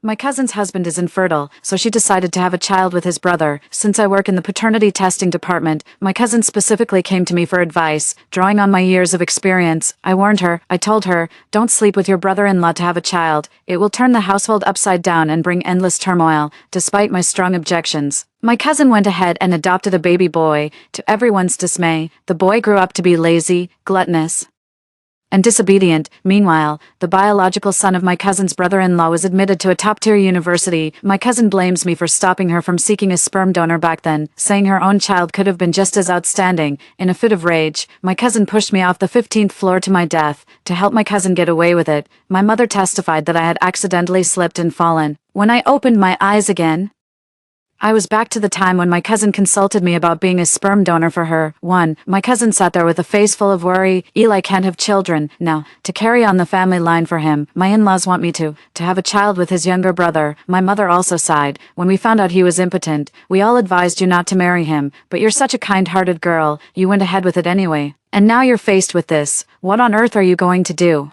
My cousin's husband is infertile, so she decided to have a child with his brother. Since I work in the paternity testing department, my cousin specifically came to me for advice. Drawing on my years of experience, I warned her, I told her, don't sleep with your brother-in-law to have a child. It will turn the household upside down and bring endless turmoil. Despite my strong objections, my cousin went ahead and adopted a baby boy. To everyone's dismay, the boy grew up to be lazy, gluttonous, and disobedient. Meanwhile, the biological son of my cousin's brother-in-law was admitted to a top-tier university. My cousin blames me for stopping her from seeking a sperm donor back then, saying her own child could have been just as outstanding. In a fit of rage, my cousin pushed me off the 15th floor to my death. To help my cousin get away with it, my mother testified that I had accidentally slipped and fallen. When I opened my eyes again, I was back to the time when my cousin consulted me about being a sperm donor for her. 1. My cousin sat there with a face full of worry. Eli can't have children. Now, to carry on the family line for him, my in-laws want me to have a child with his younger brother. My mother also sighed. When we found out he was impotent, we all advised you not to marry him, but you're such a kind-hearted girl, you went ahead with it anyway. And now you're faced with this. What on earth are you going to do?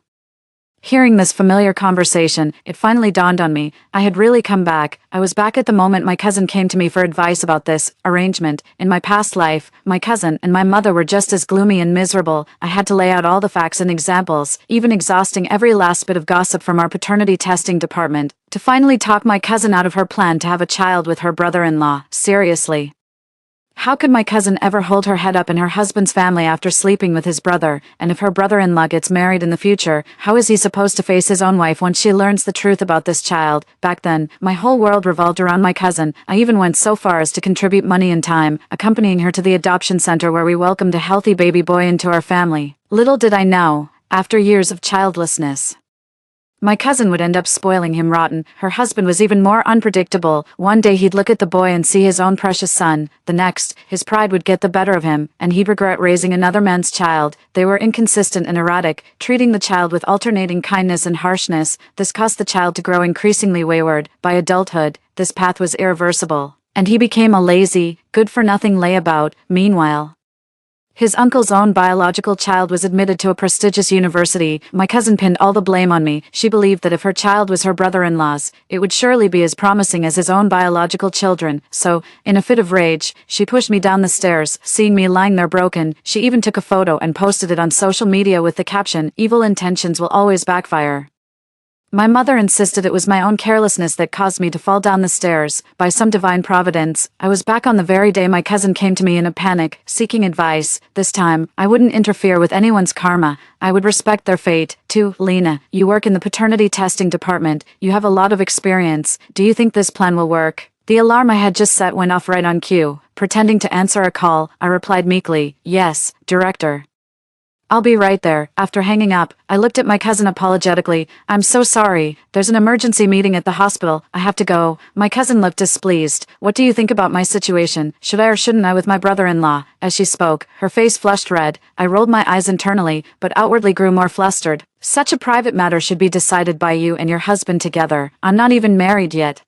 Hearing this familiar conversation, it finally dawned on me. I had really come back. I was back at the moment my cousin came to me for advice about this arrangement. In my past life, my cousin and my mother were just as gloomy and miserable. I had to lay out all the facts and examples, even exhausting every last bit of gossip from our paternity testing department, to finally talk my cousin out of her plan to have a child with her brother-in-law. Seriously. How could my cousin ever hold her head up in her husband's family after sleeping with his brother? And if her brother-in-law gets married in the future, how is he supposed to face his own wife once she learns the truth about this child? Back then, my whole world revolved around my cousin. I even went so far as to contribute money and time, accompanying her to the adoption center where we welcomed a healthy baby boy into our family. Little did I know, after years of childlessness, my cousin would end up spoiling him rotten. Her husband was even more unpredictable. One day he'd look at the boy and see his own precious son. The next, his pride would get the better of him, and he'd regret raising another man's child. They were inconsistent and erratic, treating the child with alternating kindness and harshness. This caused the child to grow increasingly wayward. By adulthood, this path was irreversible, and he became a lazy, good-for-nothing layabout. Meanwhile, his uncle's own biological child was admitted to a prestigious university. My cousin pinned all the blame on me. She believed that if her child was her brother-in-law's, it would surely be as promising as his own biological children. So, in a fit of rage, she pushed me down the stairs. Seeing me lying there broken, she even took a photo and posted it on social media with the caption, "Evil intentions will always backfire." My mother insisted it was my own carelessness that caused me to fall down the stairs. By some divine providence, I was back on the very day my cousin came to me in a panic, seeking advice. This time, I wouldn't interfere with anyone's karma. I would respect their fate. 2. Lena, you work in the paternity testing department. You have a lot of experience. Do you think this plan will work? The alarm I had just set went off right on cue. Pretending to answer a call, I replied meekly, "Yes, Director. I'll be right there." After hanging up, I looked at my cousin apologetically. "I'm so sorry. There's an emergency meeting at the hospital. I have to go." My cousin looked displeased. "What do you think about my situation? Should I or shouldn't I with my brother-in-law?" As she spoke, her face flushed red. I rolled my eyes internally, but outwardly grew more flustered. "Such a private matter should be decided by you and your husband together. I'm not even married yet."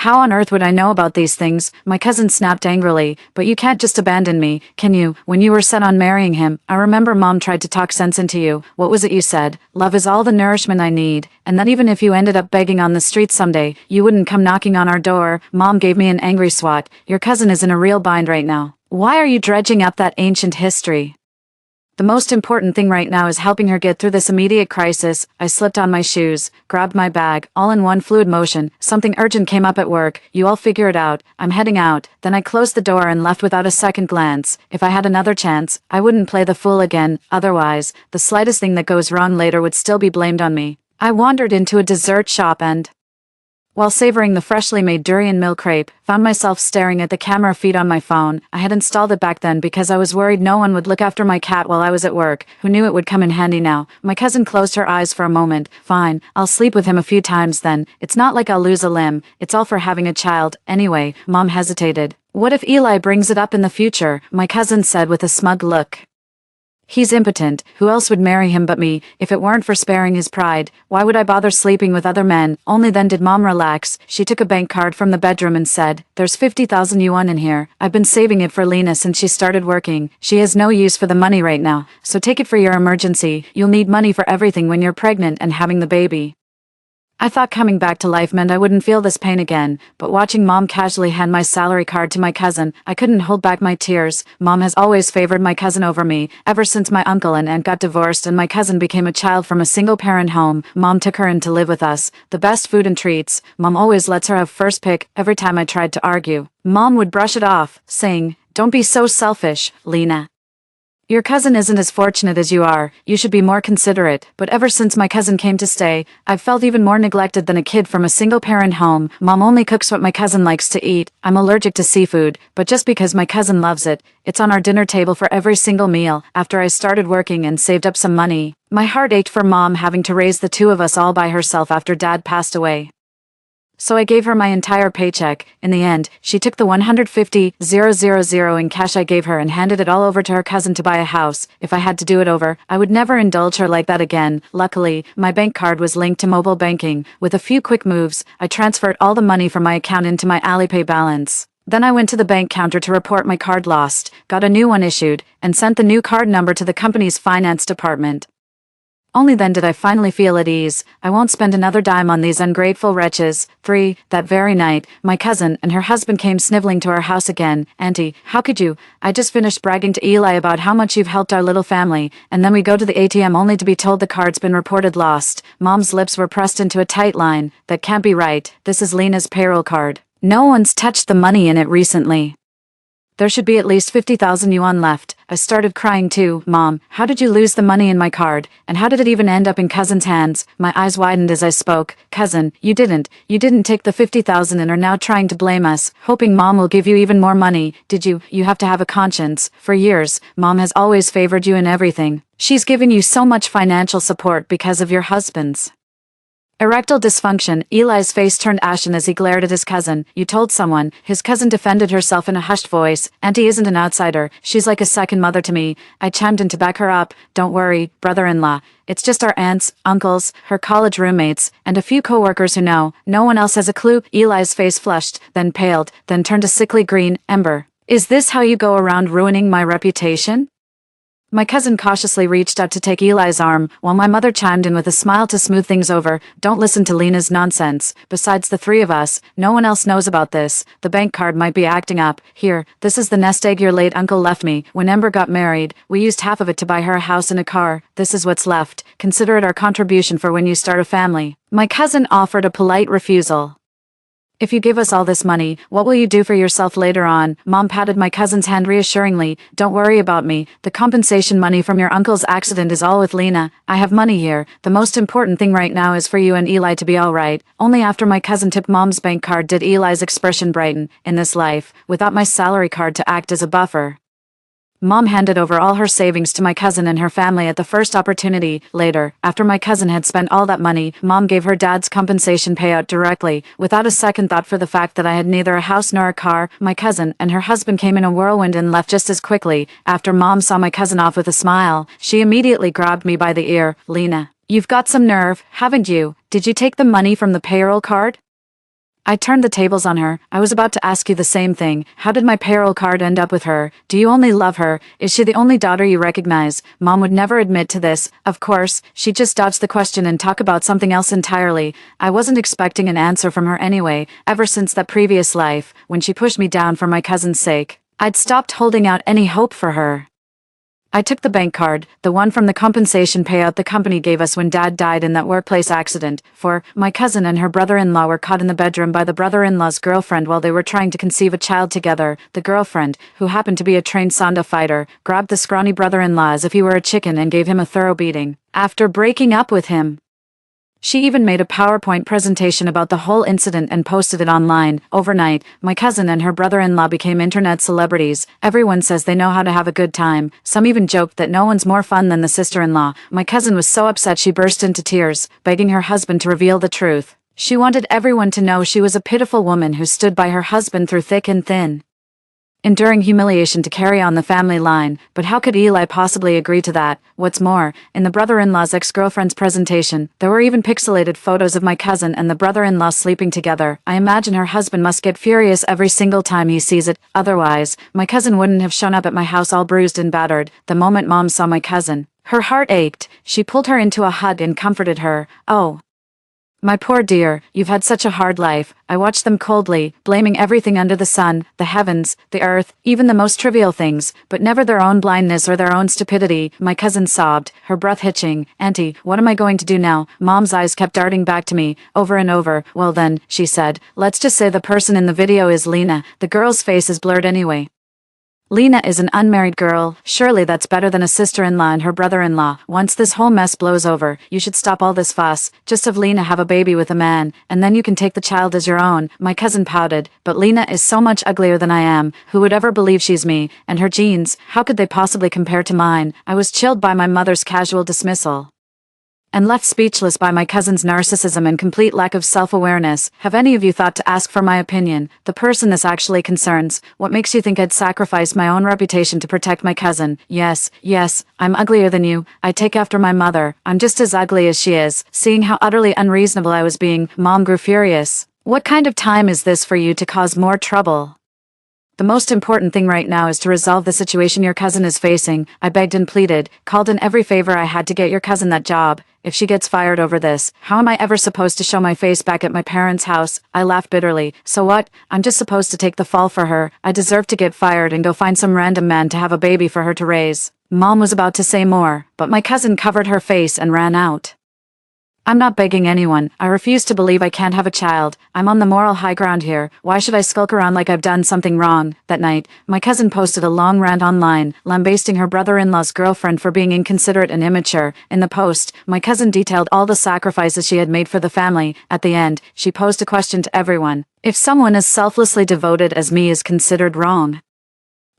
"How on earth would I know about these things?" My cousin snapped angrily. "But you can't just abandon me, can you? When you were set on marrying him, I remember Mom tried to talk sense into you. What was it you said? Love is all the nourishment I need, and that even if you ended up begging on the street someday, you wouldn't come knocking on our door." Mom gave me an angry swat. "Your cousin is in a real bind right now. Why are you dredging up that ancient history? The most important thing right now is helping her get through this immediate crisis." I slipped on my shoes, grabbed my bag, all in one fluid motion. "Something urgent came up at work. You all figure it out. I'm heading out." Then I closed the door and left without a second glance. If I had another chance, I wouldn't play the fool again. Otherwise, the slightest thing that goes wrong later would still be blamed on me. I wandered into a dessert shop and, while savoring the freshly made durian milk crepe, found myself staring at the camera feed on my phone. I had installed it back then because I was worried no one would look after my cat while I was at work. Who knew it would come in handy now? My cousin closed her eyes for a moment. "Fine, I'll sleep with him a few times then. It's not like I'll lose a limb. It's all for having a child. Anyway." Mom hesitated. "What if Eli brings it up in the future?" my cousin said with a smug look. "He's impotent. Who else would marry him but me? If it weren't for sparing his pride, why would I bother sleeping with other men?" Only then did Mom relax. She took a bank card from the bedroom and said, "There's 50,000 yuan in here. I've been saving it for Lena since she started working. She has no use for the money right now, so take it for your emergency. You'll need money for everything when you're pregnant and having the baby." I thought coming back to life meant I wouldn't feel this pain again, but watching Mom casually hand my salary card to my cousin, I couldn't hold back my tears. Mom has always favored my cousin over me, ever since my uncle and aunt got divorced and my cousin became a child from a single-parent home. Mom took her in to live with us. The best food and treats. Mom always lets her have first pick every time I tried to argue. Mom would brush it off, saying, "Don't be so selfish, Lena. Your cousin isn't as fortunate as you are, you should be more considerate." But ever since my cousin came to stay, I've felt even more neglected than a kid from a single-parent home. Mom only cooks what my cousin likes to eat. I'm allergic to seafood, but just because my cousin loves it, it's on our dinner table for every single meal. After I started working and saved up some money, my heart ached for Mom having to raise the two of us all by herself after Dad passed away. So I gave her my entire paycheck. In the end, she took the $150,000 in cash I gave her and handed it all over to her cousin to buy a house. If I had to do it over, I would never indulge her like that again. Luckily, my bank card was linked to mobile banking. With a few quick moves, I transferred all the money from my account into my Alipay balance. Then I went to the bank counter to report my card lost, got a new one issued, and sent the new card number to the company's finance department. Only then did I finally feel at ease. I won't spend another dime on these ungrateful wretches. 3. That very night, my cousin and her husband came sniveling to our house again. "Auntie, how could you? I just finished bragging to Eli about how much you've helped our little family, and then we go to the ATM only to be told the card's been reported lost." Mom's lips were pressed into a tight line. "That can't be right. This is Lena's payroll card. No one's touched the money in it recently. There should be at least 50,000 yuan left." I started crying too. "Mom, how did you lose the money in my card? And how did it even end up in cousin's hands?" My eyes widened as I spoke. "Cousin, you didn't take the 50,000 and are now trying to blame us, hoping Mom will give you even more money. Did you? You have to have a conscience. For years, Mom has always favored you in everything. She's given you so much financial support because of your husband's erectile dysfunction." Eli's face turned ashen as he glared at his cousin. "You told someone." His cousin defended herself in a hushed voice. "Auntie isn't an outsider. She's like a second mother to me." I chimed in to back her up. "Don't worry, brother-in-law. It's just our aunts, uncles, her college roommates, and a few co-workers who know. No one else has a clue." Eli's face flushed, then paled, then turned a sickly green. "Ember, is this how you go around ruining my reputation?" My cousin cautiously reached out to take Eli's arm, while my mother chimed in with a smile to smooth things over. "Don't listen to Lena's nonsense. Besides the three of us, no one else knows about this. The bank card might be acting up. Here, this is the nest egg your late uncle left me. When Ember got married, we used half of it to buy her a house and a car. This is what's left. Consider it our contribution for when you start a family." My cousin offered a polite refusal. "If you give us all this money, what will you do for yourself later on?" Mom patted my cousin's hand reassuringly. "Don't worry about me. The compensation money from your uncle's accident is all with Lena. I have money here. The most important thing right now is for you and Eli to be all right." Only after my cousin tipped Mom's bank card did Eli's expression brighten. "In this life, without my salary card to act as a buffer." Mom handed over all her savings to my cousin and her family at the first opportunity. Later, after my cousin had spent all that money, Mom gave her dad's compensation payout directly, without a second thought for the fact that I had neither a house nor a car. My cousin and her husband came in a whirlwind and left just as quickly. After Mom saw my cousin off with a smile, she immediately grabbed me by the ear. "Lena, you've got some nerve, haven't you? Did you take the money from the payroll card?" I turned the tables on her. "I was about to ask you the same thing. How did my payroll card end up with her? Do you only love her? Is she the only daughter you recognize?" Mom would never admit to this. Of course, she'd just dodge the question and talk about something else entirely. I wasn't expecting an answer from her anyway. Ever since that previous life, when she pushed me down for my cousin's sake, I'd stopped holding out any hope for her. I took the bank card, the one from the compensation payout the company gave us when Dad died in that workplace accident, for my cousin and her brother-in-law were caught in the bedroom by the brother-in-law's girlfriend while they were trying to conceive a child together. The girlfriend, who happened to be a trained Sanda fighter, grabbed the scrawny brother-in-law as if he were a chicken and gave him a thorough beating. After breaking up with him, she even made a PowerPoint presentation about the whole incident and posted it online. Overnight, my cousin and her brother-in-law became internet celebrities. Everyone says they know how to have a good time. Some even joked that no one's more fun than the sister-in-law. My cousin was so upset she burst into tears, begging her husband to reveal the truth. She wanted everyone to know she was a pitiful woman who stood by her husband through thick and thin, enduring humiliation to carry on the family line. But how could Eli possibly agree to that? What's more, in the brother-in-law's ex-girlfriend's presentation, there were even pixelated photos of my cousin and the brother-in-law sleeping together. I imagine her husband must get furious every single time he sees it. Otherwise, my cousin wouldn't have shown up at my house all bruised and battered. The moment Mom saw my cousin, her heart ached. She pulled her into a hug and comforted her. "Oh, My poor dear, you've had such a hard life. I watched them coldly, blaming everything under the sun, the heavens, the earth, even the most trivial things, but never their own blindness or their own stupidity. My cousin sobbed, her breath hitching. Auntie, what am I going to do now? Mom's eyes kept darting back to me, over and over. Well then, she said, let's just say the person in the video is Lena. The girl's face is blurred anyway. Lena is an unmarried girl. Surely that's better than a sister-in-law and her brother-in-law. Once this whole mess blows over, you should stop all this fuss. Just have Lena have a baby with a man, and then you can take the child as your own. My cousin pouted, but Lena is so much uglier than I am. Who would ever believe she's me? And her genes, how could they possibly compare to mine? I was chilled by my mother's casual dismissal and left speechless by my cousin's narcissism and complete lack of self-awareness. Have any of you thought to ask for my opinion, the person this actually concerns? What makes you think I'd sacrifice my own reputation to protect my cousin? Yes, I'm uglier than you. I take after my mother. I'm just as ugly as she is. Seeing how utterly unreasonable I was being, Mom grew furious. What kind of time is this for you to cause more trouble? The most important thing right now is to resolve the situation your cousin is facing. I begged and pleaded, called in every favor I had to get your cousin that job. If she gets fired over this, how am I ever supposed to show my face back at my parents' house? I laughed bitterly. So what? I'm just supposed to take the fall for her. I deserve to get fired and go find some random man to have a baby for her to raise. Mom was about to say more, but my cousin covered her face and ran out. I'm not begging anyone. I refuse to believe I can't have a child. I'm on the moral high ground here. Why should I skulk around like I've done something wrong? That night, my cousin posted a long rant online, lambasting her brother-in-law's girlfriend for being inconsiderate and immature. In the post, my cousin detailed all the sacrifices she had made for the family. At the end, she posed a question to everyone. If someone as selflessly devoted as me is considered wrong,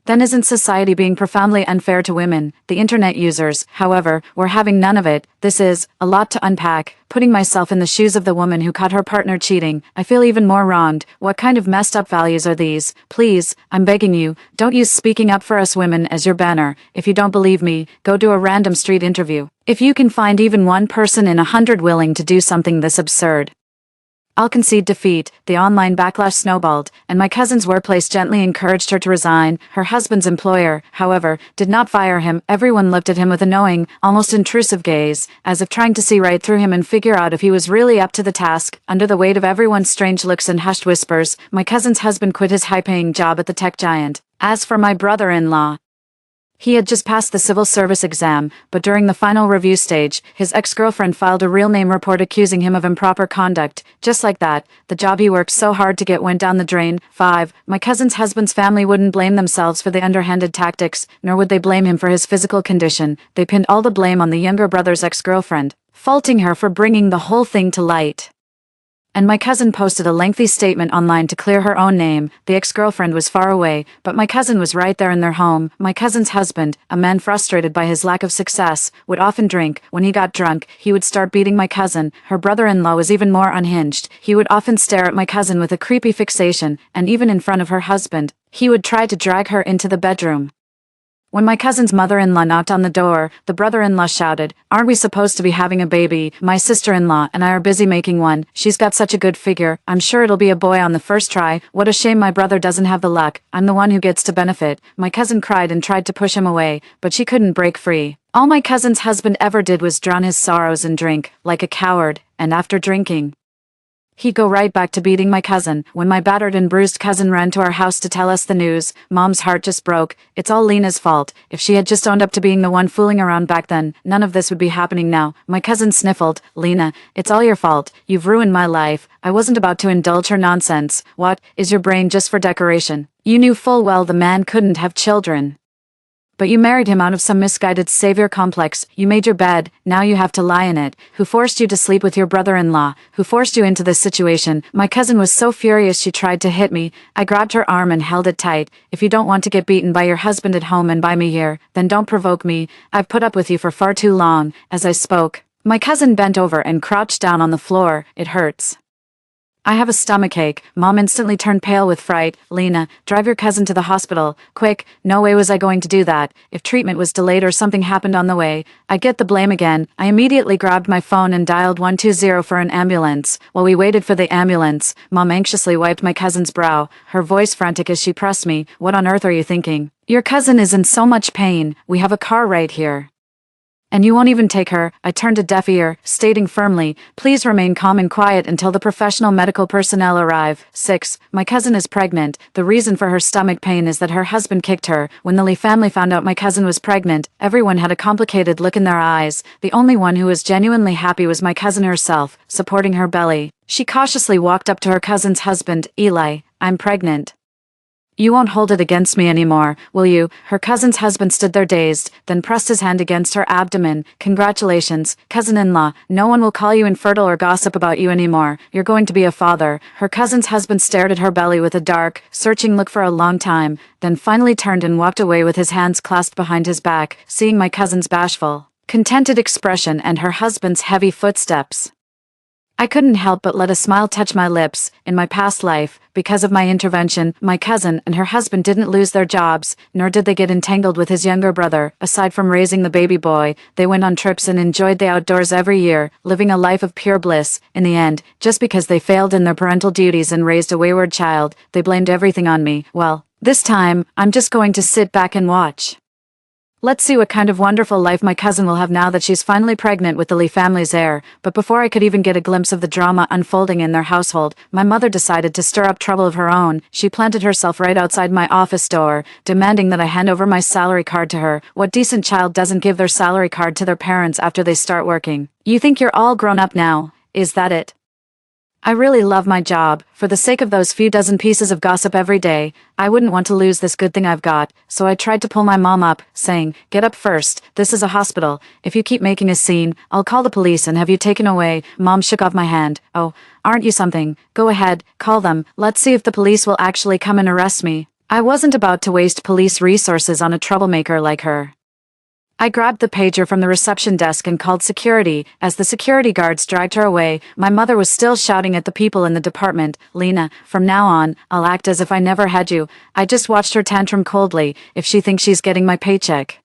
then isn't society being profoundly unfair to women? The internet users, however, were having none of it. This is a lot to unpack. Putting myself in the shoes of the woman who caught her partner cheating, I feel even more wronged. What kind of messed up values are these? Please, I'm begging you, don't use speaking up for us women as your banner. If you don't believe me, go do a random street interview. If you can find even one person in 100 willing to do something this absurd, I'll concede defeat. The online backlash snowballed, and my cousin's workplace gently encouraged her to resign. Her husband's employer, however, did not fire him. Everyone looked at him with a knowing, almost intrusive gaze, as if trying to see right through him and figure out if he was really up to the task. Under the weight of everyone's strange looks and hushed whispers, my cousin's husband quit his high-paying job at the tech giant. As for my brother-in-law, he had just passed the civil service exam, but during the final review stage, his ex-girlfriend filed a real name report accusing him of improper conduct. Just like that, the job he worked so hard to get went down the drain. 5. My cousin's husband's family wouldn't blame themselves for the underhanded tactics, nor would they blame him for his physical condition. They pinned all the blame on the younger brother's ex-girlfriend, faulting her for bringing the whole thing to light. And my cousin posted a lengthy statement online to clear her own name. The ex-girlfriend was far away, but my cousin was right there in their home. My cousin's husband, a man frustrated by his lack of success, would often drink. When he got drunk, he would start beating my cousin. Her brother-in-law was even more unhinged. He would often stare at my cousin with a creepy fixation, and even in front of her husband, he would try to drag her into the bedroom. When my cousin's mother-in-law knocked on the door, the brother-in-law shouted, "Aren't we supposed to be having a baby? My sister-in-law and I are busy making one. She's got such a good figure. I'm sure it'll be a boy on the first try. What a shame my brother doesn't have the luck. I'm the one who gets to benefit." My cousin cried and tried to push him away, but she couldn't break free. All my cousin's husband ever did was drown his sorrows and drink, like a coward, and after drinking, he'd go right back to beating my cousin. When my battered and bruised cousin ran to our house to tell us the news, Mom's heart just broke. It's all Lena's fault. If she had just owned up to being the one fooling around back then, none of this would be happening now. My cousin sniffled. "Lena, it's all your fault. You've ruined my life. I wasn't about to indulge her nonsense. What, is your brain just for decoration? You knew full well the man couldn't have children. But you married him out of some misguided savior complex. You made your bed, now you have to lie in it. Who forced you to sleep with your brother-in-law? Who forced you into this situation?" My cousin was so furious she tried to hit me. I grabbed her arm and held it tight. "If you don't want to get beaten by your husband at home and by me here, then don't provoke me. I've put up with you for far too long." As I spoke, my cousin bent over and crouched down on the floor. "It hurts. I have a stomachache." Mom instantly turned pale with fright. "Lena, drive your cousin to the hospital. Quick." No way was I going to do that. If treatment was delayed or something happened on the way, I'd get the blame again. I immediately grabbed my phone and dialed 120 for an ambulance. While we waited for the ambulance, Mom anxiously wiped my cousin's brow, her voice frantic as she pressed me. "What on earth are you thinking? Your cousin is in so much pain. We have a car right here." And you won't even take her. I turned a deaf ear, stating firmly, please remain calm and quiet until the professional medical personnel arrive. 6. My cousin is pregnant. The reason for her stomach pain is that her husband kicked her. When the Lee family found out my cousin was pregnant, everyone had a complicated look in their eyes. The only one who was genuinely happy was my cousin herself, supporting her belly. She cautiously walked up to her cousin's husband, Eli. I'm pregnant. You won't hold it against me anymore, will you? Her cousin's husband stood there dazed, then pressed his hand against her abdomen. Congratulations, cousin-in-law. No one will call you infertile or gossip about you anymore. You're going to be a father. Her cousin's husband stared at her belly with a dark, searching look for a long time, then finally turned and walked away with his hands clasped behind his back, seeing my cousin's bashful, contented expression and her husband's heavy footsteps. I couldn't help but let a smile touch my lips. In my past life, because of my intervention, my cousin and her husband didn't lose their jobs, nor did they get entangled with his younger brother. Aside from raising the baby boy, they went on trips and enjoyed the outdoors every year, living a life of pure bliss. In the end, just because they failed in their parental duties and raised a wayward child, they blamed everything on me. Well, this time, I'm just going to sit back and watch. Let's see what kind of wonderful life my cousin will have now that she's finally pregnant with the Lee family's heir. But before I could even get a glimpse of the drama unfolding in their household, my mother decided to stir up trouble of her own. She planted herself right outside my office door, demanding that I hand over my salary card to her. What decent child doesn't give their salary card to their parents after they start working? You think you're all grown up now, is that it? I really love my job. For the sake of those few dozen pieces of gossip every day, I wouldn't want to lose this good thing I've got, so I tried to pull my mom up, saying, get up first, this is a hospital. If you keep making a scene, I'll call the police and have you taken away. Mom shook off my hand. Oh, aren't you something? Go ahead, call them. Let's see if the police will actually come and arrest me. I wasn't about to waste police resources on a troublemaker like her. I grabbed the pager from the reception desk and called security. As the security guards dragged her away, my mother was still shouting at the people in the department, Lena, from now on, I'll act as if I never had you. I just watched her tantrum coldly. If she thinks she's getting my paycheck,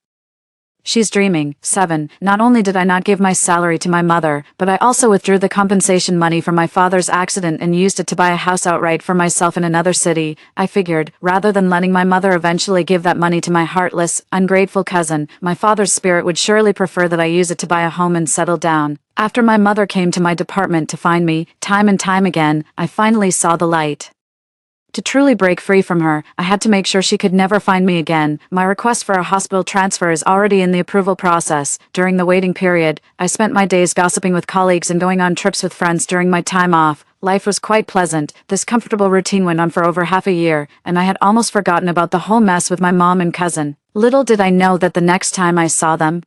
she's dreaming. 7. Not only did I not give my salary to my mother, but I also withdrew the compensation money from my father's accident and used it to buy a house outright for myself in another city. I figured, rather than letting my mother eventually give that money to my heartless, ungrateful cousin, my father's spirit would surely prefer that I use it to buy a home and settle down. After my mother came to my department to find me, time and time again, I finally saw the light. To truly break free from her, I had to make sure she could never find me again. My request for a hospital transfer is already in the approval process. During the waiting period, I spent my days gossiping with colleagues and going on trips with friends during my time off. Life was quite pleasant. This comfortable routine went on for over half a year, and I had almost forgotten about the whole mess with my mom and cousin. Little did I know that the next time I saw them,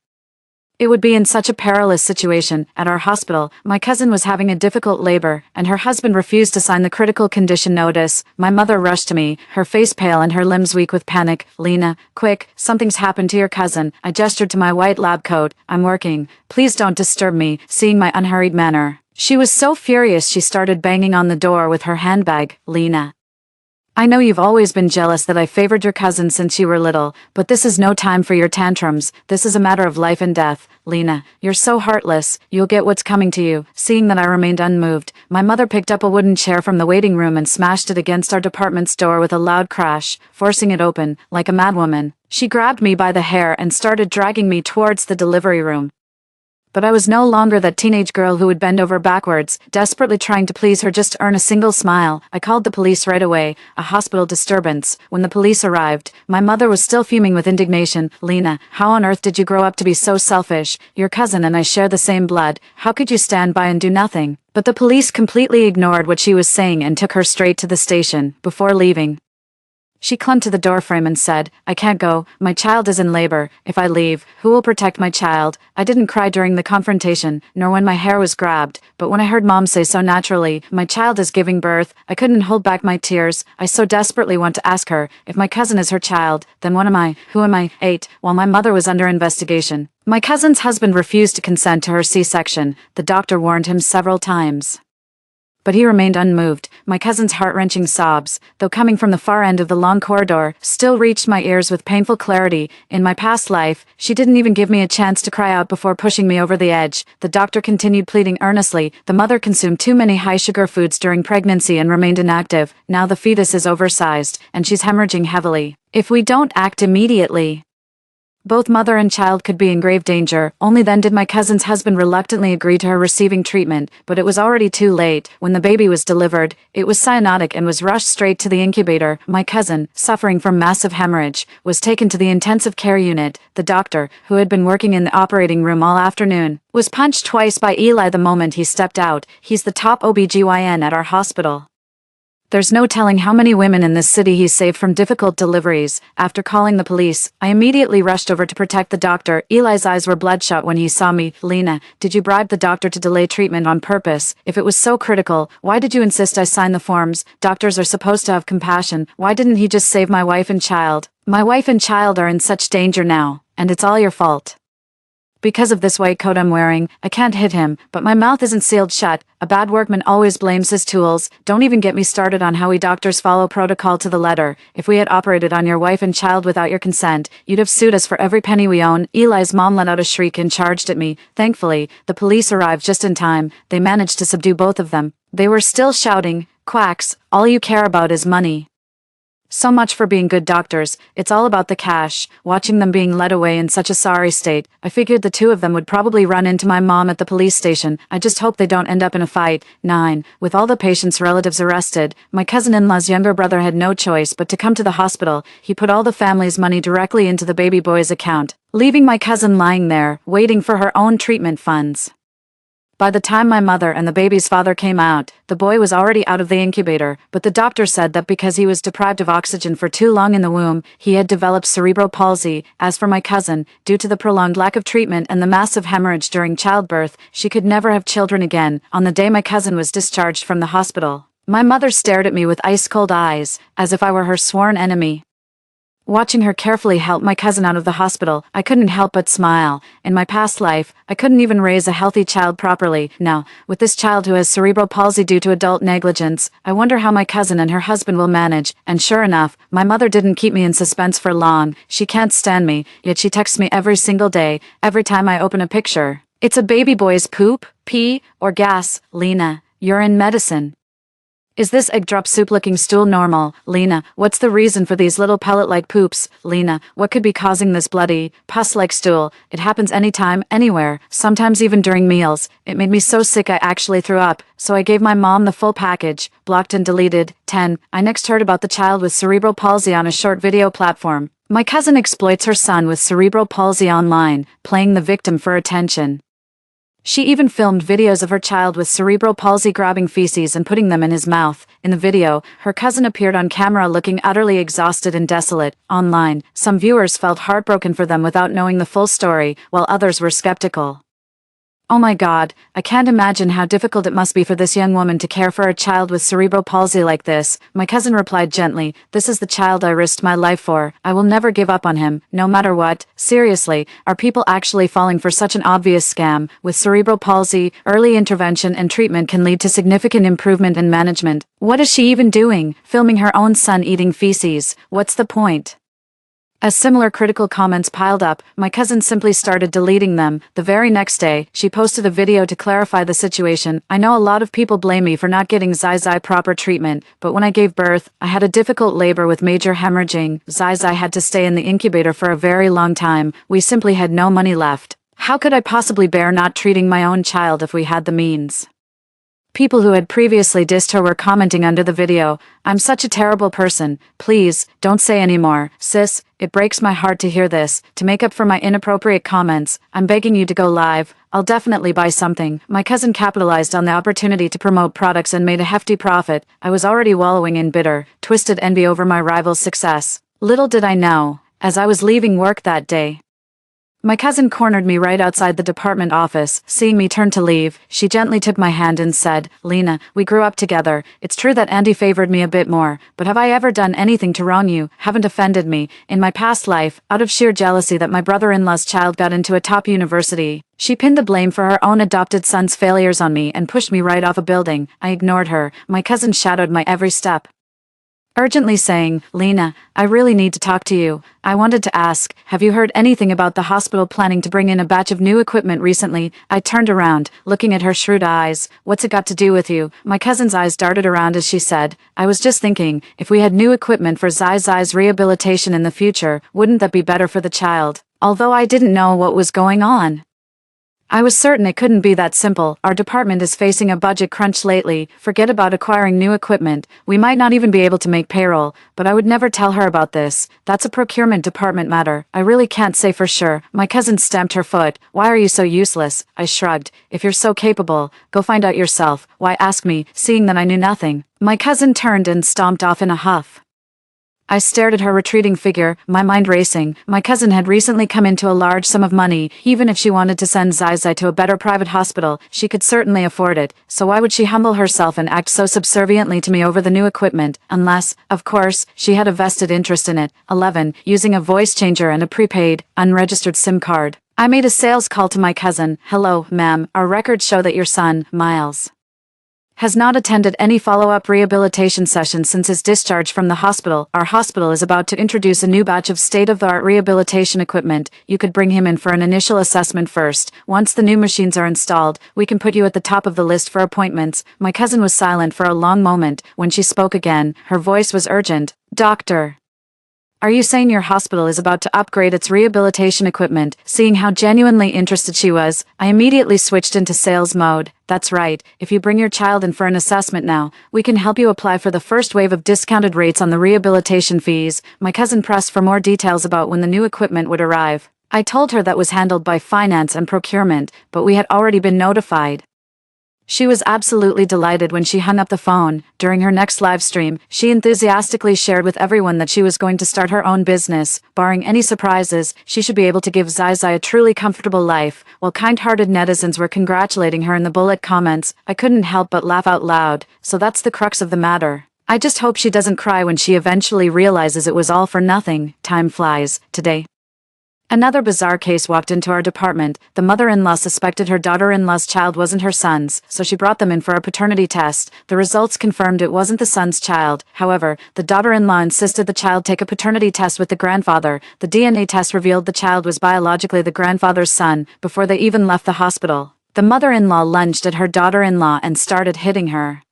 it would be in such a perilous situation. At our hospital, my cousin was having a difficult labor, and her husband refused to sign the critical condition notice. My mother rushed to me, her face pale and her limbs weak with panic. Lena, quick, something's happened to your cousin. I gestured to my white lab coat. I'm working. Please don't disturb me. Seeing my unhurried manner, she was so furious she started banging on the door with her handbag. Lena, I know you've always been jealous that I favored your cousin since you were little, but this is no time for your tantrums. This is a matter of life and death. Lena, you're so heartless. You'll get what's coming to you. Seeing that I remained unmoved, my mother picked up a wooden chair from the waiting room and smashed it against our department's door with a loud crash, forcing it open, like a madwoman. She grabbed me by the hair and started dragging me towards the delivery room. But I was no longer that teenage girl who would bend over backwards, desperately trying to please her just to earn a single smile. I called the police right away, a hospital disturbance. When the police arrived, my mother was still fuming with indignation. Lena, how on earth did you grow up to be so selfish? Your cousin and I share the same blood. How could you stand by and do nothing? But the police completely ignored what she was saying and took her straight to the station. Before leaving, she clung to the doorframe and said, I can't go. My child is in labor. If I leave, who will protect my child? I didn't cry during the confrontation, nor when my hair was grabbed, but when I heard Mom say so naturally, my child is giving birth, I couldn't hold back my tears. I so desperately want to ask her, if my cousin is her child, then what am I? Who am I? 8. While my mother was under investigation, my cousin's husband refused to consent to her C-section. The doctor warned him several times, but he remained unmoved. My cousin's heart-wrenching sobs, though coming from the far end of the long corridor, still reached my ears with painful clarity. In my past life, she didn't even give me a chance to cry out before pushing me over the edge. The doctor continued pleading earnestly. The mother consumed too many high-sugar foods during pregnancy and remained inactive. Now the fetus is oversized, and she's hemorrhaging heavily. If we don't act immediately, Both mother and child could be in grave danger. Only then did my cousin's husband reluctantly agree to her receiving treatment, but it was already too late. When the baby was delivered, it was cyanotic and was rushed straight to the incubator. My cousin, suffering from massive hemorrhage, was taken to the intensive care unit. The doctor, who had been working in the operating room all afternoon, was punched twice by Eli the moment he stepped out. He's the top OBGYN at our hospital. There's no telling how many women in this city he's saved from difficult deliveries. After calling the police, I immediately rushed over to protect the doctor. Eli's eyes were bloodshot when he saw me. Lena, did you bribe the doctor to delay treatment on purpose? If it was so critical, why did you insist I sign the forms? Doctors are supposed to have compassion. Why didn't he just save my wife and child? My wife and child are in such danger now, and it's all your fault. Because of this white coat I'm wearing, I can't hit him, but my mouth isn't sealed shut. A bad workman always blames his tools. Don't even get me started on how we doctors follow protocol to the letter. If we had operated on your wife and child without your consent, you'd have sued us for every penny we own. Eli's mom let out a shriek and charged at me. Thankfully, the police arrived just in time. They managed to subdue both of them. They were still shouting, "Quacks, all you care about is money." So much for being good doctors, it's all about the cash. Watching them being led away in such a sorry state, I figured the two of them would probably run into my mom at the police station. I just hope they don't end up in a fight. 9. With all the patient's relatives arrested, my cousin-in-law's younger brother had no choice but to come to the hospital. He put all the family's money directly into the baby boy's account, leaving my cousin lying there, waiting for her own treatment funds. By the time my mother and the baby's father came out, the boy was already out of the incubator, but the doctor said that because he was deprived of oxygen for too long in the womb, he had developed cerebral palsy. As for my cousin, due to the prolonged lack of treatment and the massive hemorrhage during childbirth, she could never have children again. On the day my cousin was discharged from the hospital, my mother stared at me with ice-cold eyes, as if I were her sworn enemy. Watching her carefully help my cousin out of the hospital, I couldn't help but smile. In my past life, I couldn't even raise a healthy child properly. Now, with this child who has cerebral palsy due to adult negligence, I wonder how my cousin and her husband will manage. And sure enough, my mother didn't keep me in suspense for long. She can't stand me, yet she texts me every single day, every time I open a picture. It's a baby boy's poop, pee, or gas. Lena, you're in medicine. Is this egg drop soup looking stool normal? Lena, what's the reason for these little pellet-like poops? Lena, what could be causing this bloody, pus-like stool? It happens anytime, anywhere, sometimes even during meals. It made me so sick I actually threw up, so I gave my mom the full package, blocked and deleted. 10. I next heard about the child with cerebral palsy on a short video platform. My cousin exploits her son with cerebral palsy online, playing the victim for attention. She even filmed videos of her child with cerebral palsy grabbing feces and putting them in his mouth. In the video, her cousin appeared on camera looking utterly exhausted and desolate. Online, some viewers felt heartbroken for them without knowing the full story, while others were skeptical. Oh my God, I can't imagine how difficult it must be for this young woman to care for a child with cerebral palsy like this. My cousin replied gently, "This is the child I risked my life for. I will never give up on him, no matter what." Seriously, are people actually falling for such an obvious scam? With cerebral palsy, early intervention and treatment can lead to significant improvement in management. What is she even doing? Filming her own son eating feces. What's the point? As similar critical comments piled up, my cousin simply started deleting them. The very next day, she posted a video to clarify the situation. "I know a lot of people blame me for not getting Zai proper treatment, but when I gave birth, I had a difficult labor with major hemorrhaging. Zai had to stay in the incubator for a very long time. We simply had no money left. How could I possibly bear not treating my own child if we had the means?" People who had previously dissed her were commenting under the video, "I'm such a terrible person. Please, don't say anymore. Sis, it breaks my heart to hear this. To make up for my inappropriate comments, I'm begging you to go live. I'll definitely buy something." My cousin capitalized on the opportunity to promote products and made a hefty profit. I was already wallowing in bitter, twisted envy over my rival's success. Little did I know, as I was leaving work that day, my cousin cornered me right outside the department office. Seeing me turn to leave, she gently took my hand and said, "Lena, we grew up together. It's true that Andy favored me a bit more, but have I ever done anything to wrong you? Haven't offended me? In my past life, out of sheer jealousy that my brother-in-law's child got into a top university, she pinned the blame for her own adopted son's failures on me and pushed me right off a building. I ignored her." My cousin shadowed my every step, urgently saying, "Lena, I really need to talk to you. I wanted to ask, have you heard anything about the hospital planning to bring in a batch of new equipment recently?" I turned around, looking at her shrewd eyes. "What's it got to do with you?" My cousin's eyes darted around as she said, "I was just thinking, if we had new equipment for Zai's rehabilitation in the future, wouldn't that be better for the child?" although I didn't know what was going on. I was certain it couldn't be that simple. Our department is facing a budget crunch lately. Forget about acquiring new equipment. We might not even be able to make payroll, but I would never tell her about this. That's a procurement department matter. I really can't say for sure. My cousin stamped her foot. Why are you so useless? I shrugged. If you're so capable, go find out yourself. Why ask me, seeing that I knew nothing? My cousin turned and stomped off in a huff. I stared at her retreating figure, my mind racing. My cousin had recently come into a large sum of money. Even if she wanted to send Zai to a better private hospital, she could certainly afford it. So why would she humble herself and act so subserviently to me over the new equipment? Unless, of course, she had a vested interest in it. 11. Using a voice changer and a prepaid, unregistered SIM card. I made a sales call to my cousin. Hello, ma'am. Our records show that your son, Miles, has not attended any follow-up rehabilitation sessions since his discharge from the hospital. Our hospital is about to introduce a new batch of state-of-the-art rehabilitation equipment. You could bring him in for an initial assessment first. Once the new machines are installed, we can put you at the top of the list for appointments. My cousin was silent for a long moment. When she spoke again, her voice was urgent. Doctor, are you saying your hospital is about to upgrade its rehabilitation equipment? Seeing how genuinely interested she was, I immediately switched into sales mode. That's right. If you bring your child in for an assessment now, we can help you apply for the first wave of discounted rates on the rehabilitation fees. My cousin pressed for more details about when the new equipment would arrive. I told her that was handled by finance and procurement, but we had already been notified. She was absolutely delighted when she hung up the phone. During her next live stream, she enthusiastically shared with everyone that she was going to start her own business. Barring any surprises, she should be able to give Zai a truly comfortable life. While kind-hearted netizens were congratulating her in the bullet comments, I couldn't help but laugh out loud. So that's the crux of the matter. I just hope she doesn't cry when she eventually realizes it was all for nothing. Time flies. Today, another bizarre case walked into our department. The mother-in-law suspected her daughter-in-law's child wasn't her son's, so she brought them in for a paternity test. The results confirmed it wasn't the son's child. However, the daughter-in-law insisted the child take a paternity test with the grandfather. The DNA test revealed the child was biologically the grandfather's son before they even left the hospital. The mother-in-law lunged at her daughter-in-law and started hitting her.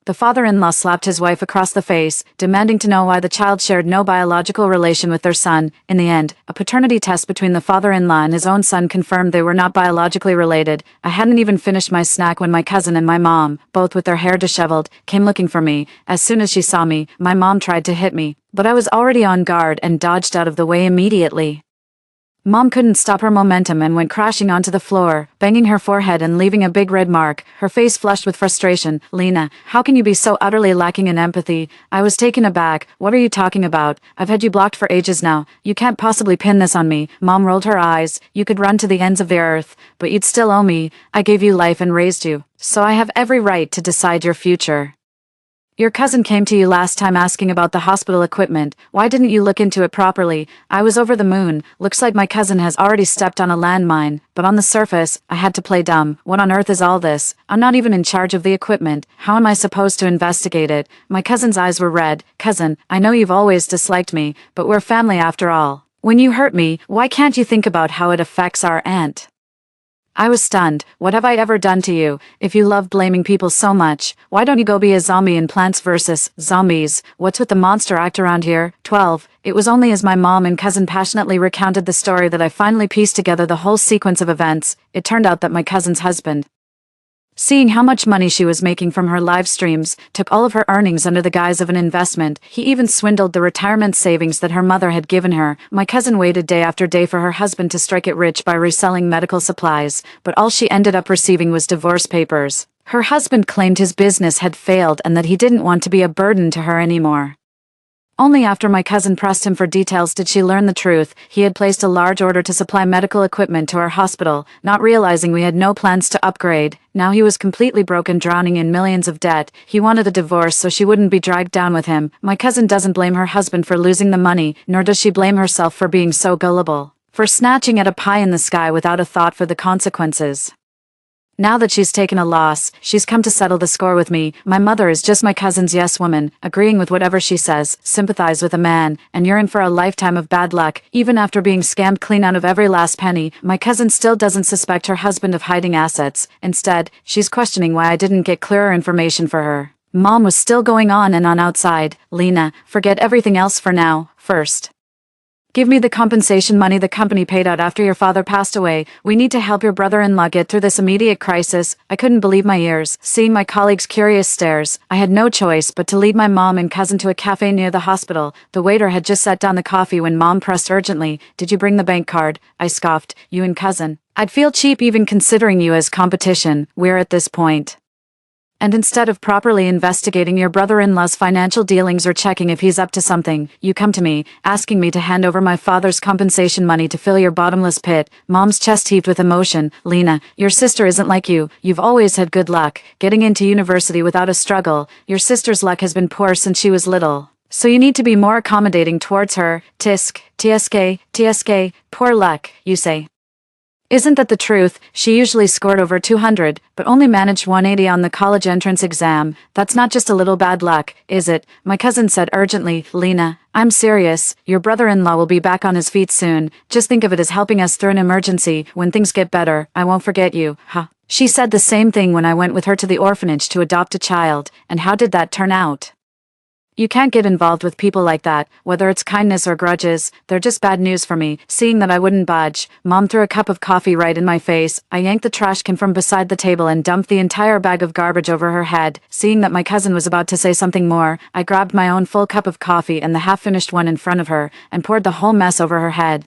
The father-in-law slapped his wife across the face, demanding to know why the child shared no biological relation with their son. In the end, a paternity test between the father-in-law and his own son confirmed they were not biologically related. I hadn't even finished my snack when my cousin and my mom, both with their hair disheveled, came looking for me. As soon as she saw me, my mom tried to hit me, but I was already on guard and dodged out of the way immediately. Mom couldn't stop her momentum and went crashing onto the floor, banging her forehead and leaving a big red mark, her face flushed with frustration. Lena, how can you be so utterly lacking in empathy? I was taken aback. What are you talking about? I've had you blocked for ages now. You can't possibly pin this on me. Mom rolled her eyes. You could run to the ends of the earth, but you'd still owe me. I gave you life and raised you, so I have every right to decide your future. Your cousin came to you last time asking about the hospital equipment. Why didn't you look into it properly? I was over the moon. Looks like my cousin has already stepped on a landmine, but on the surface, I had to play dumb. What on earth is all this? I'm not even in charge of the equipment. How am I supposed to investigate it? My cousin's eyes were red. Cousin, I know you've always disliked me, but we're family after all. When you hurt me, why can't you think about how it affects our aunt? I was stunned. What have I ever done to you? If you love blaming people so much, why don't you go be a zombie in Plants vs. Zombies? What's with the monster act around here? 12. It was only as my mom and cousin passionately recounted the story that I finally pieced together the whole sequence of events. It turned out that my cousin's husband, seeing how much money she was making from her live streams, took all of her earnings under the guise of an investment. He even swindled the retirement savings that her mother had given her. My cousin waited day after day for her husband to strike it rich by reselling medical supplies, but all she ended up receiving was divorce papers. Her husband claimed his business had failed and that he didn't want to be a burden to her anymore. Only after my cousin pressed him for details did she learn the truth. He had placed a large order to supply medical equipment to our hospital, not realizing we had no plans to upgrade. Now he was completely broke and drowning in millions of debt. He wanted a divorce so she wouldn't be dragged down with him. My cousin doesn't blame her husband for losing the money, nor does she blame herself for being so gullible, for snatching at a pie in the sky without a thought for the consequences. Now that she's taken a loss, she's come to settle the score with me. My mother is just my cousin's yes woman, agreeing with whatever she says, sympathize with a man, and you're in for a lifetime of bad luck. Even after being scammed clean out of every last penny, my cousin still doesn't suspect her husband of hiding assets. Instead, she's questioning why I didn't get clearer information for her. Mom was still going on and on outside. Lena, forget everything else for now. First, Give me the compensation money the company paid out after your father passed away. We need to help your brother-in-law get through this immediate crisis. I couldn't believe my ears, seeing my colleagues' curious stares. I had no choice but to lead my mom and cousin to a cafe near the hospital. The waiter had just set down the coffee when Mom pressed urgently, "Did you bring the bank card?" I scoffed. "You and cousin. I'd feel cheap even considering you as competition. We're at this point. And instead of properly investigating your brother-in-law's financial dealings or checking if he's up to something, you come to me, asking me to hand over my father's compensation money to fill your bottomless pit." Mom's chest heaved with emotion. "Lena, your sister isn't like you. You've always had good luck, getting into university without a struggle. Your sister's luck has been poor since she was little. So you need to be more accommodating towards her. Tisk, TSK, poor luck, you say. Isn't that the truth? She usually scored over 200, but only managed 180 on the college entrance exam. That's not just a little bad luck, is it?" My cousin said urgently. "Lena, I'm serious. Your brother-in-law will be back on his feet soon. Just think of it as helping us through an emergency. When things get better, I won't forget you, huh?" She said the same thing when I went with her to the orphanage to adopt a child. And how did that turn out? You can't get involved with people like that, whether it's kindness or grudges. They're just bad news for me. Seeing that I wouldn't budge, Mom threw a cup of coffee right in my face. I yanked the trash can from beside the table and dumped the entire bag of garbage over her head. Seeing that my cousin was about to say something more, I grabbed my own full cup of coffee and the half-finished one in front of her, and poured the whole mess over her head.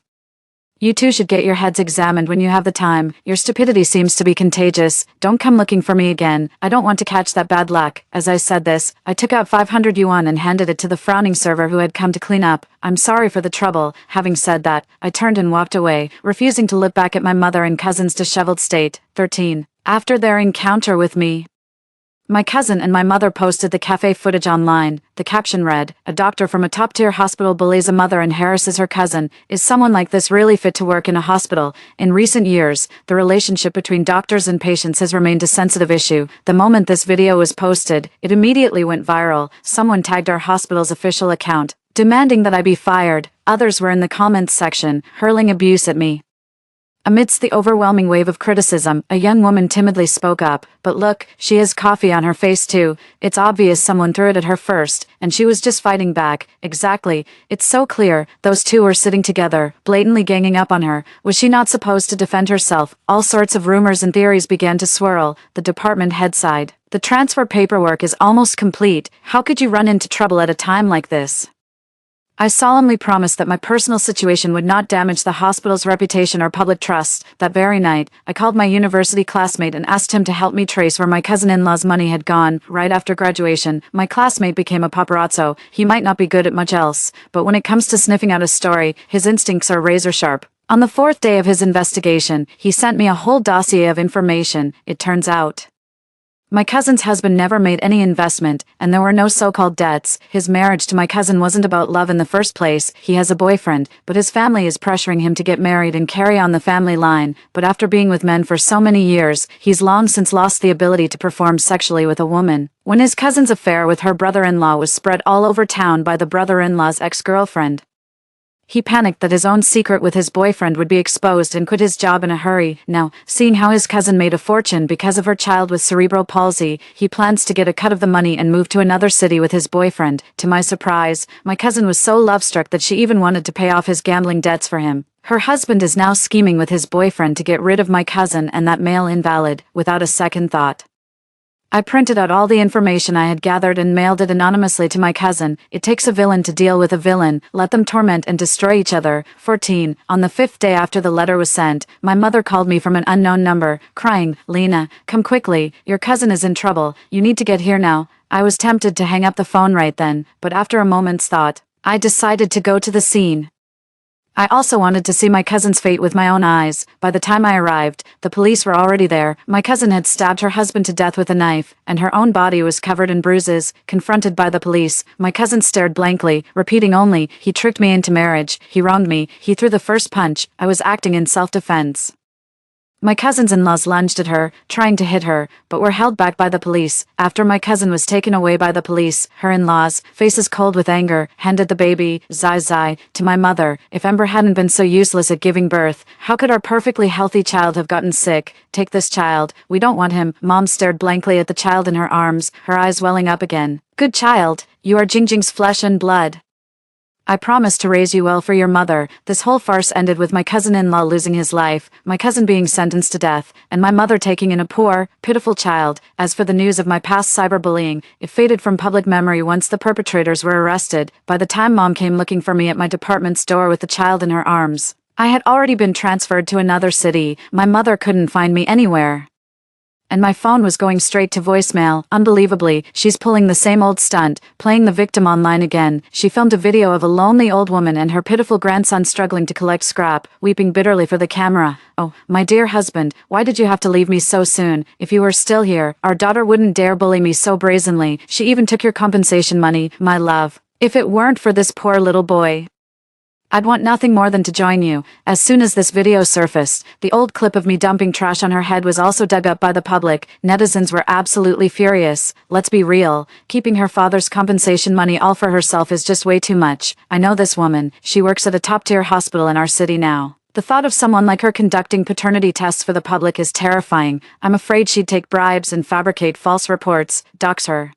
"You two should get your heads examined when you have the time. Your stupidity seems to be contagious. Don't come looking for me again. I don't want to catch that bad luck." As I said this, I took out 500 yuan and handed it to the frowning server who had come to clean up. "I'm sorry for the trouble." Having said that, I turned and walked away, refusing to look back at my mother and cousin's disheveled state. 13. After their encounter with me, my cousin and my mother posted the cafe footage online. The caption read, "A doctor from a top-tier hospital bullies a mother and harasses her cousin. Is someone like this really fit to work in a hospital?" In recent years, the relationship between doctors and patients has remained a sensitive issue. The moment this video was posted, it immediately went viral. Someone tagged our hospital's official account, demanding that I be fired. Others were in the comments section, hurling abuse at me. Amidst the overwhelming wave of criticism, a young woman timidly spoke up. "But look, she has coffee on her face too. It's obvious someone threw it at her first, and she was just fighting back." Exactly. It's so clear. Those two were sitting together, blatantly ganging up on her. Was she not supposed to defend herself? All sorts of rumors and theories began to swirl. The department head sighed. "The transfer paperwork is almost complete. How could you run into trouble at a time like this?" I solemnly promised that my personal situation would not damage the hospital's reputation or public trust. That very night, I called my university classmate and asked him to help me trace where my cousin-in-law's money had gone. Right after graduation, my classmate became a paparazzo. He might not be good at much else, but when it comes to sniffing out a story, his instincts are razor-sharp. On the 4th day of his investigation, he sent me a whole dossier of information. It turns out my cousin's husband never made any investment, and there were no so-called debts. His marriage to my cousin wasn't about love in the first place. He has a boyfriend, but his family is pressuring him to get married and carry on the family line. But after being with men for so many years, he's long since lost the ability to perform sexually with a woman. When his cousin's affair with her brother-in-law was spread all over town by the brother-in-law's ex-girlfriend, he panicked that his own secret with his boyfriend would be exposed and quit his job in a hurry. Now, seeing how his cousin made a fortune because of her child with cerebral palsy, he plans to get a cut of the money and move to another city with his boyfriend. To my surprise, my cousin was so love-struck that she even wanted to pay off his gambling debts for him. Her husband is now scheming with his boyfriend to get rid of my cousin and that male invalid, without a second thought. I printed out all the information I had gathered and mailed it anonymously to my cousin. It takes a villain to deal with a villain. Let them torment and destroy each other. 14. On the 5th day after the letter was sent, my mother called me from an unknown number, crying, "Lena, come quickly. Your cousin is in trouble. You need to get here now." I was tempted to hang up the phone right then, but after a moment's thought, I decided to go to the scene. I also wanted to see my cousin's fate with my own eyes. By the time I arrived, the police were already there. My cousin had stabbed her husband to death with a knife, and her own body was covered in bruises. Confronted by the police, my cousin stared blankly, repeating only, "He tricked me into marriage. He wronged me. He threw the first punch. I was acting in self-defense." My cousins-in-laws lunged at her, trying to hit her, but were held back by the police. After my cousin was taken away by the police, her in-laws, faces cold with anger, handed the baby, Zai, to my mother. If Ember hadn't been so useless at giving birth, how could our perfectly healthy child have gotten sick? "Take this child. We don't want him." Mom stared blankly at the child in her arms, her eyes welling up again. "Good child. You are Jingjing's flesh and blood." I promised to raise you well for your mother. This whole farce ended with my cousin-in-law losing his life, my cousin being sentenced to death, and my mother taking in a poor, pitiful child. As for the news of my past cyberbullying, it faded from public memory once the perpetrators were arrested. By the time Mom came looking for me at my department store with the child in her arms, I had already been transferred to another city. My mother couldn't find me anywhere, and my phone was going straight to voicemail. Unbelievably, she's pulling the same old stunt, playing the victim online again. She filmed a video of a lonely old woman and her pitiful grandson struggling to collect scrap, weeping bitterly for the camera. "Oh, my dear husband, why did you have to leave me so soon? If you were still here, our daughter wouldn't dare bully me so brazenly. She even took your compensation money, my love. If it weren't for this poor little boy, I'd want nothing more than to join you." As soon as this video surfaced, the old clip of me dumping trash on her head was also dug up by the public. Netizens were absolutely furious. Let's be real, keeping her father's compensation money all for herself is just way too much. I know this woman, she works at a top-tier hospital in our city now. The thought of someone like her conducting paternity tests for the public is terrifying. I'm afraid she'd take bribes and fabricate false reports. Dox her.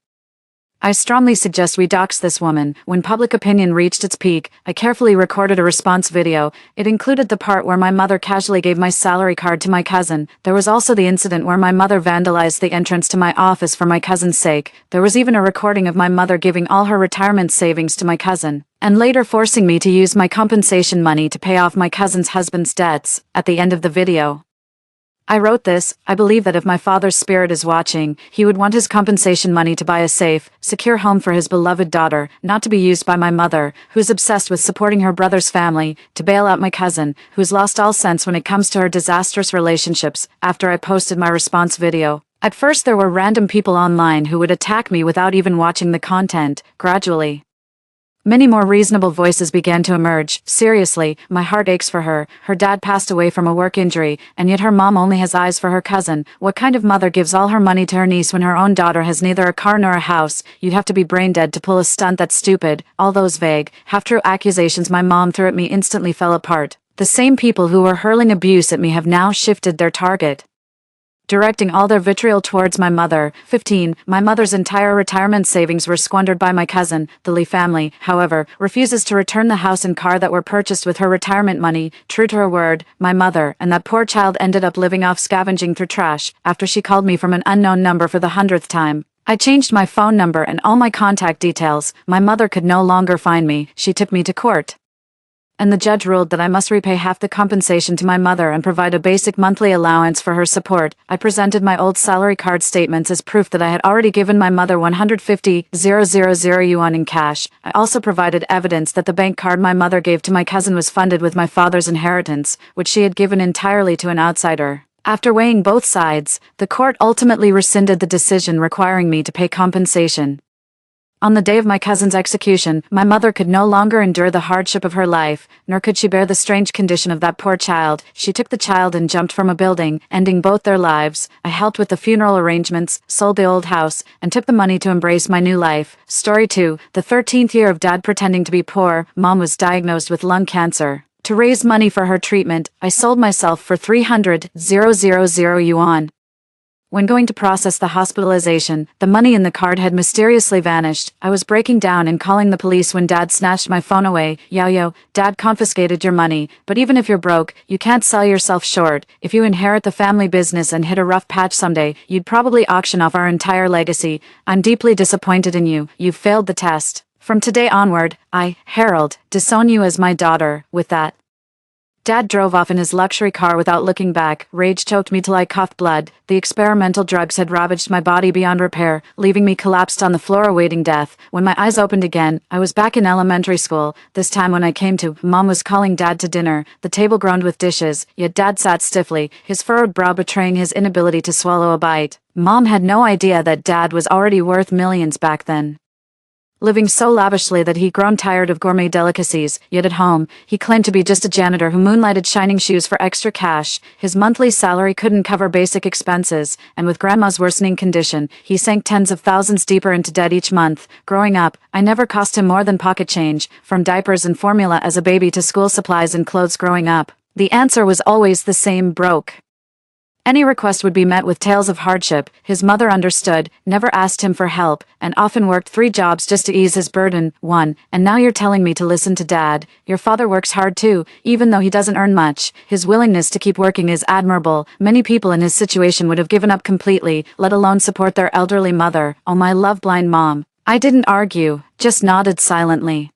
I strongly suggest we dox this woman. When public opinion reached its peak, I carefully recorded a response video. It included the part where my mother casually gave my salary card to my cousin. There was also the incident where my mother vandalized the entrance to my office for my cousin's sake. There was even a recording of my mother giving all her retirement savings to my cousin, and later forcing me to use my compensation money to pay off my cousin's husband's debts. At the end of the video, I wrote this: I believe that if my father's spirit is watching, he would want his compensation money to buy a safe, secure home for his beloved daughter, not to be used by my mother, who's obsessed with supporting her brother's family, to bail out my cousin, who's lost all sense when it comes to her disastrous relationships. After I posted my response video, at first there were random people online who would attack me without even watching the content. Gradually, many more reasonable voices began to emerge. Seriously, my heart aches for her. Her dad passed away from a work injury, and yet her mom only has eyes for her cousin. What kind of mother gives all her money to her niece when her own daughter has neither a car nor a house? You'd have to be brain dead to pull a stunt that stupid. All those vague, half-true accusations my mom threw at me instantly fell apart. The same people who were hurling abuse at me have now shifted their target, directing all their vitriol towards my mother. 15. My mother's entire retirement savings were squandered by my cousin. The Lee family, however, refuses to return the house and car that were purchased with her retirement money. True to her word, my mother and that poor child ended up living off scavenging through trash. After she called me from an unknown number for the 100th time, I changed my phone number and all my contact details. My mother could no longer find me. She took me to court, and the judge ruled that I must repay half the compensation to my mother and provide a basic monthly allowance for her support. I presented my old salary card statements as proof that I had already given my mother 150,000 yuan in cash. I also provided evidence that the bank card my mother gave to my cousin was funded with my father's inheritance, which she had given entirely to an outsider. After weighing both sides, the court ultimately rescinded the decision requiring me to pay compensation. On the day of my cousin's execution, my mother could no longer endure the hardship of her life, nor could she bear the strange condition of that poor child. She took the child and jumped from a building, ending both their lives. I helped with the funeral arrangements, sold the old house, and took the money to embrace my new life. Story 2. The 13th year of Dad pretending to be poor, Mom was diagnosed with lung cancer. To raise money for her treatment, I sold myself for 300,000 yuan. When going to process the hospitalization, the money in the card had mysteriously vanished. I was breaking down and calling the police when Dad snatched my phone away. Yo, Dad confiscated your money, but even if you're broke, you can't sell yourself short. If you inherit the family business and hit a rough patch someday, you'd probably auction off our entire legacy. I'm deeply disappointed in you. You've failed the test. From today onward, I, Harold, disown you as my daughter. With that, Dad drove off in his luxury car without looking back. Rage choked me till I coughed blood. The experimental drugs had ravaged my body beyond repair, leaving me collapsed on the floor awaiting death. When my eyes opened again, I was back in elementary school. This time when I came to, Mom was calling Dad to dinner. The table groaned with dishes, yet Dad sat stiffly, his furrowed brow betraying his inability to swallow a bite. Mom had no idea that Dad was already worth millions back then, living so lavishly that he'd grown tired of gourmet delicacies. Yet at home, he claimed to be just a janitor who moonlighted shining shoes for extra cash. His monthly salary couldn't cover basic expenses, and with Grandma's worsening condition, he sank tens of thousands deeper into debt each month. Growing up, I never cost him more than pocket change, from diapers and formula as a baby to school supplies and clothes growing up. The answer was always the same: broke. Any request would be met with tales of hardship. His mother understood, never asked him for help, and often worked 3 jobs just to ease his burden. 1. And now you're telling me to listen to Dad. Your father works hard too, even though he doesn't earn much. His willingness to keep working is admirable. Many people in his situation would have given up completely, let alone support their elderly mother. Oh, my love-blind mom. I didn't argue, just nodded silently.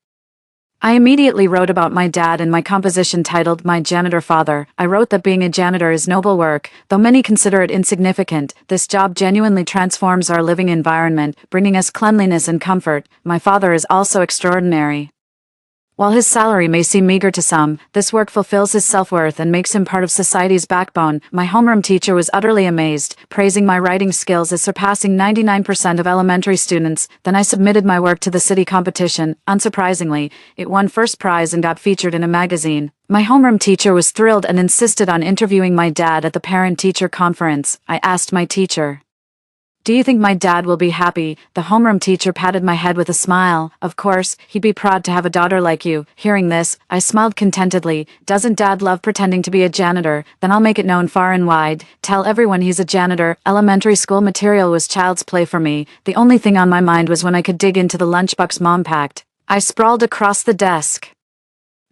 I immediately wrote about my dad in my composition titled My Janitor Father. I wrote that being a janitor is noble work, though many consider it insignificant. This job genuinely transforms our living environment, bringing us cleanliness and comfort. My father is also extraordinary. While his salary may seem meager to some, this work fulfills his self-worth and makes him part of society's backbone. My homeroom teacher was utterly amazed, praising my writing skills as surpassing 99% of elementary students. Then I submitted my work to the city competition. Unsurprisingly, it won first prize and got featured in a magazine. My homeroom teacher was thrilled and insisted on interviewing my dad at the parent-teacher conference. I asked my teacher, "Do you think my dad will be happy?" The homeroom teacher patted my head with a smile. "Of course, he'd be proud to have a daughter like you." Hearing this, I smiled contentedly. "Doesn't Dad love pretending to be a janitor? Then I'll make it known far and wide. Tell everyone he's a janitor." Elementary school material was child's play for me. The only thing on my mind was when I could dig into the lunchbox Mom packed. I sprawled across the desk,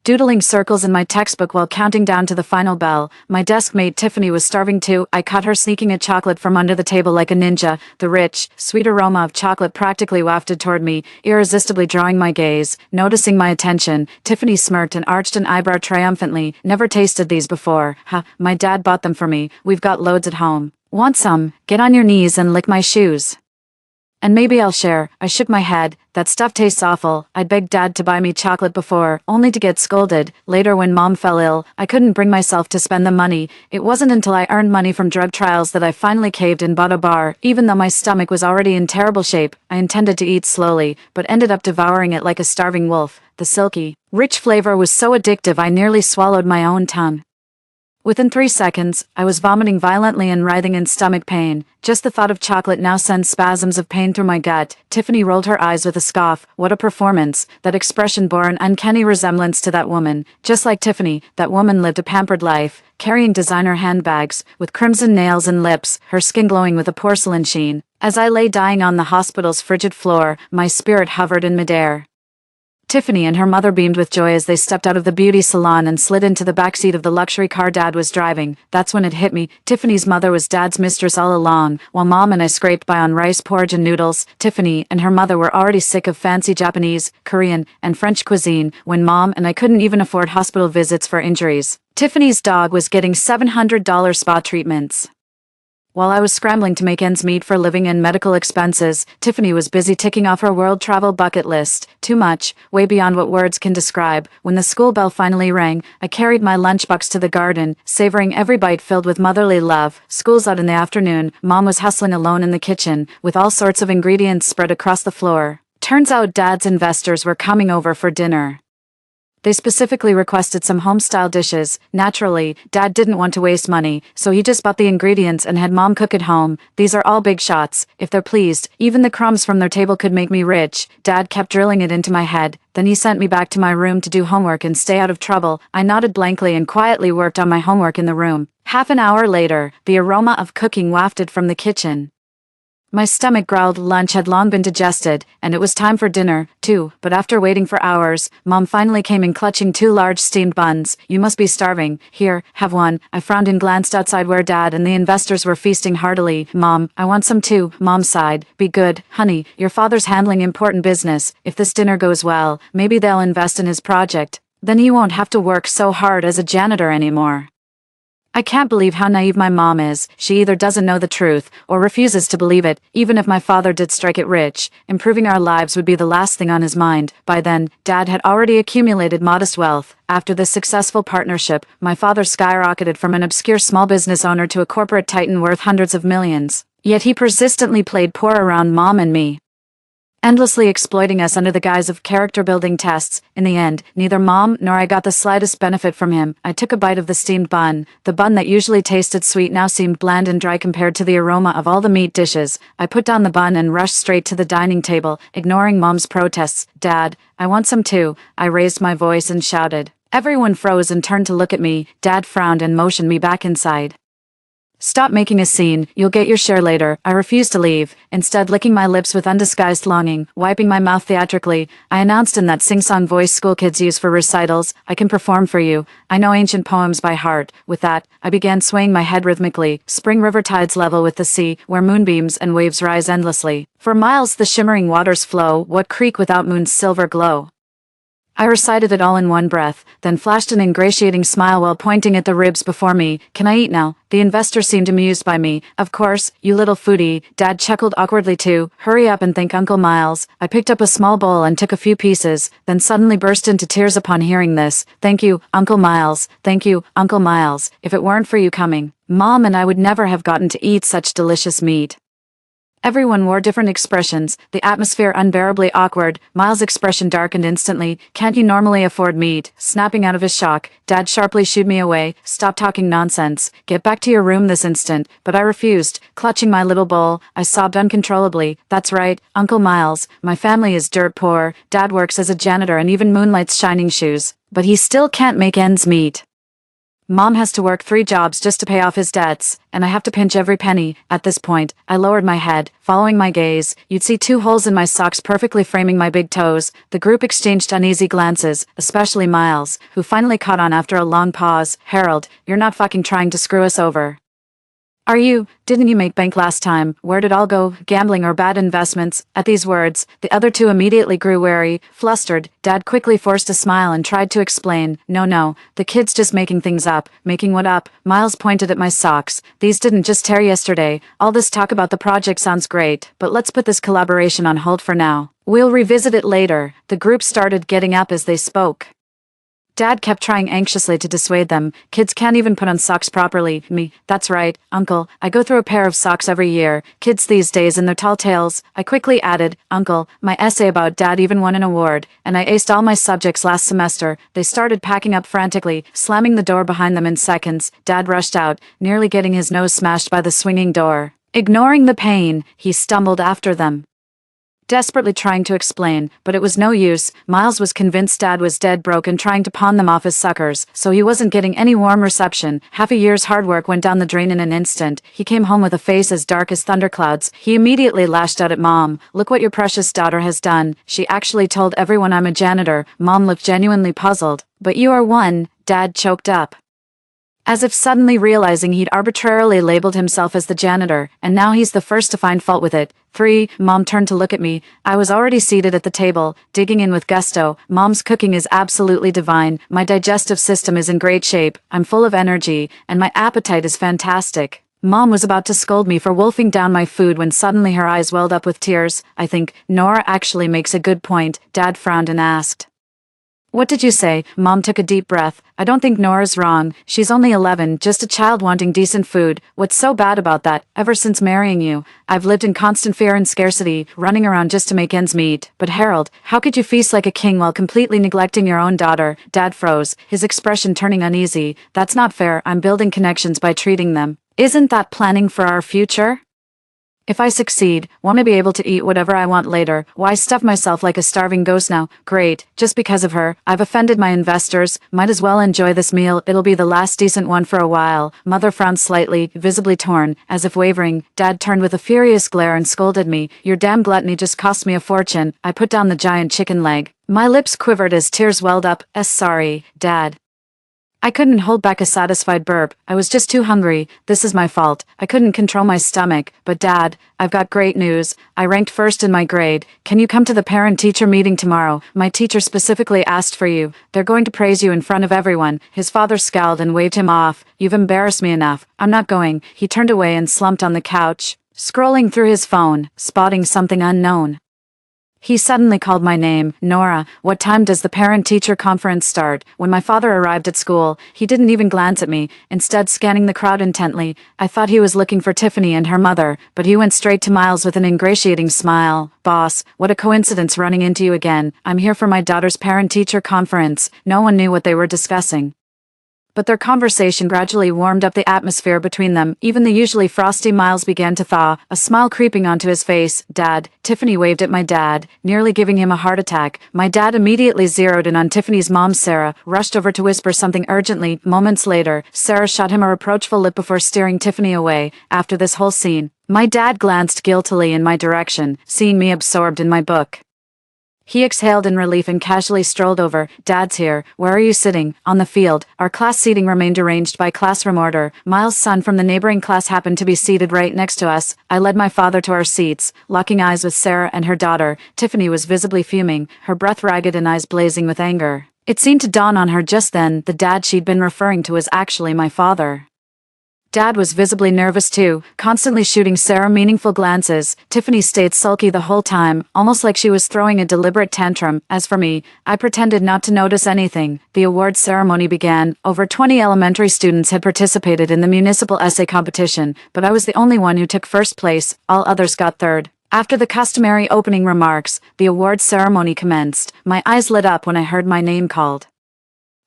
doodling circles in my textbook while counting down to the final bell. My desk mate Tiffany was starving too. I caught her sneaking a chocolate from under the table like a ninja. The rich, sweet aroma of chocolate practically wafted toward me, irresistibly drawing my gaze. Noticing my attention, Tiffany smirked and arched an eyebrow triumphantly. "Never tasted these before." "Ha, my dad bought them for me. We've got loads at home." "Want some? Get on your knees and lick my shoes. And maybe I'll share." I shook my head. "That stuff tastes awful." I'd begged Dad to buy me chocolate before, only to get scolded. Later when Mom fell ill, I couldn't bring myself to spend the money. It wasn't until I earned money from drug trials that I finally caved and bought a bar. Even though my stomach was already in terrible shape, I intended to eat slowly, but ended up devouring it like a starving wolf. The silky, rich flavor was so addictive I nearly swallowed my own tongue. Within 3 seconds, I was vomiting violently and writhing in stomach pain. Just the thought of chocolate now sent spasms of pain through my gut. Tiffany rolled her eyes with a scoff. What a performance. That expression bore an uncanny resemblance to that woman. Just like Tiffany, that woman lived a pampered life, carrying designer handbags, with crimson nails and lips, her skin glowing with a porcelain sheen. As I lay dying on the hospital's frigid floor, my spirit hovered in midair. Tiffany and her mother beamed with joy as they stepped out of the beauty salon and slid into the backseat of the luxury car Dad was driving. That's when it hit me. Tiffany's mother was Dad's mistress all along. While Mom and I scraped by on rice porridge and noodles, Tiffany and her mother were already sick of fancy Japanese, Korean, and French cuisine when Mom and I couldn't even afford hospital visits for injuries. Tiffany's dog was getting $700 spa treatments. While I was scrambling to make ends meet for living and medical expenses, Tiffany was busy ticking off her world travel bucket list. Too much, way beyond what words can describe. When the school bell finally rang, I carried my lunchbox to the garden, savoring every bite filled with motherly love. School's out in the afternoon. Mom was hustling alone in the kitchen, with all sorts of ingredients spread across the floor. Turns out Dad's investors were coming over for dinner. They specifically requested some home-style dishes. Naturally, Dad didn't want to waste money, so he just bought the ingredients and had Mom cook at home. These are all big shots. If they're pleased, even the crumbs from their table could make me rich. Dad kept drilling it into my head. Then he sent me back to my room to do homework and stay out of trouble. I nodded blankly and quietly worked on my homework in the room. Half an hour later, the aroma of cooking wafted from the kitchen. My stomach growled. Lunch had long been digested, and it was time for dinner, too. But after waiting for hours, Mom finally came in clutching 2 large steamed buns. "You must be starving. Here, have one." I frowned and glanced outside where Dad and the investors were feasting heartily. "Mom, I want some too." Mom sighed. "Be good, honey. Your father's handling important business. If this dinner goes well, maybe they'll invest in his project. Then he won't have to work so hard as a janitor anymore." I can't believe how naive my mom is. She either doesn't know the truth, or refuses to believe it. Even if my father did strike it rich, improving our lives would be the last thing on his mind. By then, Dad had already accumulated modest wealth. After this successful partnership, my father skyrocketed from an obscure small business owner to a corporate titan worth hundreds of millions. Yet he persistently played poor around Mom and me, endlessly exploiting us under the guise of character-building tests. In the end, neither Mom nor I got the slightest benefit from him. I took a bite of the steamed bun. The bun that usually tasted sweet now seemed bland and dry compared to the aroma of all the meat dishes. I put down the bun and rushed straight to the dining table, ignoring Mom's protests. "Dad, I want some too." I raised my voice and shouted. Everyone froze and turned to look at me. Dad frowned and motioned me back inside. Stop making a scene, you'll get your share later. I refused to leave, instead licking my lips with undisguised longing, wiping my mouth theatrically. I announced in that sing-song voice school kids use for recitals, I can perform for you. I know ancient poems by heart. With that, I began swaying my head rhythmically, spring river tides level with the sea, where moonbeams and waves rise endlessly. For miles the shimmering waters flow, what creek without moon's silver glow? I recited it all in one breath, then flashed an ingratiating smile while pointing at the ribs before me. Can I eat now? The investor seemed amused by me. Of course, you little foodie. Dad chuckled awkwardly too. Hurry up and thank Uncle Miles. I picked up a small bowl and took a few pieces, then suddenly burst into tears upon hearing this. Thank you, Uncle Miles. Thank you, Uncle Miles. If it weren't for you coming, Mom and I would never have gotten to eat such delicious meat. Everyone wore different expressions, the atmosphere unbearably awkward. Miles' expression darkened instantly. Can't you normally afford meat? Snapping out of his shock, Dad sharply shooed me away. Stop talking nonsense. Get back to your room this instant. But I refused. Clutching my little bowl, I sobbed uncontrollably. That's right, Uncle Miles. My family is dirt poor. Dad works as a janitor and even moonlights shining shoes. But he still can't make ends meet. Mom has to work 3 jobs just to pay off his debts, and I have to pinch every penny. At this point, I lowered my head. Following my gaze, you'd see 2 holes in my socks perfectly framing my big toes. The group exchanged uneasy glances, especially Miles, who finally caught on after a long pause. Harold, you're not fucking trying to screw us over. Are you? Didn't you make bank last time? Where'd it all go? Gambling or bad investments? At these words, the other 2 immediately grew wary, flustered. Dad quickly forced a smile and tried to explain. No, the kid's just making things up. Making what up? Miles pointed at my socks. These didn't just tear yesterday. All this talk about the project sounds great, but let's put this collaboration on hold for now. We'll revisit it later. The group started getting up as they spoke. Dad kept trying anxiously to dissuade them. Kids can't even put on socks properly. Me, that's right, Uncle. I go through a pair of socks every year. Kids these days and their tall tales. I quickly added, Uncle, my essay about Dad even won an award, and I aced all my subjects last semester. They started packing up frantically, slamming the door behind them in seconds. Dad rushed out, nearly getting his nose smashed by the swinging door. Ignoring the pain, he stumbled after them, desperately trying to explain, but it was no use. Miles was convinced Dad was dead broke and trying to pawn them off as suckers, so he wasn't getting any warm reception. Half a year's hard work went down the drain in an instant. He came home with a face as dark as thunderclouds. He immediately lashed out at Mom. Look what your precious daughter has done. She actually told everyone I'm a janitor. Mom looked genuinely puzzled. But you are one, Dad choked up, as if suddenly realizing he'd arbitrarily labeled himself as the janitor, and now he's the first to find fault with it. 3, Mom turned to look at me. I was already seated at the table, digging in with gusto. Mom's cooking is absolutely divine. My digestive system is in great shape. I'm full of energy, and my appetite is fantastic. Mom was about to scold me for wolfing down my food when suddenly her eyes welled up with tears. I think Nora actually makes a good point. Dad frowned and asked, what did you say? Mom took a deep breath. I don't think Nora's wrong. She's only 11, just a child wanting decent food. What's so bad about that? Ever since marrying you, I've lived in constant fear and scarcity, running around just to make ends meet. But Harold, how could you feast like a king while completely neglecting your own daughter? Dad froze, his expression turning uneasy. That's not fair. I'm building connections by treating them. Isn't that planning for our future? If I succeed, won't I be able to eat whatever I want later? Why stuff myself like a starving ghost now? Great, just because of her. I've offended my investors. Might as well enjoy this meal. It'll be the last decent one for a while. Mother frowned slightly, visibly torn, as if wavering. Dad turned with a furious glare and scolded me. Your damn gluttony just cost me a fortune. I put down the giant chicken leg. My lips quivered as tears welled up. Sorry, Dad. I couldn't hold back a satisfied burp. I was just too hungry. This is my fault. I couldn't control my stomach. But Dad, I've got great news. I ranked first in my grade. Can you come to the parent-teacher meeting tomorrow? My teacher specifically asked for you. They're going to praise you in front of everyone. His father scowled and waved him off. You've embarrassed me enough. I'm not going. He turned away and slumped on the couch, scrolling through his phone, spotting something unknown. He suddenly called my name. Nora, what time does the parent-teacher conference start? When my father arrived at school, he didn't even glance at me, instead scanning the crowd intently. I thought he was looking for Tiffany and her mother, but he went straight to Miles with an ingratiating smile. Boss, what a coincidence running into you again. I'm here for my daughter's parent-teacher conference. No one knew what they were discussing, but their conversation gradually warmed up the atmosphere between them. Even the usually frosty Miles began to thaw, a smile creeping onto his face. "Dad." Tiffany waved at my dad, nearly giving him a heart attack. My dad immediately zeroed in on Tiffany's mom, Sarah, rushed over to whisper something urgently. Moments later, Sarah shot him a reproachful look before steering Tiffany away. After this whole scene, my dad glanced guiltily in my direction, seeing me absorbed in my book. He exhaled in relief and casually strolled over. "Dad's here. Where are you sitting?" "On the field." Our class seating remained arranged by classroom order. Miles' son from the neighboring class happened to be seated right next to us. I led my father to our seats, locking eyes with Sarah and her daughter. Tiffany was visibly fuming, her breath ragged and eyes blazing with anger. It seemed to dawn on her just then the dad she'd been referring to was actually my father. Dad was visibly nervous too, constantly shooting Sarah meaningful glances. Tiffany stayed sulky the whole time, almost like she was throwing a deliberate tantrum. As for me, I pretended not to notice anything. The award ceremony began. Over 20 elementary students had participated in the municipal essay competition, but I was the only one who took first place. All others got third. After the customary opening remarks, the award ceremony commenced. My eyes lit up when I heard my name called.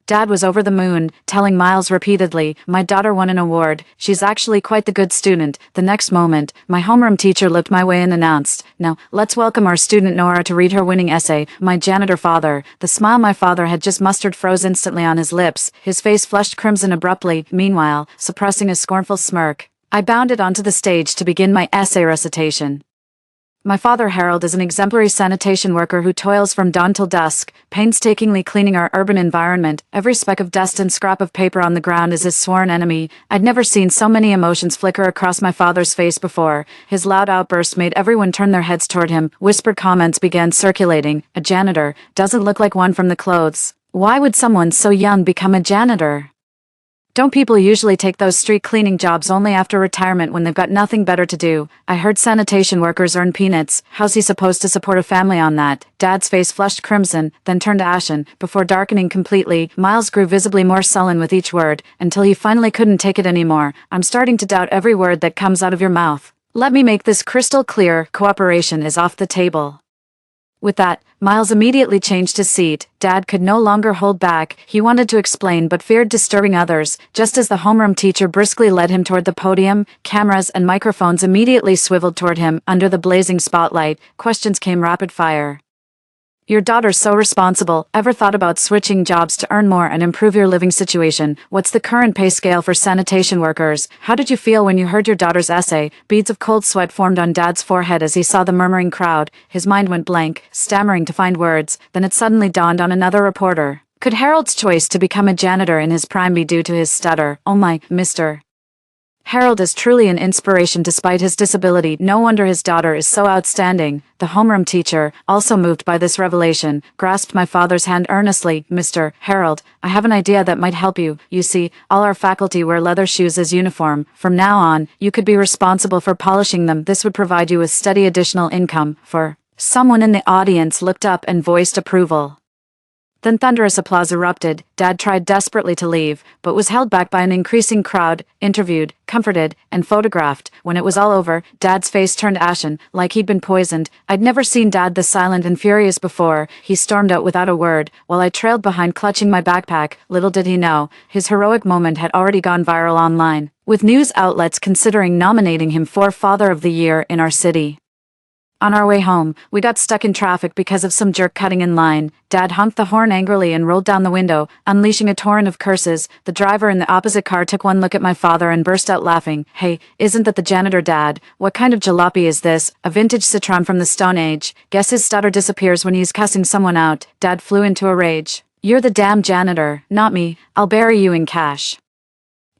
Dad was over the moon, telling Miles repeatedly, "My daughter won an award. She's actually quite the good student." The next moment, my homeroom teacher looked my way and announced, "Now, let's welcome our student Nora to read her winning essay." My janitor father. The smile my father had just mustered froze instantly on his lips. His face flushed crimson abruptly, meanwhile, suppressing a scornful smirk. I bounded onto the stage to begin my essay recitation. My father Harold is an exemplary sanitation worker who toils from dawn till dusk, painstakingly cleaning our urban environment. Every speck of dust and scrap of paper on the ground is his sworn enemy. I'd never seen so many emotions flicker across my father's face before. His loud outburst made everyone turn their heads toward him. Whispered comments began circulating. "A janitor. Doesn't look like one from the clothes. Why would someone so young become a janitor? Don't people usually take those street cleaning jobs only after retirement when they've got nothing better to do? I heard sanitation workers earn peanuts. How's he supposed to support a family on that?" Dad's face flushed crimson, then turned ashen, before darkening completely. Miles grew visibly more sullen with each word, until he finally couldn't take it anymore. "I'm starting to doubt every word that comes out of your mouth. Let me make this crystal clear. Cooperation is off the table." With that, Miles immediately changed his seat. Dad could no longer hold back. He wanted to explain but feared disturbing others. Just as the homeroom teacher briskly led him toward the podium, cameras and microphones immediately swiveled toward him. Under the blazing spotlight, questions came rapid fire. "Your daughter's so responsible. Ever thought about switching jobs to earn more and improve your living situation? What's the current pay scale for sanitation workers? How did you feel when you heard your daughter's essay?" Beads of cold sweat formed on Dad's forehead as he saw the murmuring crowd. His mind went blank, stammering to find words. Then it suddenly dawned on another reporter. Could Harold's choice to become a janitor in his prime be due to his stutter? "Oh my, Mr. Harold is truly an inspiration despite his disability. No wonder his daughter is so outstanding." The homeroom teacher, also moved by this revelation, grasped my father's hand earnestly. "Mr. Harold, I have an idea that might help you. You see, all our faculty wear leather shoes as uniform. From now on, you could be responsible for polishing them. This would provide you with steady additional income." Someone in the audience looked up and voiced approval. Then thunderous applause erupted. Dad tried desperately to leave, but was held back by an increasing crowd, interviewed, comforted, and photographed. When it was all over, Dad's face turned ashen, like he'd been poisoned. I'd never seen Dad this silent and furious before. He stormed out without a word, while I trailed behind clutching my backpack. Little did he know, his heroic moment had already gone viral online, with news outlets considering nominating him for Father of the Year in our city. On our way home, we got stuck in traffic because of some jerk cutting in line. Dad honked the horn angrily and rolled down the window, unleashing a torrent of curses. The driver in the opposite car took one look at my father and burst out laughing. "Hey, isn't that the janitor, Dad? What kind of jalopy is this? A vintage citron from the Stone Age. Guess his stutter disappears when he's cussing someone out." Dad flew into a rage. "You're the damn janitor, not me. I'll bury you in cash."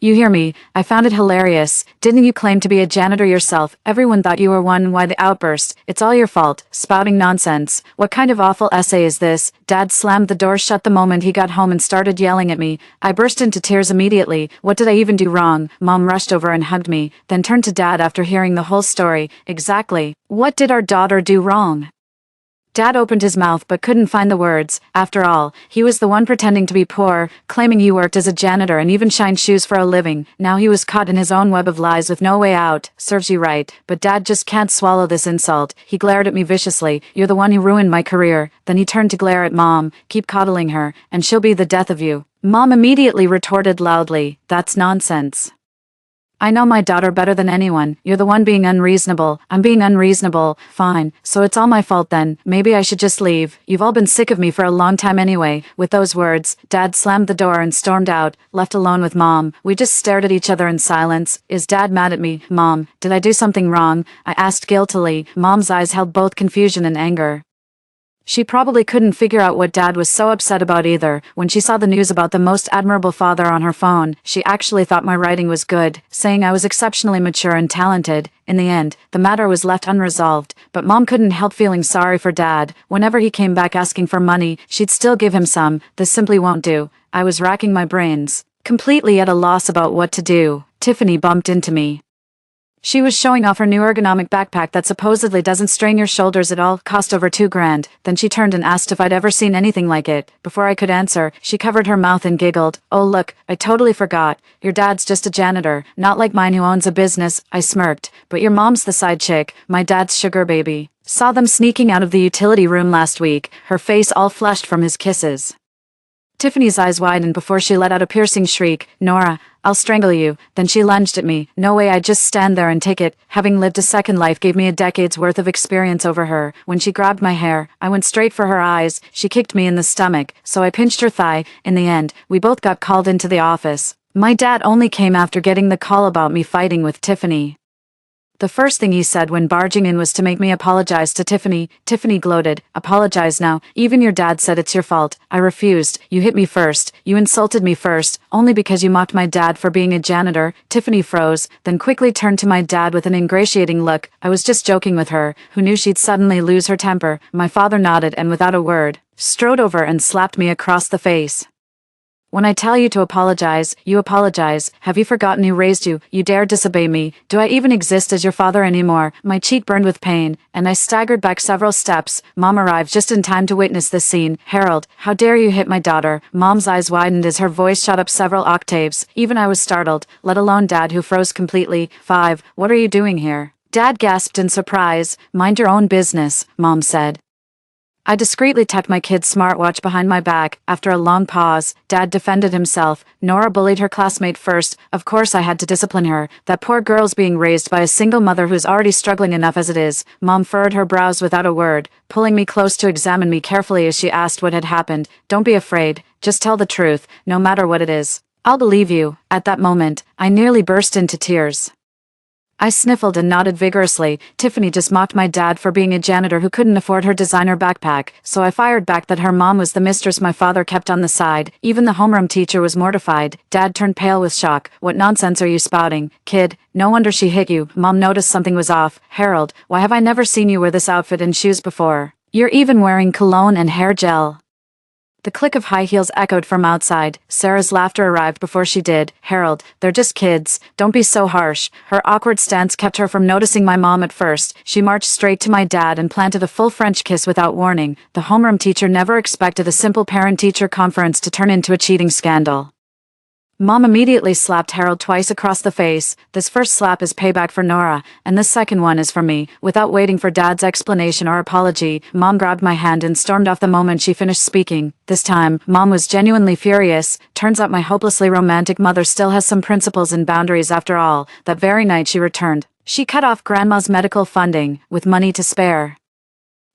"You hear me? I found it hilarious. Didn't you claim to be a janitor yourself? Everyone thought you were one. Why the outburst? It's all your fault. Spouting nonsense. What kind of awful essay is this?" Dad slammed the door shut the moment he got home and started yelling at me. I burst into tears immediately. What did I even do wrong? Mom rushed over and hugged me, then turned to Dad after hearing the whole story. "Exactly. What did our daughter do wrong?" Dad opened his mouth but couldn't find the words. After all, he was the one pretending to be poor, claiming he worked as a janitor and even shined shoes for a living. Now he was caught in his own web of lies with no way out. Serves you right. But Dad just can't swallow this insult. He glared at me viciously. "You're the one who ruined my career." Then he turned to glare at Mom. "Keep coddling her, and she'll be the death of you." Mom immediately retorted loudly, "That's nonsense. I know my daughter better than anyone. You're the one being unreasonable." "I'm being unreasonable. Fine. So it's all my fault then. Maybe I should just leave. You've all been sick of me for a long time anyway." With those words, Dad slammed the door and stormed out, left alone with Mom. We just stared at each other in silence. "Is Dad mad at me, Mom? Did I do something wrong?" I asked guiltily. Mom's eyes held both confusion and anger. She probably couldn't figure out what Dad was so upset about either. When she saw the news about the most admirable father on her phone, she actually thought my writing was good, saying I was exceptionally mature and talented. In the end, the matter was left unresolved, but Mom couldn't help feeling sorry for Dad. Whenever he came back asking for money, she'd still give him some. This simply won't do. I was racking my brains, completely at a loss about what to do. Tiffany bumped into me. She was showing off her new ergonomic backpack that supposedly doesn't strain your shoulders at all, cost over $2,000. Then she turned and asked if I'd ever seen anything like it. Before I could answer, she covered her mouth and giggled. "Oh look, I totally forgot. Your dad's just a janitor, not like mine who owns a business." I smirked. "But your mom's the side chick, my dad's sugar baby. Saw them sneaking out of the utility room last week, her face all flushed from his kisses." Tiffany's eyes widened before she let out a piercing shriek. "Nora, I'll strangle you." Then she lunged at me. No way I'd just stand there and take it. Having lived a second life gave me a decade's worth of experience over her. When she grabbed my hair, I went straight for her eyes. She kicked me in the stomach, so I pinched her thigh. In the end, we both got called into the office. My dad only came after getting the call about me fighting with Tiffany. The first thing he said when barging in was to make me apologize to Tiffany. Tiffany gloated. "Apologize now? Even your dad said it's your fault." I refused. "You hit me first. You insulted me first, only because you mocked my dad for being a janitor." Tiffany froze, then quickly turned to my dad with an ingratiating look. I was just joking with her, who knew she'd suddenly lose her temper. My father nodded and without a word, strode over and slapped me across the face. "When I tell you to apologize, you apologize. Have you forgotten who raised you? You dare disobey me. Do I even exist as your father anymore?" My cheek burned with pain, and I staggered back several steps. Mom arrived just in time to witness this scene. "Harold, how dare you hit my daughter?" Mom's eyes widened as her voice shot up several octaves. Even I was startled, let alone Dad, who froze completely. "Five, what are you doing here?" Dad gasped in surprise. "Mind your own business," Mom said. I discreetly tucked my kid's smartwatch behind my back. After a long pause, Dad defended himself. "Nora bullied her classmate first. Of course I had to discipline her. That poor girl's being raised by a single mother who's already struggling enough as it is." Mom furrowed her brows without a word, pulling me close to examine me carefully as she asked what had happened. "Don't be afraid. Just tell the truth, no matter what it is. I'll believe you." At that moment, I nearly burst into tears. I sniffled and nodded vigorously. Tiffany just mocked my dad for being a janitor who couldn't afford her designer backpack, so I fired back that her mom was the mistress my father kept on the side. Even the homeroom teacher was mortified. Dad turned pale with shock. "What nonsense are you spouting, kid? No wonder she hit you." Mom noticed something was off. "Harold, why have I never seen you wear this outfit and shoes before? You're even wearing cologne and hair gel." The click of high heels echoed from outside. Sarah's laughter arrived before she did. "Harold, they're just kids. Don't be so harsh." Her awkward stance kept her from noticing my mom at first. She marched straight to my dad and planted a full French kiss without warning. The homeroom teacher never expected a simple parent-teacher conference to turn into a cheating scandal. Mom immediately slapped Harold twice across the face. This first slap is payback for Nora, and this second one is for me. Without waiting for Dad's explanation or apology, Mom grabbed my hand and stormed off the moment she finished speaking. This time, Mom was genuinely furious. Turns out my hopelessly romantic mother still has some principles and boundaries after all. That very night she returned. She cut off Grandma's medical funding, with money to spare.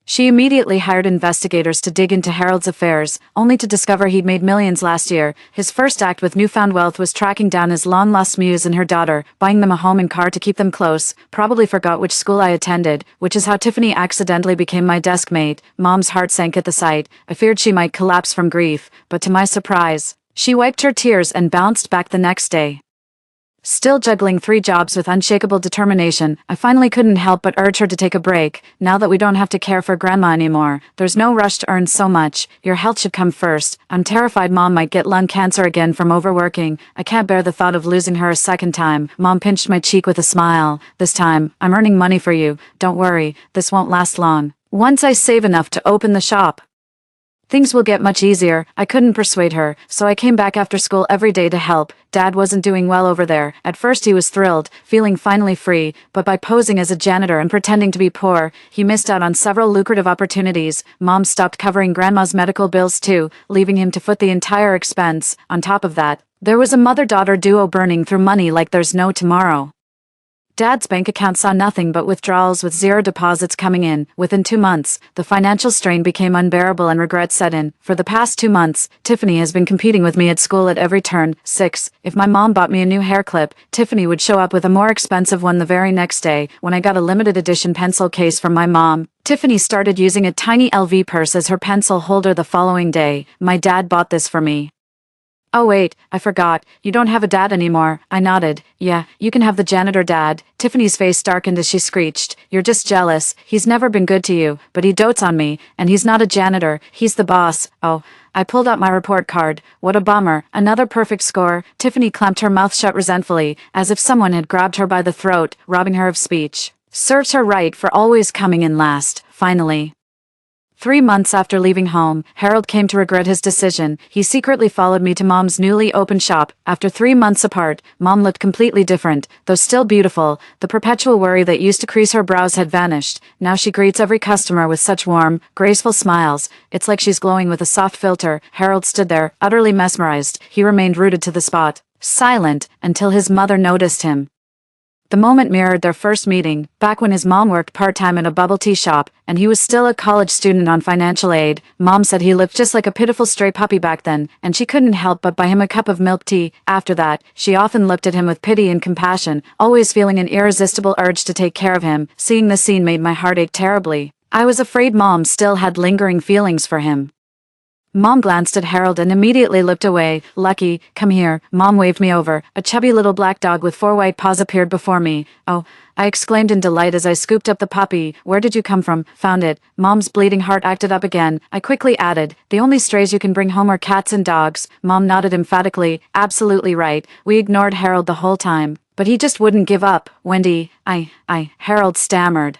She immediately hired investigators to dig into Harold's affairs, only to discover he'd made millions last year. His first act with newfound wealth was tracking down his long-lost muse and her daughter, buying them a home and car to keep them close. Probably forgot which school I attended, which is how Tiffany accidentally became my desk mate. Mom's heart sank at the sight. I feared she might collapse from grief, but to my surprise, she wiped her tears and bounced back the next day. Still juggling 3 jobs with unshakable determination, I finally couldn't help but urge her to take a break. Now that we don't have to care for Grandma anymore, there's no rush to earn so much. Your health should come first. I'm terrified Mom might get lung cancer again from overworking. I can't bear the thought of losing her a second time. Mom pinched my cheek with a smile. "This time, I'm earning money for you. Don't worry, this won't last long. Once I save enough to open the shop." Things will get much easier. I couldn't persuade her, so I came back after school every day to help. Dad wasn't doing well over there. At first he was thrilled, feeling finally free, but by posing as a janitor and pretending to be poor, he missed out on several lucrative opportunities. Mom stopped covering Grandma's medical bills too, leaving him to foot the entire expense. On top of that, there was a mother-daughter duo burning through money like there's no tomorrow. Dad's bank account saw nothing but withdrawals with zero deposits coming in. Within 2 months, the financial strain became unbearable and regret set in. For the past 2 months, Tiffany has been competing with me at school at every turn. 6. If my mom bought me a new hair clip, Tiffany would show up with a more expensive one the very next day. When I got a limited edition pencil case from my mom, Tiffany started using a tiny LV purse as her pencil holder the following day. My dad bought this for me. Oh wait, I forgot. You don't have a dad anymore. I nodded. Yeah, you can have the janitor dad. Tiffany's face darkened as she screeched. You're just jealous. He's never been good to you, but he dotes on me, and he's not a janitor. He's the boss. Oh. I pulled out my report card. What a bummer. Another perfect score. Tiffany clamped her mouth shut resentfully, as if someone had grabbed her by the throat, robbing her of speech. Serves her right for always coming in last. Finally. 3 months after leaving home, Harold came to regret his decision. He secretly followed me to Mom's newly opened shop. After 3 months apart, Mom looked completely different, though still beautiful. The perpetual worry that used to crease her brows had vanished. Now she greets every customer with such warm, graceful smiles. It's like she's glowing with a soft filter. Harold stood there, utterly mesmerized. He remained rooted to the spot, silent, until his mother noticed him. The moment mirrored their first meeting, back when his mom worked part-time at a bubble tea shop, and he was still a college student on financial aid. Mom said he looked just like a pitiful stray puppy back then, and she couldn't help but buy him a cup of milk tea. After that, she often looked at him with pity and compassion, always feeling an irresistible urge to take care of him. Seeing the scene made my heart ache terribly. I was afraid Mom still had lingering feelings for him. Mom glanced at Harold and immediately looked away. Lucky, come here. Mom waved me over. A chubby little black dog with 4 white paws appeared before me. Oh, I exclaimed in delight as I scooped up the puppy. Where did you come from? Found it. Mom's bleeding heart acted up again. I quickly added, the only strays you can bring home are cats and dogs. Mom nodded emphatically. Absolutely right. We ignored Harold the whole time. But he just wouldn't give up. Wendy, Harold stammered.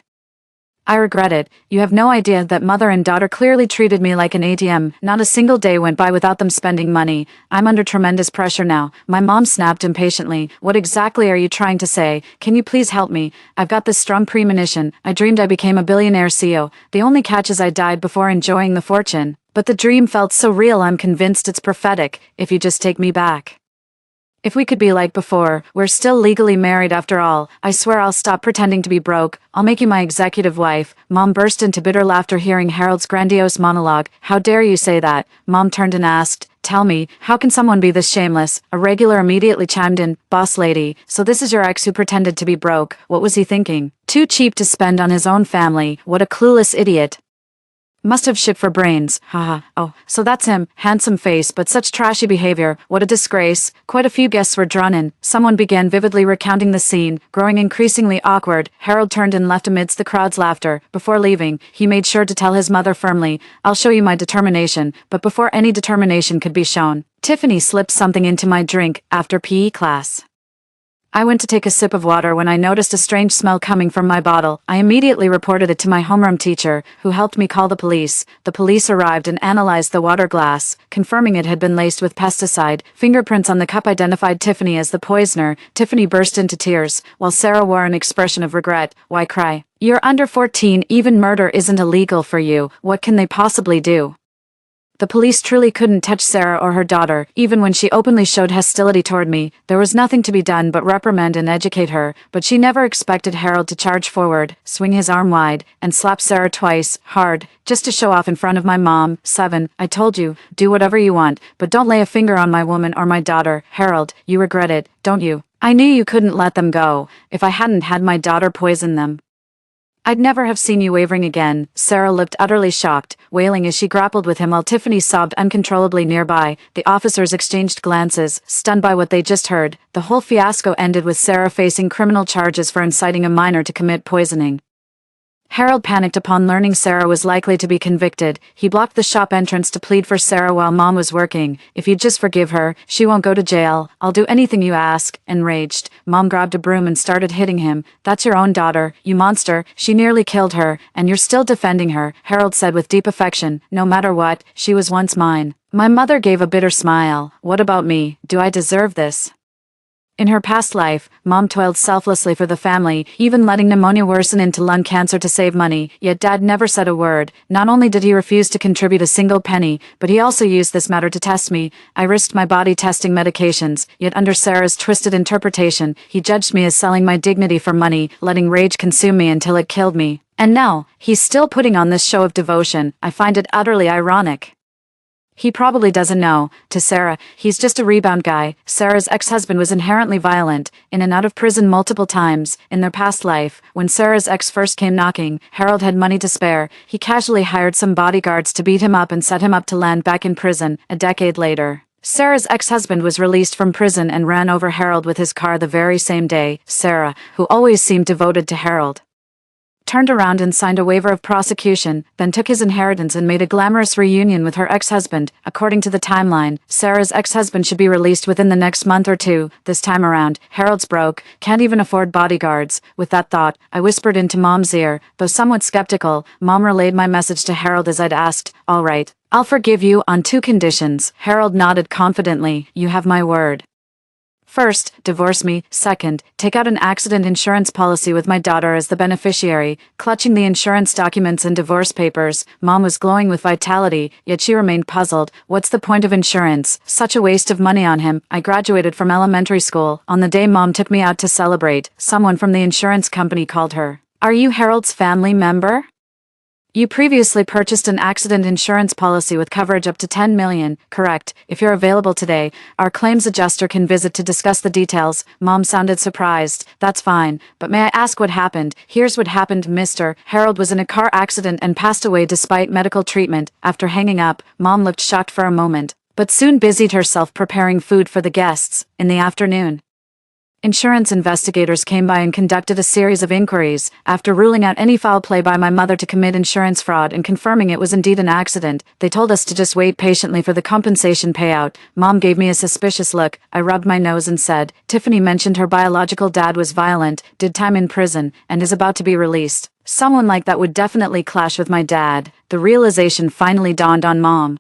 I regret it. You have no idea that mother and daughter clearly treated me like an ATM. Not a single day went by without them spending money. I'm under tremendous pressure now. My mom snapped impatiently. What exactly are you trying to say? Can you please help me? I've got this strong premonition. I dreamed I became a billionaire CEO. The only catch is I died before enjoying the fortune. But the dream felt so real I'm convinced it's prophetic. If you just take me back. If we could be like before, we're still legally married after all. I swear I'll stop pretending to be broke. I'll make you my executive wife. Mom burst into bitter laughter hearing Harold's grandiose monologue. How dare you say that? Mom turned and asked, tell me, how can someone be this shameless? A regular immediately chimed in, boss lady, so this is your ex who pretended to be broke. What was he thinking? Too cheap to spend on his own family. What a clueless idiot. Must have shit for brains. Haha. Oh, so that's him. Handsome face, but such trashy behavior. What a disgrace. Quite a few guests were drawn in. Someone began vividly recounting the scene, growing increasingly awkward. Harold turned and left amidst the crowd's laughter. Before leaving, he made sure to tell his mother firmly, I'll show you my determination. But before any determination could be shown, Tiffany slipped something into my drink after PE class. I went to take a sip of water when I noticed a strange smell coming from my bottle. I immediately reported it to my homeroom teacher, who helped me call the police. The police arrived and analyzed the water glass, confirming it had been laced with pesticide. Fingerprints on the cup identified Tiffany as the poisoner. Tiffany burst into tears, while Sarah wore an expression of regret. Why cry? You're under 14, even murder isn't illegal for you. What can they possibly do? The police truly couldn't touch Sarah or her daughter, even when she openly showed hostility toward me. There was nothing to be done but reprimand and educate her, but she never expected Harold to charge forward, swing his arm wide, and slap Sarah twice, hard, just to show off in front of my mom. 7. I told you, do whatever you want, but don't lay a finger on my woman or my daughter. Harold, you regret it, don't you? I knew you couldn't let them go, if I hadn't had my daughter poison them. I'd never have seen you wavering again. Sarah looked utterly shocked, wailing as she grappled with him while Tiffany sobbed uncontrollably nearby. The officers exchanged glances, stunned by what they just heard. The whole fiasco ended with Sarah facing criminal charges for inciting a minor to commit poisoning. Harold panicked upon learning Sarah was likely to be convicted. He blocked the shop entrance to plead for Sarah while Mom was working. "If you'd just forgive her, she won't go to jail. I'll do anything you ask." Enraged, Mom grabbed a broom and started hitting him. "That's your own daughter, you monster. She nearly killed her, and you're still defending her," Harold said with deep affection. "No matter what, she was once mine." My mother gave a bitter smile. "What about me? Do I deserve this?" In her past life, Mom toiled selflessly for the family, even letting pneumonia worsen into lung cancer to save money, yet Dad never said a word. Not only did he refuse to contribute a single penny, but he also used this matter to test me. I risked my body testing medications, yet under Sarah's twisted interpretation, he judged me as selling my dignity for money, letting rage consume me until it killed me. And now, he's still putting on this show of devotion. I find it utterly ironic. He probably doesn't know. To Sarah, he's just a rebound guy. Sarah's ex-husband was inherently violent, in and out of prison multiple times. In their past life, when Sarah's ex first came knocking, Harold had money to spare. He casually hired some bodyguards to beat him up and set him up to land back in prison. A decade later, Sarah's ex-husband was released from prison and ran over Harold with his car the very same day. Sarah, who always seemed devoted to Harold, turned around and signed a waiver of prosecution, then took his inheritance and made a glamorous reunion with her ex-husband. According to the timeline, Sarah's ex-husband should be released within the next month or two. This time around, Harold's broke, can't even afford bodyguards. With that thought, I whispered into Mom's ear. Though somewhat skeptical, Mom relayed my message to Harold as I'd asked. "All right, I'll forgive you on 2 conditions." Harold nodded confidently. "You have my word. First, divorce me. Second, take out an accident insurance policy with my daughter as the beneficiary." Clutching the insurance documents and divorce papers, Mom was glowing with vitality, yet she remained puzzled. "What's the point of insurance? Such a waste of money on him. I graduated from elementary school. On the day Mom took me out to celebrate, someone from the insurance company called her. "Are you Harold's family member? You previously purchased an accident insurance policy with coverage up to $10 million, correct? If you're available today, our claims adjuster can visit to discuss the details." Mom sounded surprised. "That's fine, but may I ask what happened?" "Here's what happened, Mr. Harold was in a car accident and passed away despite medical treatment." After hanging up, Mom looked shocked for a moment, but soon busied herself preparing food for the guests. In the afternoon, insurance investigators came by and conducted a series of inquiries. After ruling out any foul play by my mother to commit insurance fraud and confirming it was indeed an accident, they told us to just wait patiently for the compensation payout. Mom gave me a suspicious look. I rubbed my nose and said, "Tiffany mentioned her biological dad was violent, did time in prison, and is about to be released. Someone like that would definitely clash with my dad." The realization finally dawned on Mom.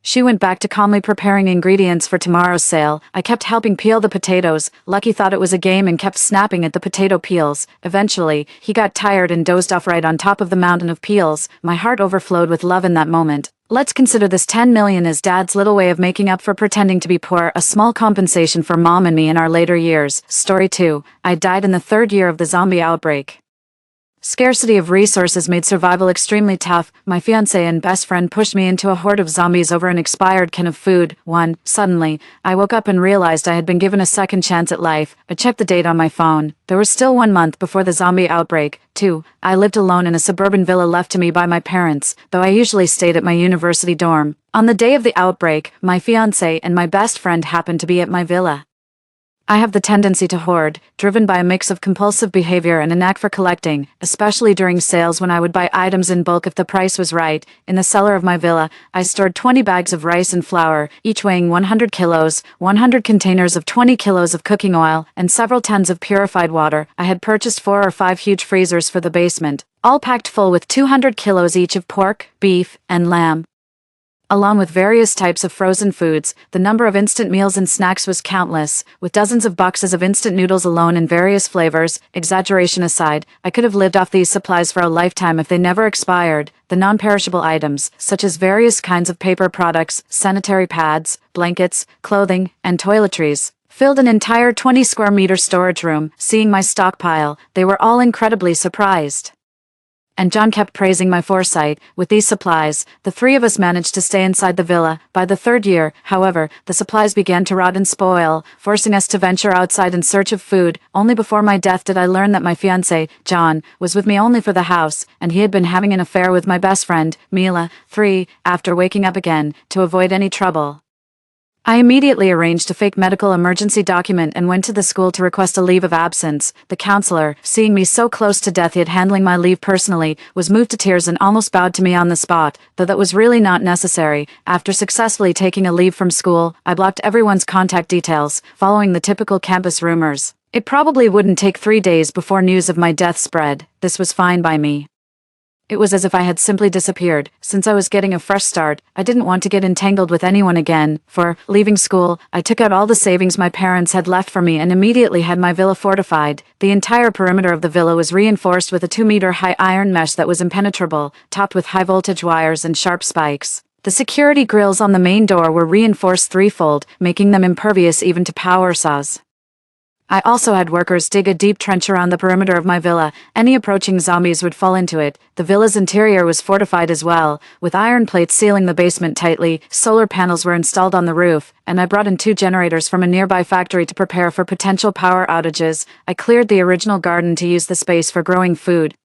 She went back to calmly preparing ingredients for tomorrow's sale. I kept helping peel the potatoes. Lucky thought it was a game and kept snapping at the potato peels. Eventually, he got tired and dozed off right on top of the mountain of peels. My heart overflowed with love in that moment. Let's consider this $10 million as Dad's little way of making up for pretending to be poor, a small compensation for Mom and me in our later years. Story 2. I died in the 3rd year of the zombie outbreak. Scarcity of resources made survival extremely tough. My fiancé and best friend pushed me into a horde of zombies over an expired can of food. 1. Suddenly, I woke up and realized I had been given a second chance at life. I checked the date on my phone. There was still 1 month before the zombie outbreak. 2. I lived alone in a suburban villa left to me by my parents, though I usually stayed at my university dorm. On the day of the outbreak, my fiancé and my best friend happened to be at my villa. I have the tendency to hoard, driven by a mix of compulsive behavior and a knack for collecting, especially during sales when I would buy items in bulk if the price was right. In the cellar of my villa, I stored 20 bags of rice and flour, each weighing 100 kilos, 100 containers of 20 kilos of cooking oil, and several tons of purified water. I had purchased 4 or 5 huge freezers for the basement, all packed full with 200 kilos each of pork, beef, and lamb. Along with various types of frozen foods, the number of instant meals and snacks was countless, with dozens of boxes of instant noodles alone in various flavors. Exaggeration aside, I could have lived off these supplies for a lifetime if they never expired. The non-perishable items, such as various kinds of paper products, sanitary pads, blankets, clothing, and toiletries, filled an entire 20 square meter storage room. Seeing my stockpile, they were all incredibly surprised. And John kept praising my foresight. With these supplies, the 3 of us managed to stay inside the villa. By the 3rd year, however, the supplies began to rot and spoil, forcing us to venture outside in search of food. Only before my death did I learn that my fiancé, John, was with me only for the house, and he had been having an affair with my best friend, Mila. 3. After waking up again, to avoid any trouble, I immediately arranged a fake medical emergency document and went to the school to request a leave of absence. The counselor, seeing me so close to death yet handling my leave personally, was moved to tears and almost bowed to me on the spot, though that was really not necessary. After successfully taking a leave from school, I blocked everyone's contact details, following the typical campus rumors. It probably wouldn't take 3 days before news of my death spread. This was fine by me. It was as if I had simply disappeared. Since I was getting a fresh start, I didn't want to get entangled with anyone again. For leaving school, I took out all the savings my parents had left for me and immediately had my villa fortified. The entire perimeter of the villa was reinforced with a 2-meter-high iron mesh that was impenetrable, topped with high-voltage wires and sharp spikes. The security grills on the main door were reinforced threefold, making them impervious even to power saws. I also had workers dig a deep trench around the perimeter of my villa. Any approaching zombies would fall into it. The villa's interior was fortified as well, with iron plates sealing the basement tightly. Solar panels were installed on the roof, and I brought in 2 generators from a nearby factory to prepare for potential power outages. I cleared the original garden to use the space for growing food.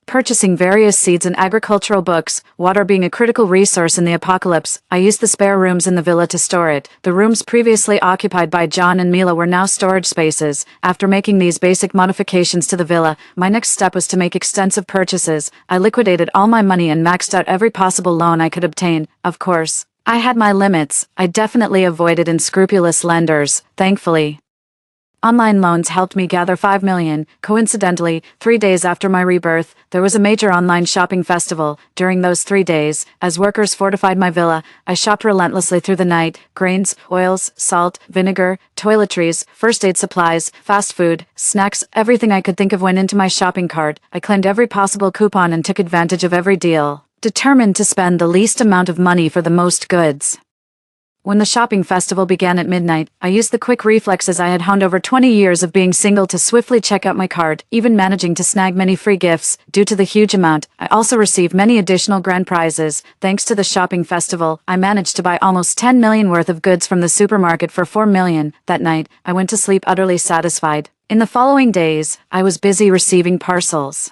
Purchasing various seeds and agricultural books, water being a critical resource in the apocalypse, I used the spare rooms in the villa to store it. The rooms previously occupied by John and Mila were now storage spaces. After making these basic modifications to the villa, my next step was to make extensive purchases. I liquidated all my money and maxed out every possible loan I could obtain. Of course, I had my limits. I definitely avoided unscrupulous lenders, thankfully. Online loans helped me gather $5 million. Coincidentally, 3 days after my rebirth, there was a major online shopping festival. During those 3 days, as workers fortified my villa, I shopped relentlessly through the night. Grains, oils, salt, vinegar, toiletries, first aid supplies, fast food, snacks, everything I could think of went into my shopping cart. I claimed every possible coupon and took advantage of every deal, determined to spend the least amount of money for the most goods. When the shopping festival began at midnight, I used the quick reflexes I had honed over 20 years of being single to swiftly check out my cart, even managing to snag many free gifts. Due to the huge amount, I also received many additional grand prizes. Thanks to the shopping festival, I managed to buy almost $10 million worth of goods from the supermarket for $4 million. That night, I went to sleep utterly satisfied. In the following days, I was busy receiving parcels.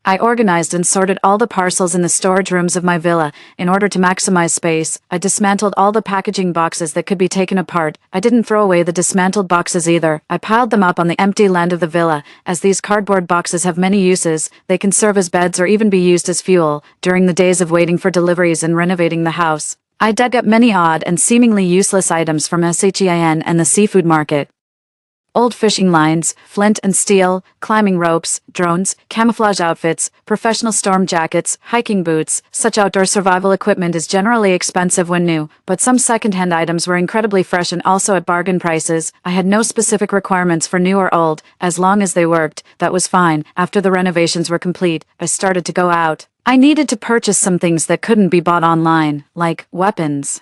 I organized and sorted all the parcels in the storage rooms of my villa. In order to maximize space, I dismantled all the packaging boxes that could be taken apart. I didn't throw away the dismantled boxes either. I piled them up on the empty land of the villa. As these cardboard boxes have many uses, they can serve as beds or even be used as fuel. During the days of waiting for deliveries and renovating the house, I dug up many odd and seemingly useless items from SHEIN and the seafood market. Old fishing lines, flint and steel, climbing ropes, drones, camouflage outfits, professional storm jackets, hiking boots. Such outdoor survival equipment is generally expensive when new, but some second-hand items were incredibly fresh and also at bargain prices. I had no specific requirements for new or old. As long as they worked, that was fine. After the renovations were complete, I started to go out. I needed to purchase some things that couldn't be bought online, like weapons.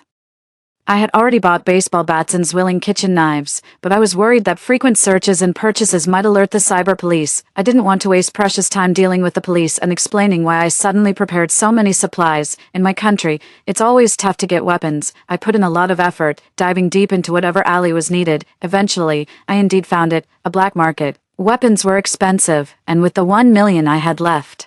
I had already bought baseball bats and Zwilling kitchen knives, but I was worried that frequent searches and purchases might alert the cyber police. I didn't want to waste precious time dealing with the police and explaining why I suddenly prepared so many supplies. In my country, it's always tough to get weapons. I put in a lot of effort, diving deep into whatever alley was needed. Eventually, I indeed found it, a black market. Weapons were expensive, and with the $1 million I had left,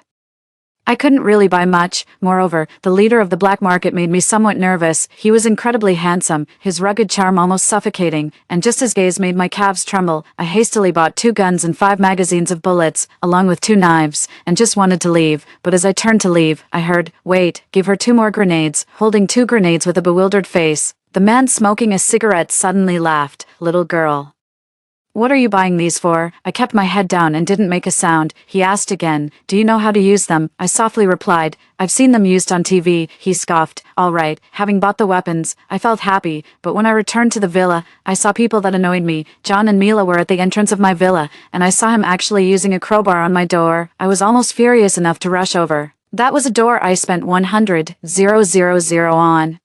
I couldn't really buy much. Moreover, the leader of the black market made me somewhat nervous. He was incredibly handsome, his rugged charm almost suffocating, and just his gaze made my calves tremble. I hastily bought 2 guns and 5 magazines of bullets, along with 2 knives, and just wanted to leave. But as I turned to leave, I heard, "Wait, give her 2 more grenades." Holding 2 grenades with a bewildered face, the man smoking a cigarette suddenly laughed. "Little girl, what are you buying these for?" I kept my head down and didn't make a sound. He asked again, "Do you know how to use them?" I softly replied, "I've seen them used on TV." He scoffed. All right, having bought the weapons, I felt happy, but when I returned to the villa, I saw people that annoyed me. John and Mila were at the entrance of my villa, and I saw him actually using a crowbar on my door. I was almost furious enough to rush over. That was a door I spent 100,000 on.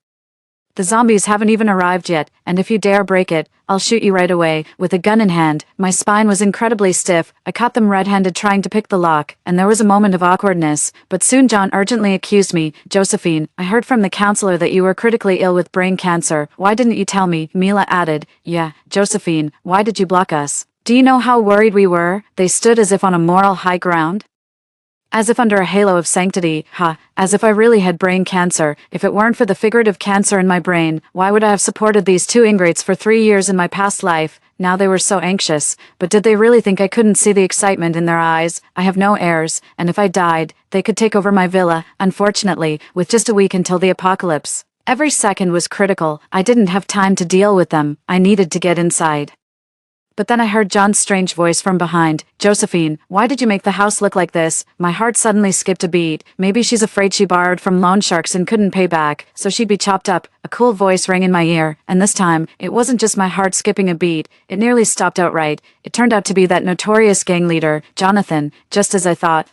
The zombies haven't even arrived yet, and if you dare break it, I'll shoot you right away. With a gun in hand, my spine was incredibly stiff. I caught them red-handed trying to pick the lock, and there was a moment of awkwardness. But soon John urgently accused me. "Josephine, I heard from the counselor that you were critically ill with brain cancer. Why didn't you tell me?" Mila added. "Yeah, Josephine, why did you block us? Do you know how worried we were?" They stood as if on a moral high ground. As if under a halo of sanctity, as if I really had brain cancer. If it weren't for the figurative cancer in my brain, why would I have supported these two ingrates for 3 years in my past life? Now they were so anxious, but did they really think I couldn't see the excitement in their eyes? I have no heirs, and if I died, they could take over my villa, unfortunately, with just a week until the apocalypse. Every second was critical. I didn't have time to deal with them. I needed to get inside. But then I heard John's strange voice from behind. "Josephine, why did you make the house look like this?" My heart suddenly skipped a beat. Maybe she's afraid she borrowed from loan sharks and couldn't pay back, so she'd be chopped up. A cool voice rang in my ear, and this time, it wasn't just my heart skipping a beat, it nearly stopped outright. It turned out to be that notorious gang leader, Jonathan, just as I thought.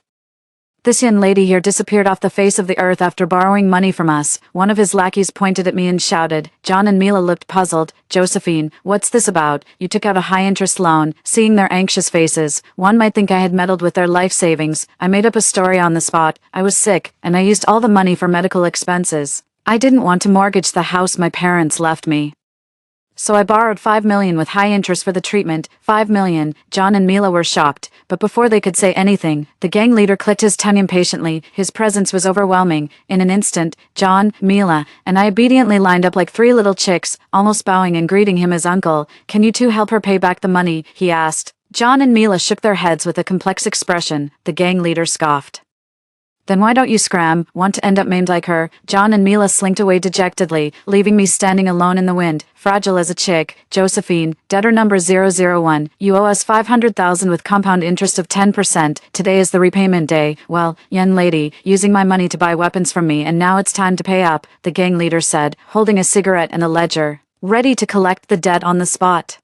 "This young lady here disappeared off the face of the earth after borrowing money from us." One of his lackeys pointed at me and shouted. John and Mila looked puzzled. "Josephine, what's this about? You took out a high-interest loan." Seeing their anxious faces, one might think I had meddled with their life savings. I made up a story on the spot. I was sick, and I used all the money for medical expenses. I didn't want to mortgage the house my parents left me. So I borrowed $5 million with high interest for the treatment. $5 million. John and Mila were shocked, but before they could say anything, the gang leader clicked his tongue impatiently. His presence was overwhelming. In an instant, John, Mila, and I obediently lined up like 3 little chicks, almost bowing and greeting him as uncle. "Can you two help her pay back the money?" he asked. John and Mila shook their heads with a complex expression. The gang leader scoffed. "Then why don't you scram? Want to end up maimed like her?" John and Mila slinked away dejectedly, leaving me standing alone in the wind, fragile as a chick. "Josephine, debtor number 001, you owe us $500,000 with compound interest of 10%. Today is the repayment day." "Well, young lady, using my money to buy weapons from me, and now it's time to pay up," the gang leader said, holding a cigarette and a ledger, ready to collect the debt on the spot.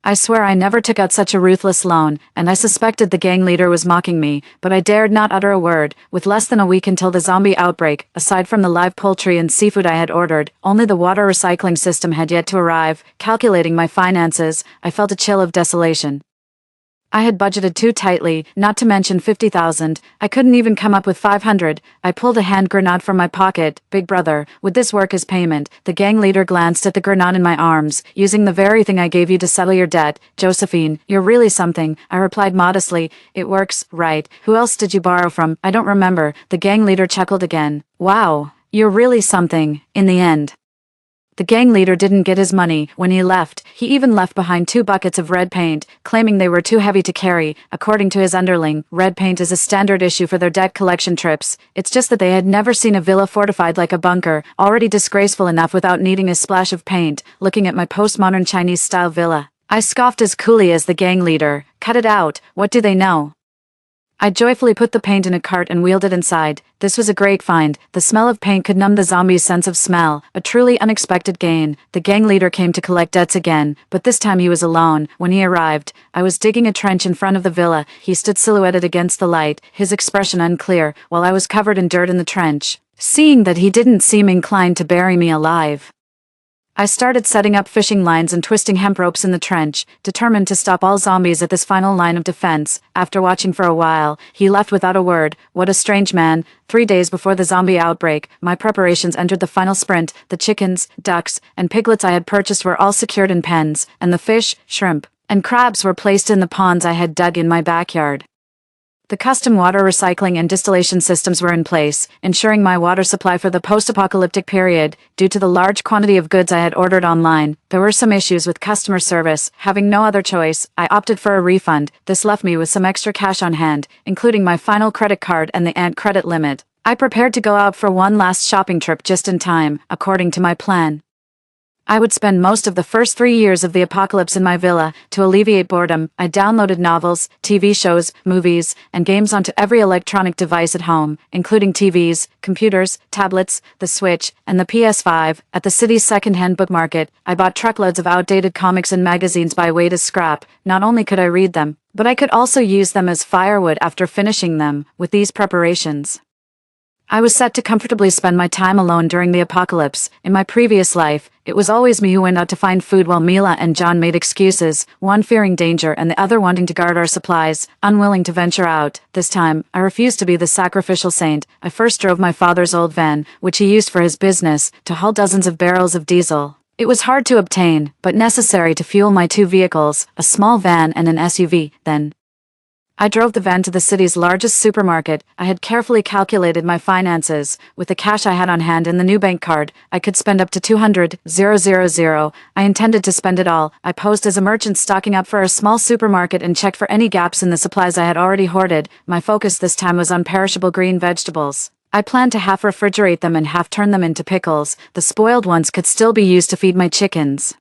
I swear I never took out such a ruthless loan, and I suspected the gang leader was mocking me, but I dared not utter a word. With less than a week until the zombie outbreak, aside from the live poultry and seafood I had ordered, only the water recycling system had yet to arrive. Calculating my finances, I felt a chill of desolation. I had budgeted too tightly, not to mention 50,000. I couldn't even come up with 500. I pulled a hand grenade from my pocket. "Big brother, would this work as payment?" The gang leader glanced at the grenade in my arms. "Using the very thing I gave you to settle your debt." "Josephine, you're really something," I replied modestly. "It works, right? Who else did you borrow from?" "I don't remember." The gang leader chuckled again. "Wow, you're really something, in the end." The gang leader didn't get his money. When he left, he even left behind 2 buckets of red paint, claiming they were too heavy to carry. According to his underling, red paint is a standard issue for their debt collection trips. It's just that they had never seen a villa fortified like a bunker, already disgraceful enough without needing a splash of paint. Looking at my postmodern Chinese-style villa, I scoffed as coolly as the gang leader. "Cut it out, what do they know?" I joyfully put the paint in a cart and wheeled it inside. This was a great find. The smell of paint could numb the zombie's sense of smell. A truly unexpected gain. The gang leader came to collect debts again, but this time he was alone. When he arrived, I was digging a trench in front of the villa. He stood silhouetted against the light, his expression unclear, while I was covered in dirt in the trench. Seeing that he didn't seem inclined to bury me alive, I started setting up fishing lines and twisting hemp ropes in the trench, determined to stop all zombies at this final line of defense. After watching for a while, he left without a word. What a strange man. 3 days before the zombie outbreak, my preparations entered the final sprint. The chickens, ducks, and piglets I had purchased were all secured in pens, and the fish, shrimp, and crabs were placed in the ponds I had dug in my backyard. The custom water recycling and distillation systems were in place, ensuring my water supply for the post-apocalyptic period. Due to the large quantity of goods I had ordered online, there were some issues with customer service. Having no other choice, I opted for a refund. This left me with some extra cash on hand, including my final credit card and the ant credit limit. I prepared to go out for one last shopping trip just in time, according to my plan. I would spend most of the first 3 years of the apocalypse in my villa. To alleviate boredom, I downloaded novels, TV shows, movies, and games onto every electronic device at home, including TVs, computers, tablets, the Switch, and the PS5. At the city's second-hand book market, I bought truckloads of outdated comics and magazines by weight as scrap. Not only could I read them, but I could also use them as firewood after finishing them. With these preparations, I was set to comfortably spend my time alone during the apocalypse. In my previous life, it was always me who went out to find food while Mila and John made excuses, one fearing danger and the other wanting to guard our supplies, unwilling to venture out. This time, I refused to be the sacrificial saint. I first drove my father's old van, which he used for his business, to haul dozens of barrels of diesel. It was hard to obtain, but necessary to fuel my 2 vehicles, a small van and an SUV. Then I drove the van to the city's largest supermarket. I had carefully calculated my finances. With the cash I had on hand and the new bank card, I could spend up to 200,000. I intended to spend it all. I posed as a merchant stocking up for a small supermarket and checked for any gaps in the supplies I had already hoarded. My focus this time was on perishable green vegetables. I planned to half refrigerate them and half turn them into pickles. The spoiled ones could still be used to feed my chickens,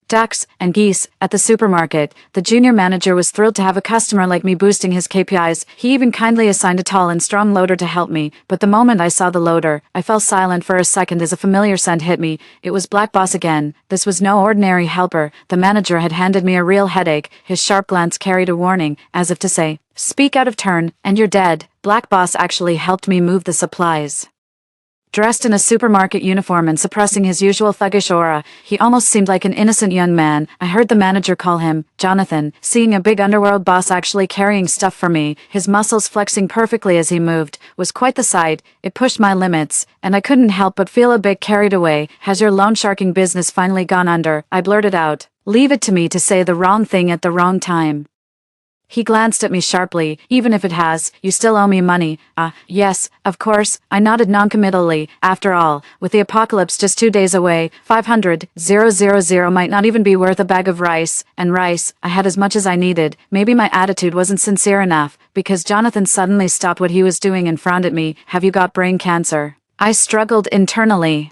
ducks, and geese. At the supermarket, the junior manager was thrilled to have a customer like me boosting his KPIs. He even kindly assigned a tall and strong loader to help me, but the moment I saw the loader, I fell silent for a second as a familiar scent hit me. It was Black Boss again. This was no ordinary helper. The manager had handed me a real headache. His sharp glance carried a warning, as if to say, "Speak out of turn, and you're dead." Black Boss actually helped me move the supplies. Dressed in a supermarket uniform and suppressing his usual thuggish aura, he almost seemed like an innocent young man. I heard the manager call him Jonathan. Seeing a big underworld boss actually carrying stuff for me, his muscles flexing perfectly as he moved, was quite the sight. It pushed my limits, and I couldn't help but feel a bit carried away. "Has your loan sharking business finally gone under?" I blurted out. "Leave it to me to say the wrong thing at the wrong time." He glanced at me sharply. "Even if it has, you still owe me money." Yes, of course," I nodded noncommittally. After all, with the apocalypse just 2 days away, 500,000 might not even be worth a bag of rice. And rice, I had as much as I needed. Maybe my attitude wasn't sincere enough, because Jonathan suddenly stopped what he was doing and frowned at me. "Have you got brain cancer?" I struggled internally,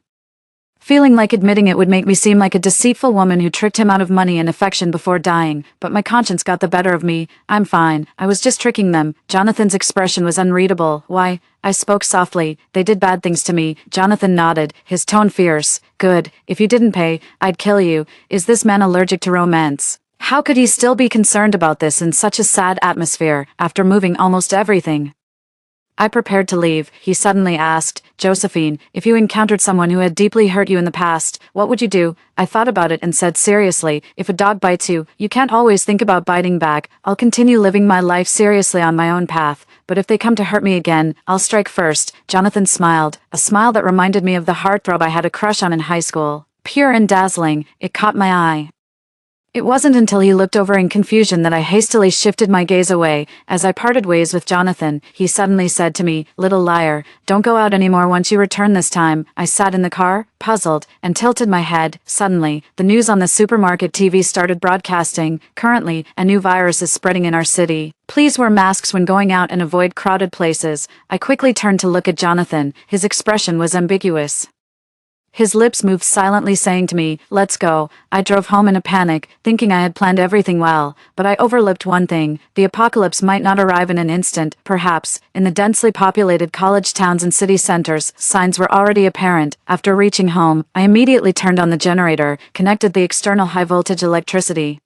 feeling like admitting it would make me seem like a deceitful woman who tricked him out of money and affection before dying, but my conscience got the better of me. "I'm fine. I was just tricking them." Jonathan's expression was unreadable. "Why?" I spoke softly. "They did bad things to me." Jonathan nodded, his tone fierce. "Good. If you didn't pay, I'd kill you." Is this man allergic to romance? How could he still be concerned about this in such a sad atmosphere, after moving almost everything? I prepared to leave. He suddenly asked, "Josephine, if you encountered someone who had deeply hurt you in the past, what would you do?" I thought about it and said seriously, "If a dog bites you, you can't always think about biting back. I'll continue living my life seriously on my own path. But if they come to hurt me again, I'll strike first." Jonathan smiled, a smile that reminded me of the heartthrob I had a crush on in high school. Pure and dazzling, it caught my eye. It wasn't until he looked over in confusion that I hastily shifted my gaze away. As I parted ways with Jonathan, he suddenly said to me, "Little liar, don't go out anymore once you return this time." I sat in the car, puzzled, and tilted my head. Suddenly, the news on the supermarket TV started broadcasting. "Currently, a new virus is spreading in our city. Please wear masks when going out and avoid crowded places." I quickly turned to look at Jonathan. His expression was ambiguous. His lips moved silently, saying to me, "Let's go." I drove home in a panic, thinking I had planned everything well, but I overlooked one thing. The apocalypse might not arrive in an instant. Perhaps, in the densely populated college towns and city centers, signs were already apparent. After reaching home, I immediately turned on the generator, connected the external high-voltage electricity,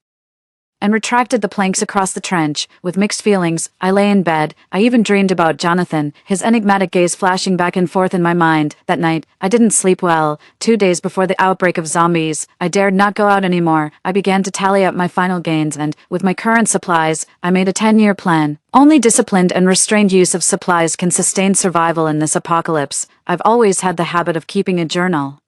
and retracted the planks across the trench. With mixed feelings, I lay in bed. I even dreamed about Jonathan, his enigmatic gaze flashing back and forth in my mind. That night, I didn't sleep well. 2 days before the outbreak of zombies, I dared not go out anymore. I began to tally up my final gains and, with my current supplies, I made a 10-year plan. Only disciplined and restrained use of supplies can sustain survival in this apocalypse. I've always had the habit of keeping a journal,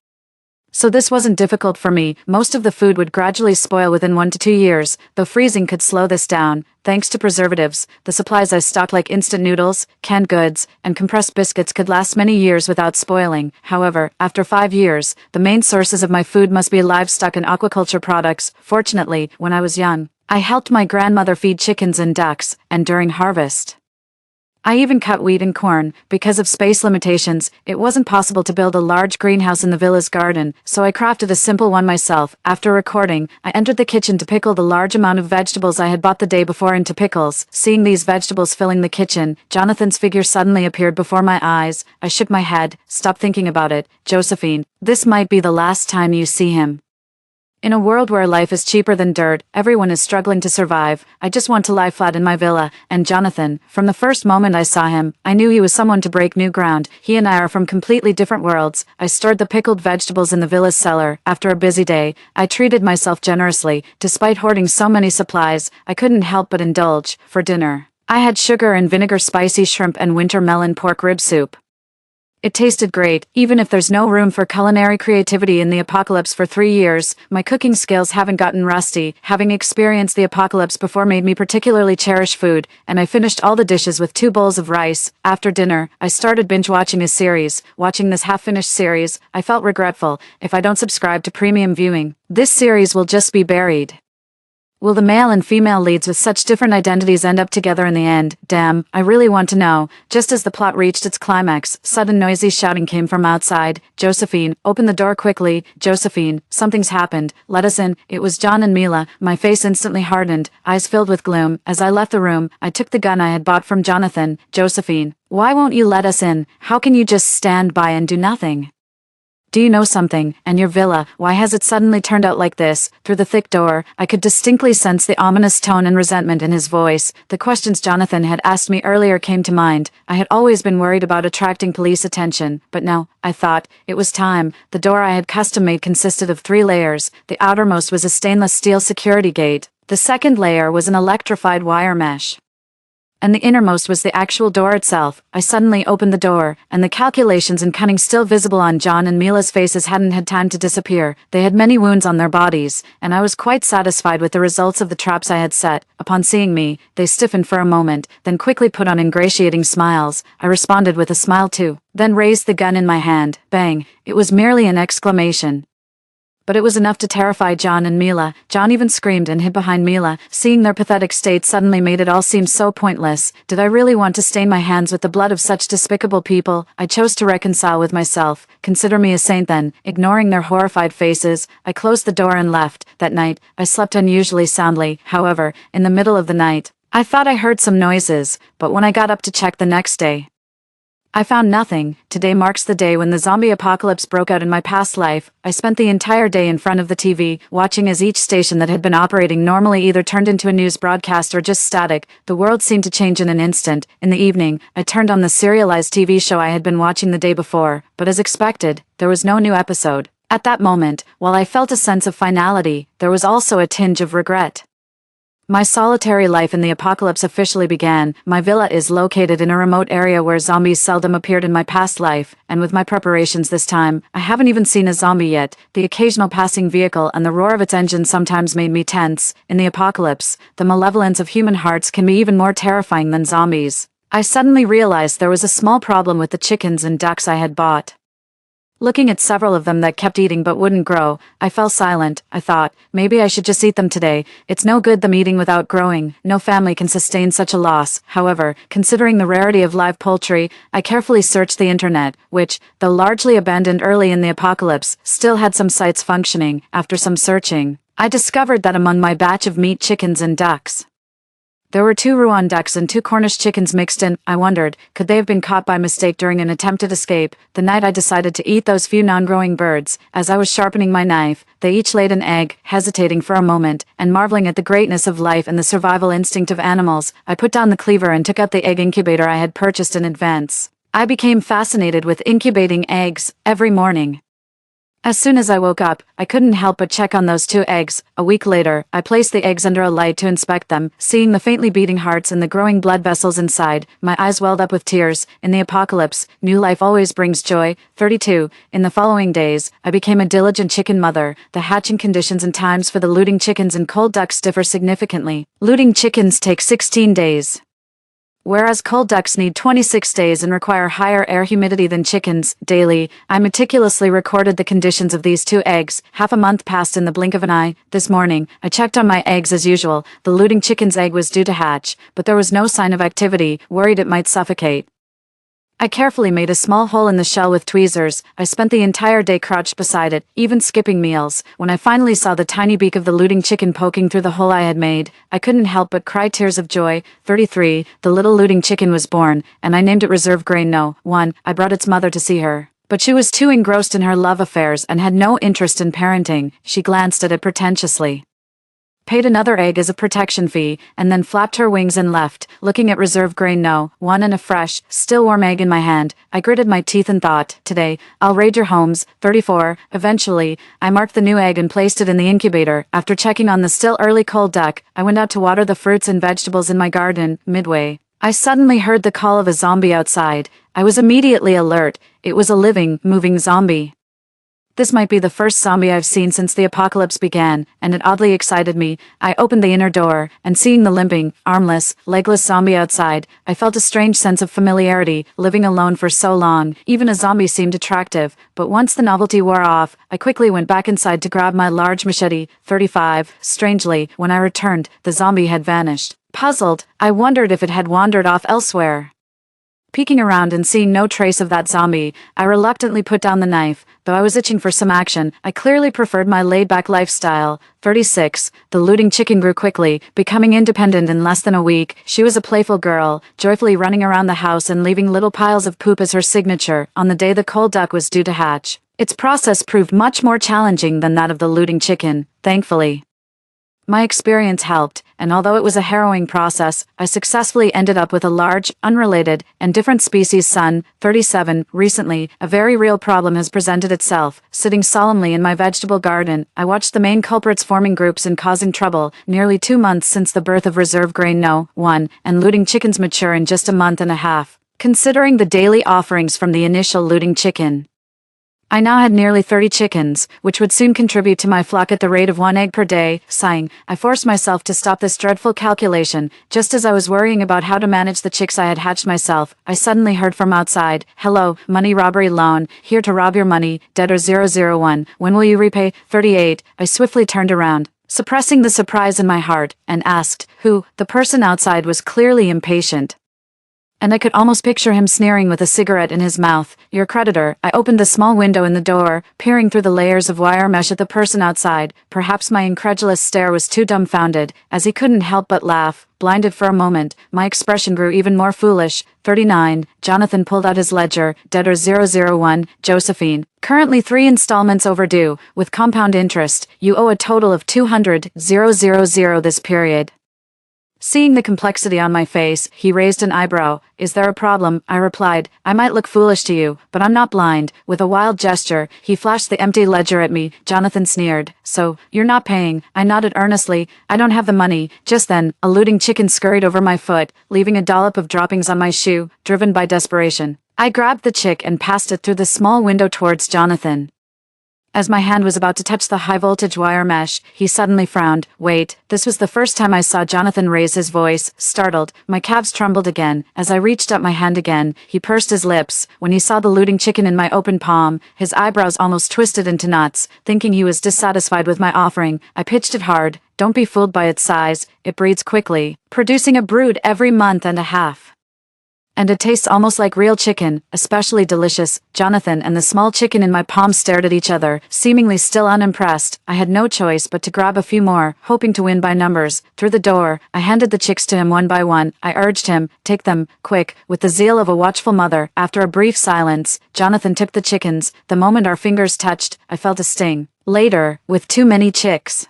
so this wasn't difficult for me. Most of the food would gradually spoil within 1 to 2 years, though freezing could slow this down. Thanks to preservatives, the supplies I stocked, like instant noodles, canned goods, and compressed biscuits, could last many years without spoiling. However, after 5 years, the main sources of my food must be livestock and aquaculture products. Fortunately, when I was young, I helped my grandmother feed chickens and ducks, and during harvest, I even cut wheat and corn. Because of space limitations, it wasn't possible to build a large greenhouse in the villa's garden, so I crafted a simple one myself. After recording, I entered the kitchen to pickle the large amount of vegetables I had bought the day before into pickles. Seeing these vegetables filling the kitchen, Jonathan's figure suddenly appeared before my eyes. I shook my head. "Stop thinking about it, Josephine. This might be the last time you see him." In a world where life is cheaper than dirt, everyone is struggling to survive. I just want to lie flat in my villa. And Jonathan, from the first moment I saw him, I knew he was someone to break new ground. He and I are from completely different worlds. I stored the pickled vegetables in the villa's cellar. After a busy day, I treated myself generously. Despite hoarding so many supplies, I couldn't help but indulge. For dinner, I had sugar and vinegar spicy shrimp and winter melon pork rib soup. It tasted great, even if there's no room for culinary creativity in the apocalypse. For 3 years, my cooking skills haven't gotten rusty. Having experienced the apocalypse before made me particularly cherish food, and I finished all the dishes with 2 bowls of rice. After dinner, I started binge-watching a series. Watching this half-finished series, I felt regretful. If I don't subscribe to premium viewing, this series will just be buried. Will the male and female leads with such different identities end up together in the end? Damn, I really want to know. Just as the plot reached its climax, sudden noisy shouting came from outside. Josephine, open the door quickly. Josephine, something's happened. Let us in. It was John and Mila. My face instantly hardened, eyes filled with gloom. As I left the room, I took the gun I had bought from Jonathan. Josephine, why won't you let us in? How can you just stand by and do nothing? Do you know something? And your villa, why has it suddenly turned out like this? Through the thick door, I could distinctly sense the ominous tone and resentment in his voice. The questions Jonathan had asked me earlier came to mind. I had always been worried about attracting police attention, but now, I thought, it was time. The door I had custom-made consisted of 3 layers. The outermost was a stainless steel security gate. The second layer was an electrified wire mesh, and the innermost was the actual door itself. I suddenly opened the door, and the calculations and cunning still visible on John and Mila's faces hadn't had time to disappear. They had many wounds on their bodies, and I was quite satisfied with the results of the traps I had set. Upon seeing me, they stiffened for a moment, then quickly put on ingratiating smiles. I responded with a smile too, then raised the gun in my hand. Bang! It was merely an exclamation, but it was enough to terrify John and Mila. John even screamed and hid behind Mila. Seeing their pathetic state suddenly made it all seem so pointless. Did I really want to stain my hands with the blood of such despicable people? I chose to reconcile with myself. Consider me a saint then. Ignoring their horrified faces, I closed the door and left. That night, I slept unusually soundly. However, in the middle of the night, I thought I heard some noises, but when I got up to check the next day, I found nothing. Today marks the day when the zombie apocalypse broke out in my past life. I spent the entire day in front of the TV, watching as each station that had been operating normally either turned into a news broadcast or just static. The world seemed to change in an instant. In the evening, I turned on the serialized TV show I had been watching the day before, but as expected, there was no new episode. At that moment, while I felt a sense of finality, there was also a tinge of regret. My solitary life in the apocalypse officially began. My villa is located in a remote area where zombies seldom appeared in my past life, and with my preparations this time, I haven't even seen a zombie yet. The occasional passing vehicle and the roar of its engine sometimes made me tense. In the apocalypse, the malevolence of human hearts can be even more terrifying than zombies. I suddenly realized there was a small problem with the chickens and ducks I had bought. Looking at several of them that kept eating but wouldn't grow, I fell silent. I thought, maybe I should just eat them today. It's no good them eating without growing. No family can sustain such a loss. However, considering the rarity of live poultry, I carefully searched the internet, which, though largely abandoned early in the apocalypse, still had some sites functioning. After some searching, I discovered that among my batch of meat chickens and ducks, there were 2 Rouen ducks and 2 Cornish chickens mixed in. I wondered, could they have been caught by mistake during an attempted escape? The night I decided to eat those few non-growing birds, as I was sharpening my knife, they each laid an egg. Hesitating for a moment, and marveling at the greatness of life and the survival instinct of animals, I put down the cleaver and took out the egg incubator I had purchased in advance. I became fascinated with incubating eggs every morning. As soon as I woke up, I couldn't help but check on those 2 eggs. A week later, I placed the eggs under a light to inspect them. Seeing the faintly beating hearts and the growing blood vessels inside, my eyes welled up with tears. In the apocalypse, new life always brings joy. 32. In the following days, I became a diligent chicken mother. The hatching conditions and times for the looting chickens and cold ducks differ significantly. Looting chickens take 16 days, whereas cold ducks need 26 days and require higher air humidity than chickens. Daily, I meticulously recorded the conditions of these 2 eggs. Half a month passed in the blink of an eye. This morning, I checked on my eggs as usual. The looting chicken's egg was due to hatch, but there was no sign of activity, worried it might suffocate. I carefully made a small hole in the shell with tweezers. I spent the entire day crouched beside it, even skipping meals. When I finally saw the tiny beak of the looting chicken poking through the hole I had made, I couldn't help but cry tears of joy. 33. The little looting chicken was born, and I named it Reserve Grain No. 1. I brought its mother to see her, but she was too engrossed in her love affairs and had no interest in parenting. She glanced at it pretentiously, paid another egg as a protection fee, and then flapped her wings and left. Looking at Reserve Grain No. 1 and a fresh, still warm egg in my hand, I gritted my teeth and thought, today, I'll raid your homes. 34. Eventually, I marked the new egg and placed it in the incubator. After checking on the still early cold duck, I went out to water the fruits and vegetables in my garden. Midway, I suddenly heard the call of a zombie outside. I was immediately alert. It was a living, moving zombie. This might be the first zombie I've seen since the apocalypse began, and it oddly excited me. I opened the inner door, and seeing the limping, armless, legless zombie outside, I felt a strange sense of familiarity. Living alone for so long, even a zombie seemed attractive, but once the novelty wore off, I quickly went back inside to grab my large machete, 35. Strangely, when I returned, the zombie had vanished. Puzzled, I wondered if it had wandered off elsewhere. Peeking around and seeing no trace of that zombie, I reluctantly put down the knife. Though I was itching for some action, I clearly preferred my laid-back lifestyle. 36. The looting chicken grew quickly, becoming independent in less than a week. She was a playful girl, joyfully running around the house and leaving little piles of poop as her signature on the day the cold duck was due to hatch. Its process proved much more challenging than that of the looting chicken, thankfully. My experience helped, and although it was a harrowing process, I successfully ended up with a large, unrelated, and different species son. 37. Recently, a very real problem has presented itself. Sitting solemnly in my vegetable garden, I watched the main culprits forming groups and causing trouble. Nearly 2 months since the birth of reserve grain No. 1, and looting chickens mature in just a month and a half. Considering the daily offerings from the initial looting chicken, I now had nearly 30 chickens, which would soon contribute to my flock at the rate of 1 egg per day. Sighing, I forced myself to stop this dreadful calculation. Just as I was worrying about how to manage the chicks I had hatched myself, I suddenly heard from outside. Hello, money robbery loan, here to rob your money, debtor 001. When will you repay? 38. I swiftly turned around, suppressing the surprise in my heart, and asked, who? The person outside was clearly impatient, and I could almost picture him sneering with a cigarette in his mouth. Your creditor. I opened the small window in the door, peering through the layers of wire mesh at the person outside. Perhaps my incredulous stare was too dumbfounded, as he couldn't help but laugh. Blinded for a moment, my expression grew even more foolish. 39. Jonathan pulled out his ledger. Debtor 001, Josephine. Currently 3 installments overdue, with compound interest. You owe a total of 200,000 this period. Seeing the complexity on my face, he raised an eyebrow. Is there a problem? I replied. I might look foolish to you, but I'm not blind. With a wild gesture, he flashed the empty ledger at me. Jonathan sneered. So, you're not paying? I nodded earnestly. I don't have the money. Just then, a looting chicken scurried over my foot, leaving a dollop of droppings on my shoe, driven by desperation. I grabbed the chick and passed it through the small window towards Jonathan. As my hand was about to touch the high-voltage wire mesh, he suddenly frowned. Wait, this was the first time I saw Jonathan raise his voice. Startled, my calves trembled again. As I reached up my hand again, he pursed his lips. When he saw the looting chicken in my open palm, his eyebrows almost twisted into knots. Thinking he was dissatisfied with my offering, I pitched it hard. Don't be fooled by its size. It breeds quickly, producing a brood every month and a half. And it tastes almost like real chicken, especially delicious. Jonathan and the small chicken in my palm stared at each other, seemingly still unimpressed. I had no choice but to grab a few more, hoping to win by numbers. Through the door, I handed the chicks to him one by one. I urged him, take them, quick, with the zeal of a watchful mother. After a brief silence, Jonathan took the chickens. The moment our fingers touched, I felt a sting. Later, with too many chicks,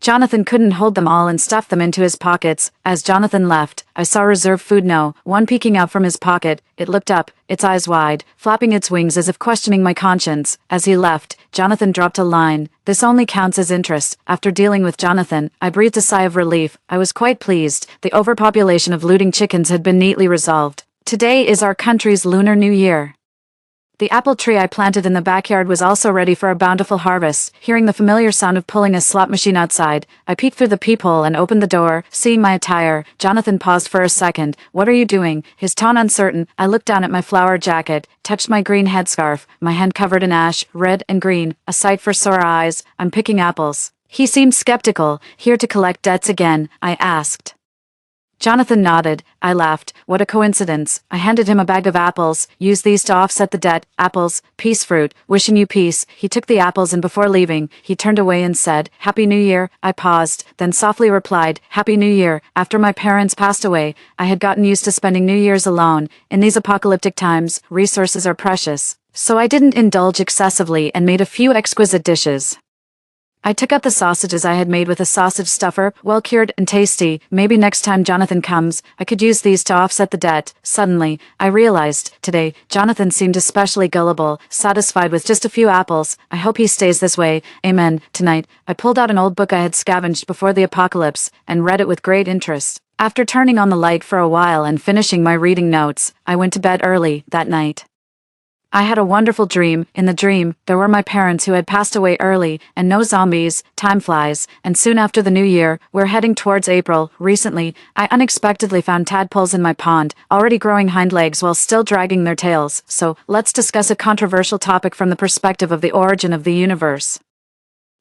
Jonathan couldn't hold them all and stuffed them into his pockets. As Jonathan left, I saw reserve food No. 1 peeking out from his pocket. It looked up, its eyes wide, flapping its wings as if questioning my conscience. As he left, Jonathan dropped a line. This only counts as interest. After dealing with Jonathan, I breathed a sigh of relief. I was quite pleased. The overpopulation of looting chickens had been neatly resolved. Today is our country's Lunar New Year. The apple tree I planted in the backyard was also ready for a bountiful harvest. Hearing the familiar sound of pulling a slot machine outside, I peeked through the peephole and opened the door. Seeing my attire, Jonathan paused for a second. What are you doing? His tone uncertain. I looked down at my flower jacket, touched my green headscarf, my hand covered in ash, red and green, a sight for sore eyes. I'm picking apples. He seemed skeptical. Here to collect debts again? I asked. Jonathan nodded. I laughed. What a coincidence. I handed him a bag of apples. Use these to offset the debt. Apples, peace fruit, wishing you peace. He took the apples and before leaving, he turned away and said, Happy New Year. I paused, then softly replied, Happy New Year. After my parents passed away, I had gotten used to spending New Year's alone. In these apocalyptic times, resources are precious. So I didn't indulge excessively and made a few exquisite dishes. I took out the sausages I had made with a sausage stuffer, well cured and tasty. Maybe next time Jonathan comes, I could use these to offset the debt. Suddenly, I realized, today, Jonathan seemed especially gullible, satisfied with just a few apples. I hope he stays this way. Amen. Tonight, I pulled out an old book I had scavenged before the apocalypse, and read it with great interest. After turning on the light for a while and finishing my reading notes, I went to bed early that night. I had a wonderful dream. In the dream, there were my parents who had passed away early, and no zombies. Time flies, and soon after the new year, we're heading towards April. Recently, I unexpectedly found tadpoles in my pond, already growing hind legs while still dragging their tails. So, let's discuss a controversial topic from the perspective of the origin of the universe.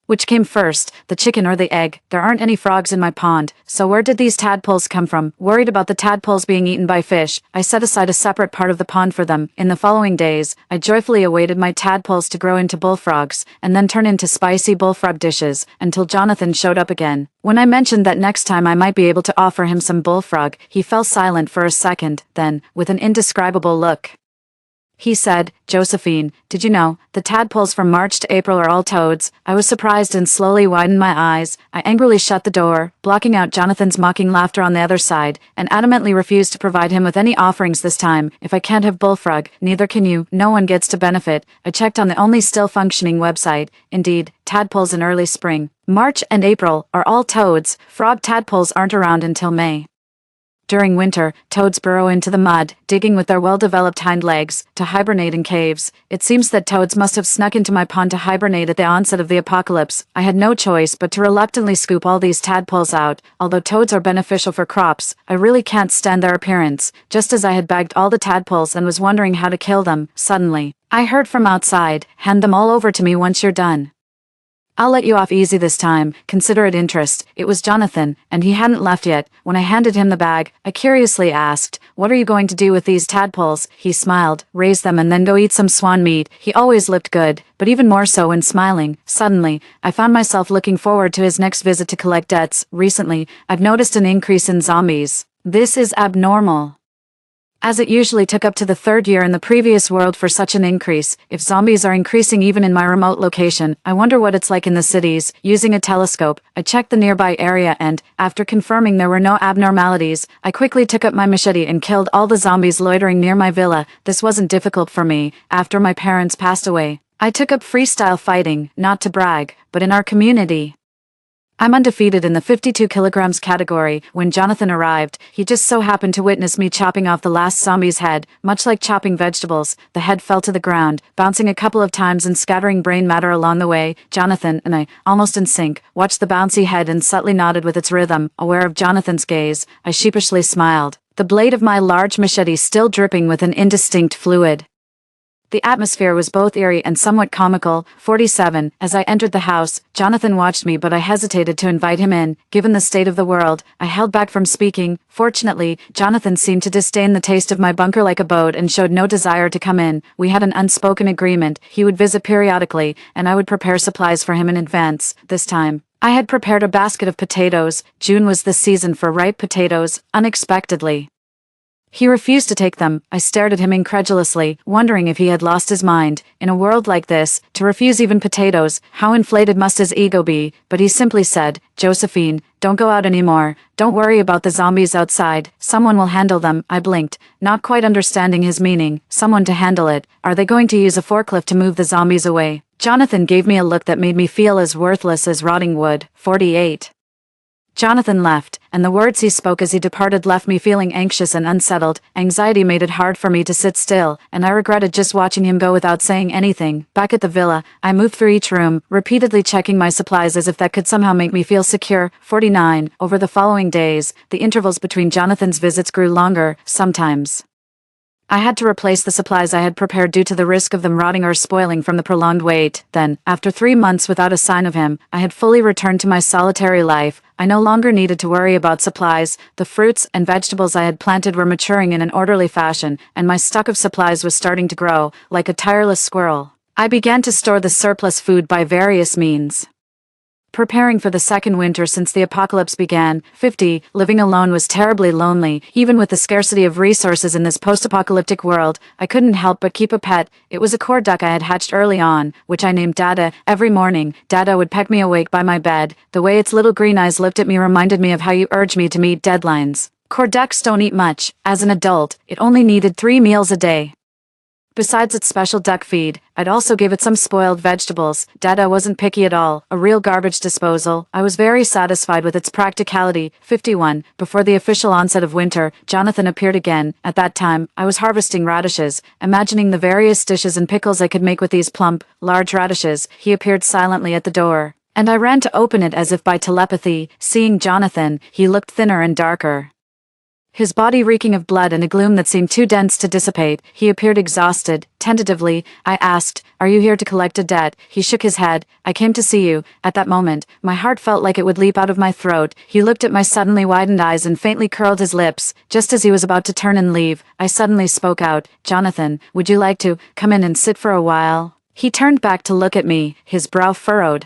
Which came first, the chicken or the egg? There aren't any frogs in my pond, so where did these tadpoles come from? Worried about the tadpoles being eaten by fish, I set aside a separate part of the pond for them. In the following days, I joyfully awaited my tadpoles to grow into bullfrogs, and then turn into spicy bullfrog dishes, until Jonathan showed up again. When I mentioned that next time I might be able to offer him some bullfrog, he fell silent for a second, then, with an indescribable look, he said, "Josephine, did you know, the tadpoles from March to April are all toads?" I was surprised and slowly widened my eyes. I angrily shut the door, blocking out Jonathan's mocking laughter on the other side, and adamantly refused to provide him with any offerings this time. If I can't have bullfrog, neither can you. No one gets to benefit. I checked on the only still functioning website. Indeed, tadpoles in early spring, March and April, are all toads. Frog tadpoles aren't around until May. During winter, toads burrow into the mud, digging with their well-developed hind legs, to hibernate in caves. It seems that toads must have snuck into my pond to hibernate at the onset of the apocalypse. I had no choice but to reluctantly scoop all these tadpoles out. Although toads are beneficial for crops, I really can't stand their appearance. Just as I had bagged all the tadpoles and was wondering how to kill them, suddenly, I heard from outside, "Hand them all over to me once you're done. I'll let you off easy this time, consider it interest." It was Jonathan, and he hadn't left yet. When I handed him the bag, I curiously asked, "What are you going to do with these tadpoles?" He smiled, "Raise them and then go eat some swan meat." He always looked good, but even more so when smiling. Suddenly, I found myself looking forward to his next visit to collect debts. Recently, I've noticed an increase in zombies. This is abnormal, as it usually took up to the third year in the previous world for such an increase. If zombies are increasing even in my remote location, I wonder what it's like in the cities. Using a telescope, I checked the nearby area and, after confirming there were no abnormalities, I quickly took up my machete and killed all the zombies loitering near my villa. This wasn't difficult for me. After my parents passed away, I took up freestyle fighting, not to brag, but in our community, I'm undefeated in the 52 kilograms category. When Jonathan arrived, he just so happened to witness me chopping off the last zombie's head. Much like chopping vegetables, the head fell to the ground, bouncing a couple of times and scattering brain matter along the way. Jonathan and I, almost in sync, watched the bouncy head and subtly nodded with its rhythm. Aware of Jonathan's gaze, I sheepishly smiled, the blade of my large machete still dripping with an indistinct fluid. The atmosphere was both eerie and somewhat comical. 47. As I entered the house, Jonathan watched me, but I hesitated to invite him in. Given the state of the world, I held back from speaking. Fortunately, Jonathan seemed to disdain the taste of my bunker-like abode and showed no desire to come in. We had an unspoken agreement. He would visit periodically, and I would prepare supplies for him in advance. This time, I had prepared a basket of potatoes. June was the season for ripe potatoes. Unexpectedly, he refused to take them. I stared at him incredulously, wondering if he had lost his mind. In a world like this, to refuse even potatoes, how inflated must his ego be? But he simply said, "Josephine, don't go out anymore. Don't worry about the zombies outside. Someone will handle them." I blinked, not quite understanding his meaning. Someone to handle it. Are they going to use a forklift to move the zombies away? Jonathan gave me a look that made me feel as worthless as rotting wood. 48. Jonathan left, and the words he spoke as he departed left me feeling anxious and unsettled. Anxiety made it hard for me to sit still, and I regretted just watching him go without saying anything. Back at the villa, I moved through each room, repeatedly checking my supplies as if that could somehow make me feel secure. 49. Over the following days, the intervals between Jonathan's visits grew longer. Sometimes I had to replace the supplies I had prepared due to the risk of them rotting or spoiling from the prolonged wait. Then, after 3 months without a sign of him, I had fully returned to my solitary life. I no longer needed to worry about supplies. The fruits and vegetables I had planted were maturing in an orderly fashion, and my stock of supplies was starting to grow, like a tireless squirrel. I began to store the surplus food by various means, preparing for the second winter since the apocalypse began. 50. Living alone was terribly lonely. Even with the scarcity of resources in this post-apocalyptic world, I couldn't help but keep a pet. It was a cord duck I had hatched early on, which I named Dada. Every morning, Dada would peck me awake by my bed. The way its little green eyes looked at me reminded me of how you urged me to meet deadlines. Cord ducks don't eat much. As an adult, it only needed 3 meals a day. Besides its special duck feed, I'd also give it some spoiled vegetables. Dad, I wasn't picky at all. A real garbage disposal. I was very satisfied with its practicality. 51. Before the official onset of winter, Jonathan appeared again. At that time, I was harvesting radishes, imagining the various dishes and pickles I could make with these plump, large radishes. He appeared silently at the door, and I ran to open it as if by telepathy. Seeing Jonathan, he looked thinner and darker, his body reeking of blood and a gloom that seemed too dense to dissipate. He appeared exhausted. Tentatively, I asked, "Are you here to collect a debt?" He shook his head. "I came to see you." At that moment, my heart felt like it would leap out of my throat. He looked at my suddenly widened eyes and faintly curled his lips. Just as he was about to turn and leave, I suddenly spoke out, "Jonathan, would you like to come in and sit for a while?" He turned back to look at me, his brow furrowed.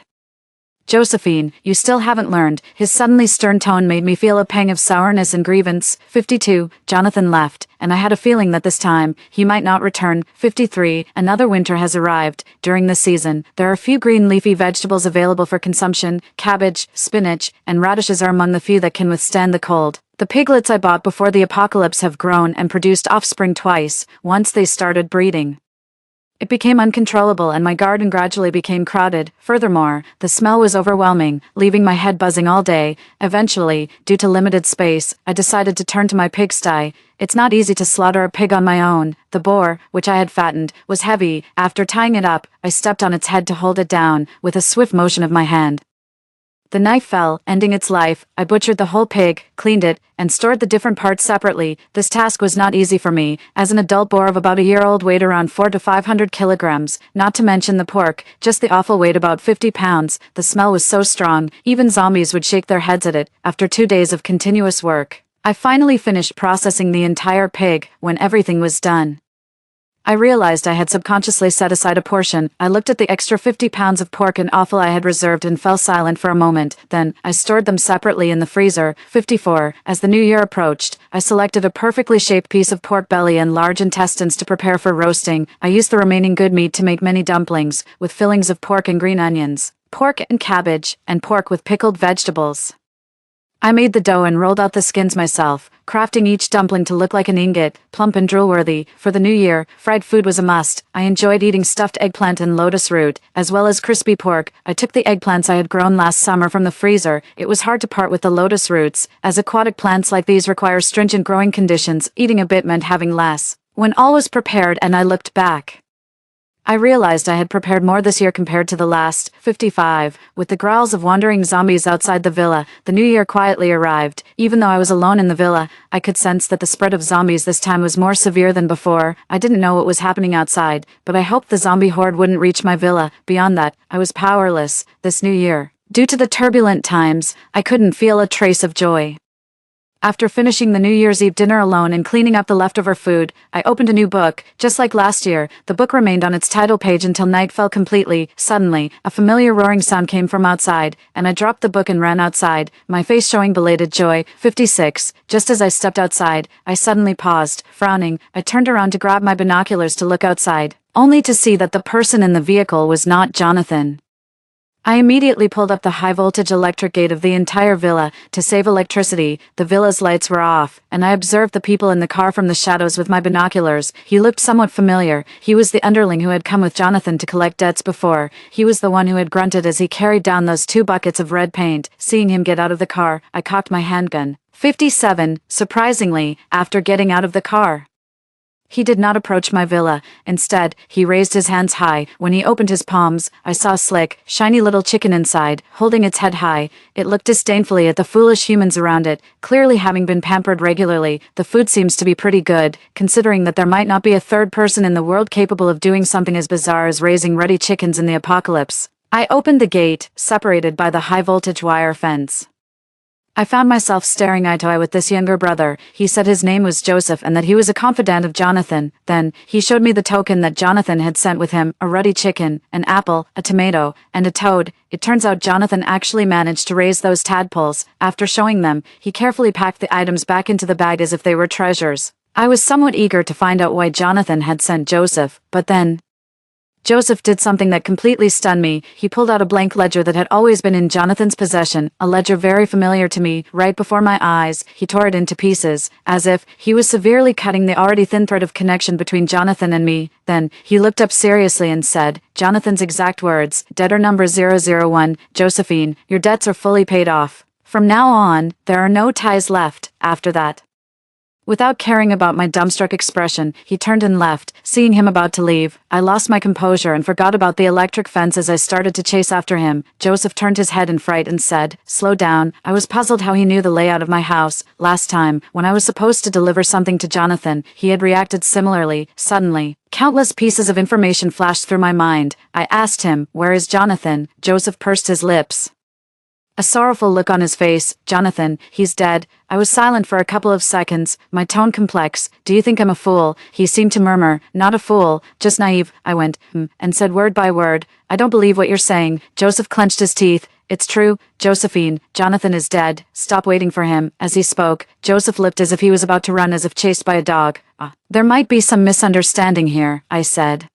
"Josephine, you still haven't learned." His suddenly stern tone made me feel a pang of sourness and grievance. 52. Jonathan left, and I had a feeling that this time, he might not return. 53. Another winter has arrived. During this season, there are few green leafy vegetables available for consumption. Cabbage, spinach, and radishes are among the few that can withstand the cold. The piglets I bought before the apocalypse have grown and produced offspring twice, once they started breeding. It became uncontrollable and my garden gradually became crowded. Furthermore, the smell was overwhelming, leaving my head buzzing all day. Eventually, due to limited space, I decided to turn to my pigsty. It's not easy to slaughter a pig on my own. The boar, which I had fattened, was heavy. After tying it up, I stepped on its head to hold it down, with a swift motion of my hand. The knife fell, ending its life. I butchered the whole pig, cleaned it, and stored the different parts separately. This task was not easy for me, as an adult boar of about a year-old weighed around 400 to 500 kilograms, not to mention the pork, just the offal weighed about 50 pounds. The smell was so strong, even zombies would shake their heads at it. After 2 days of continuous work, I finally finished processing the entire pig. When everything was done, I realized I had subconsciously set aside a portion. I looked at the extra 50 pounds of pork and offal I had reserved and fell silent for a moment. Then, I stored them separately in the freezer. 54. As the new year approached, I selected a perfectly shaped piece of pork belly and large intestines to prepare for roasting. I used the remaining good meat to make many dumplings, with fillings of pork and green onions, pork and cabbage, and pork with pickled vegetables. I made the dough and rolled out the skins myself, crafting each dumpling to look like an ingot, plump and drool-worthy. For the new year, fried food was a must. I enjoyed eating stuffed eggplant and lotus root, as well as crispy pork. I took the eggplants I had grown last summer from the freezer. It was hard to part with the lotus roots, as aquatic plants like these require stringent growing conditions. Eating a bit meant having less. When all was prepared and I looked back, I realized I had prepared more this year compared to the last. 55. With the growls of wandering zombies outside the villa, the new year quietly arrived. Even though I was alone in the villa, I could sense that the spread of zombies this time was more severe than before. I didn't know what was happening outside, but I hoped the zombie horde wouldn't reach my villa. Beyond that, I was powerless. This new year, due to the turbulent times, I couldn't feel a trace of joy. After finishing the New Year's Eve dinner alone and cleaning up the leftover food, I opened a new book. Just like last year, the book remained on its title page until night fell completely. Suddenly, a familiar roaring sound came from outside, and I dropped the book and ran outside, my face showing belated joy. 56. Just as I stepped outside, I suddenly paused. Frowning, I turned around to grab my binoculars to look outside, only to see that the person in the vehicle was not Jonathan. I immediately pulled up the high-voltage electric gate of the entire villa. To save electricity, the villa's lights were off, and I observed the people in the car from the shadows with my binoculars. He looked somewhat familiar. He was the underling who had come with Jonathan to collect debts before. He was the one who had grunted as he carried down those 2 buckets of red paint. Seeing him get out of the car, I cocked my handgun. 57. Surprisingly, after getting out of the car, he did not approach my villa. Instead, he raised his hands high. When he opened his palms, I saw a slick, shiny little chicken inside, holding its head high. It looked disdainfully at the foolish humans around it, clearly having been pampered regularly. The food seems to be pretty good, considering that there might not be a third person in the world capable of doing something as bizarre as raising ruddy chickens in the apocalypse. I opened the gate, separated by the high-voltage wire fence. I found myself staring eye to eye with this younger brother. He said his name was Joseph and that he was a confidant of Jonathan. Then, he showed me the token that Jonathan had sent with him, a ruddy chicken, an apple, a tomato, and a toad. It turns out Jonathan actually managed to raise those tadpoles. After showing them, he carefully packed the items back into the bag as if they were treasures. I was somewhat eager to find out why Jonathan had sent Joseph, but then Joseph did something that completely stunned me. He pulled out a blank ledger that had always been in Jonathan's possession, a ledger very familiar to me. Right before my eyes, he tore it into pieces, as if he was severely cutting the already thin thread of connection between Jonathan and me. Then, he looked up seriously and said, Jonathan's exact words, debtor number 001, Josephine, your debts are fully paid off. From now on, there are no ties left, after that. Without caring about my dumbstruck expression, he turned and left. Seeing him about to leave, I lost my composure and forgot about the electric fence as I started to chase after him. Joseph turned his head in fright and said, slow down. I was puzzled how he knew the layout of my house. Last time, when I was supposed to deliver something to Jonathan, he had reacted similarly. Suddenly, countless pieces of information flashed through my mind. I asked him, where is Jonathan? Joseph pursed his lips. A sorrowful look on his face. Jonathan, he's dead. I was silent for a couple of seconds, my tone complex. Do you think I'm a fool? He seemed to murmur, not a fool, just naive. I went, and said word by word, I don't believe what you're saying. Joseph clenched his teeth. It's true, Josephine, Jonathan is dead. Stop waiting for him. As he spoke, Joseph leapt as if he was about to run as if chased by a dog. There might be some misunderstanding here, I said.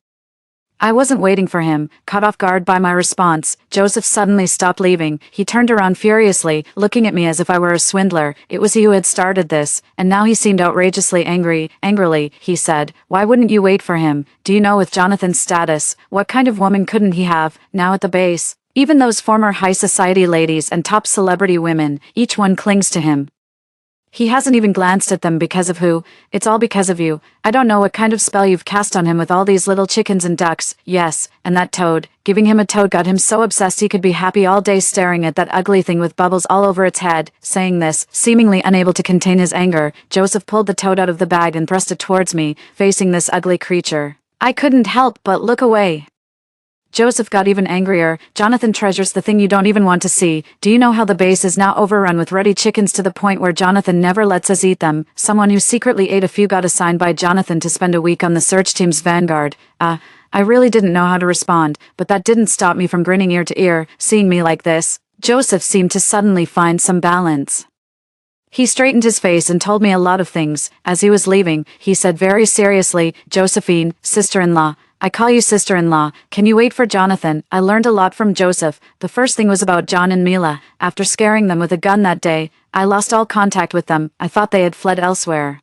I wasn't waiting for him. Caught off guard by my response, Joseph suddenly stopped leaving. He turned around furiously, looking at me as if I were a swindler. It was he who had started this, and now he seemed outrageously angry. Angrily, he said, why wouldn't you wait for him? Do you know with Jonathan's status, what kind of woman couldn't he have, now at the base? Even those former high society ladies and top celebrity women, each one clings to him. He hasn't even glanced at them because of who. It's all because of you. I don't know what kind of spell you've cast on him with all these little chickens and ducks. Yes, and that toad. Giving him a toad got him so obsessed he could be happy all day staring at that ugly thing with bubbles all over its head. Saying this, seemingly unable to contain his anger, Joseph pulled the toad out of the bag and thrust it towards me, facing this ugly creature. I couldn't help but look away. Joseph got even angrier. Jonathan treasures the thing you don't even want to see. Do you know how the base is now overrun with ruddy chickens to the point where Jonathan never lets us eat them? Someone who secretly ate a few got assigned by Jonathan to spend a week on the search team's vanguard. I really didn't know how to respond, but that didn't stop me from grinning ear to ear. Seeing me like this, Joseph seemed to suddenly find some balance. He straightened his face and told me a lot of things. As he was leaving, he said very seriously, Josephine, sister-in-law, I call you sister-in-law. Can you wait for Jonathan? I learned a lot from Joseph. The first thing was about John and Mila. After scaring them with a gun that day, I lost all contact with them. I thought they had fled elsewhere.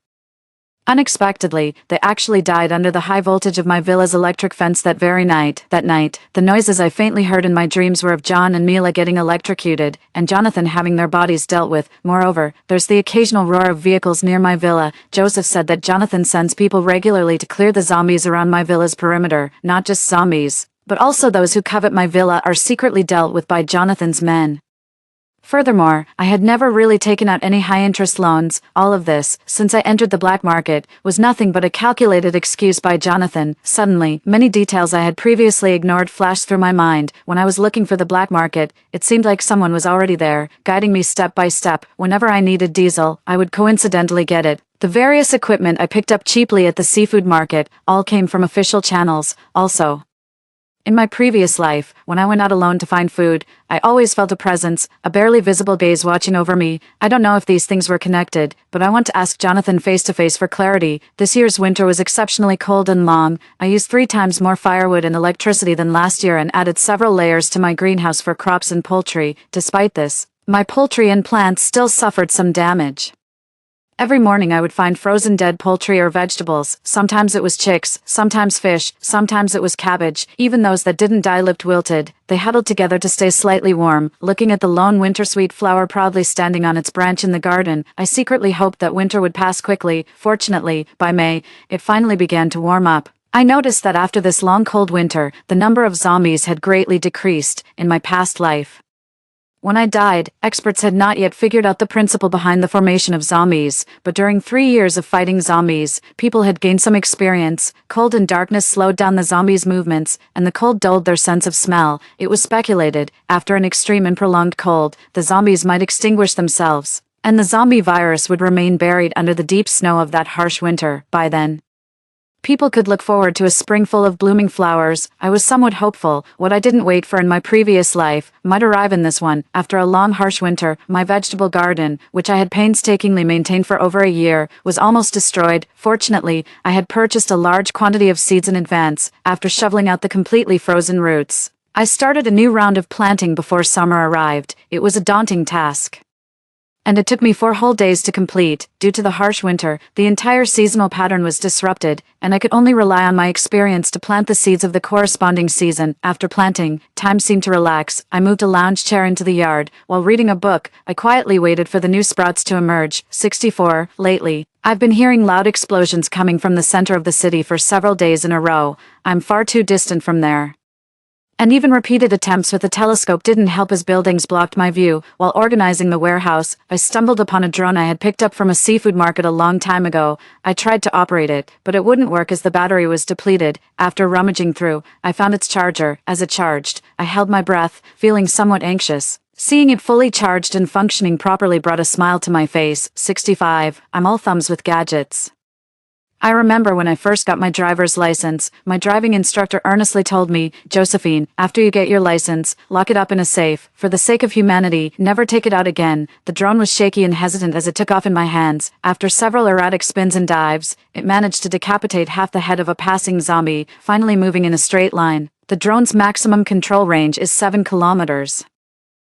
Unexpectedly, they actually died under the high voltage of my villa's electric fence that very night. That night, the noises I faintly heard in my dreams were of John and Mila getting electrocuted, and Jonathan having their bodies dealt with. Moreover, there's the occasional roar of vehicles near my villa. Joseph said that Jonathan sends people regularly to clear the zombies around my villa's perimeter. Not just zombies, but also those who covet my villa are secretly dealt with by Jonathan's men. Furthermore, I had never really taken out any high-interest loans. All of this, since I entered the black market, was nothing but a calculated excuse by Jonathan. Suddenly, many details I had previously ignored flashed through my mind. When I was looking for the black market, it seemed like someone was already there, guiding me step by step. Whenever I needed diesel, I would coincidentally get it. The various equipment I picked up cheaply at the seafood market all came from official channels. Also, in my previous life, when I went out alone to find food, I always felt a presence, a barely visible gaze watching over me. I don't know if these things were connected, but I want to ask Jonathan face to face for clarity. This year's winter was exceptionally cold and long. I used 3 times more firewood and electricity than last year and added several layers to my greenhouse for crops and poultry. Despite this, my poultry and plants still suffered some damage. Every morning I would find frozen dead poultry or vegetables. Sometimes it was chicks, sometimes fish, sometimes it was cabbage. Even those that didn't die looked wilted. They huddled together to stay slightly warm. Looking at the lone winter-sweet flower proudly standing on its branch in the garden, I secretly hoped that winter would pass quickly. Fortunately, by May, it finally began to warm up. I noticed that after this long cold winter, the number of zombies had greatly decreased in my past life. When I died, experts had not yet figured out the principle behind the formation of zombies, but during 3 years of fighting zombies, people had gained some experience. Cold and darkness slowed down the zombies' movements, and the cold dulled their sense of smell. It was speculated, after an extreme and prolonged cold, the zombies might extinguish themselves, and the zombie virus would remain buried under the deep snow of that harsh winter. By then, People could look forward to a spring full of blooming flowers. I was somewhat hopeful. What I didn't wait for in my previous life might arrive in this one. After a long harsh winter, my vegetable garden, which I had painstakingly maintained for over a year, was almost destroyed. Fortunately, I had purchased a large quantity of seeds in advance, after shoveling out the completely frozen roots. I started a new round of planting before summer arrived. It was a daunting task, and it took me 4 whole days to complete. Due to the harsh winter, the entire seasonal pattern was disrupted, and I could only rely on my experience to plant the seeds of the corresponding season. After planting, time seemed to relax. I moved a lounge chair into the yard. While reading a book, I quietly waited for the new sprouts to emerge. 64. Lately, I've been hearing loud explosions coming from the center of the city for several days in a row. I'm far too distant from there, and even repeated attempts with a telescope didn't help as buildings blocked my view. While organizing the warehouse, I stumbled upon a drone I had picked up from a seafood market a long time ago. I tried to operate it, but it wouldn't work as the battery was depleted. After rummaging through, I found its charger. As it charged, I held my breath, feeling somewhat anxious. Seeing it fully charged and functioning properly brought a smile to my face. 65. I'm all thumbs with gadgets. I remember when I first got my driver's license, my driving instructor earnestly told me, "Josephine, after you get your license, lock it up in a safe. For the sake of humanity, never take it out again." The drone was shaky and hesitant as it took off in my hands. After several erratic spins and dives, it managed to decapitate half the head of a passing zombie, finally moving in a straight line. The drone's maximum control range is 7 kilometers.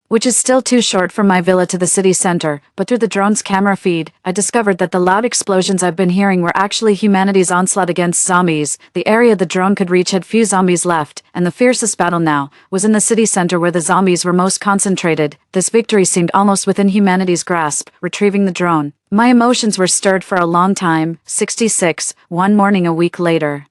Which is still too short from my villa to the city center, but through the drone's camera feed, I discovered that the loud explosions I've been hearing were actually humanity's onslaught against zombies. The area the drone could reach had few zombies left, and the fiercest battle now was in the city center where the zombies were most concentrated. This victory seemed almost within humanity's grasp. Retrieving the drone, my emotions were stirred for a long time. 66. One morning a week later,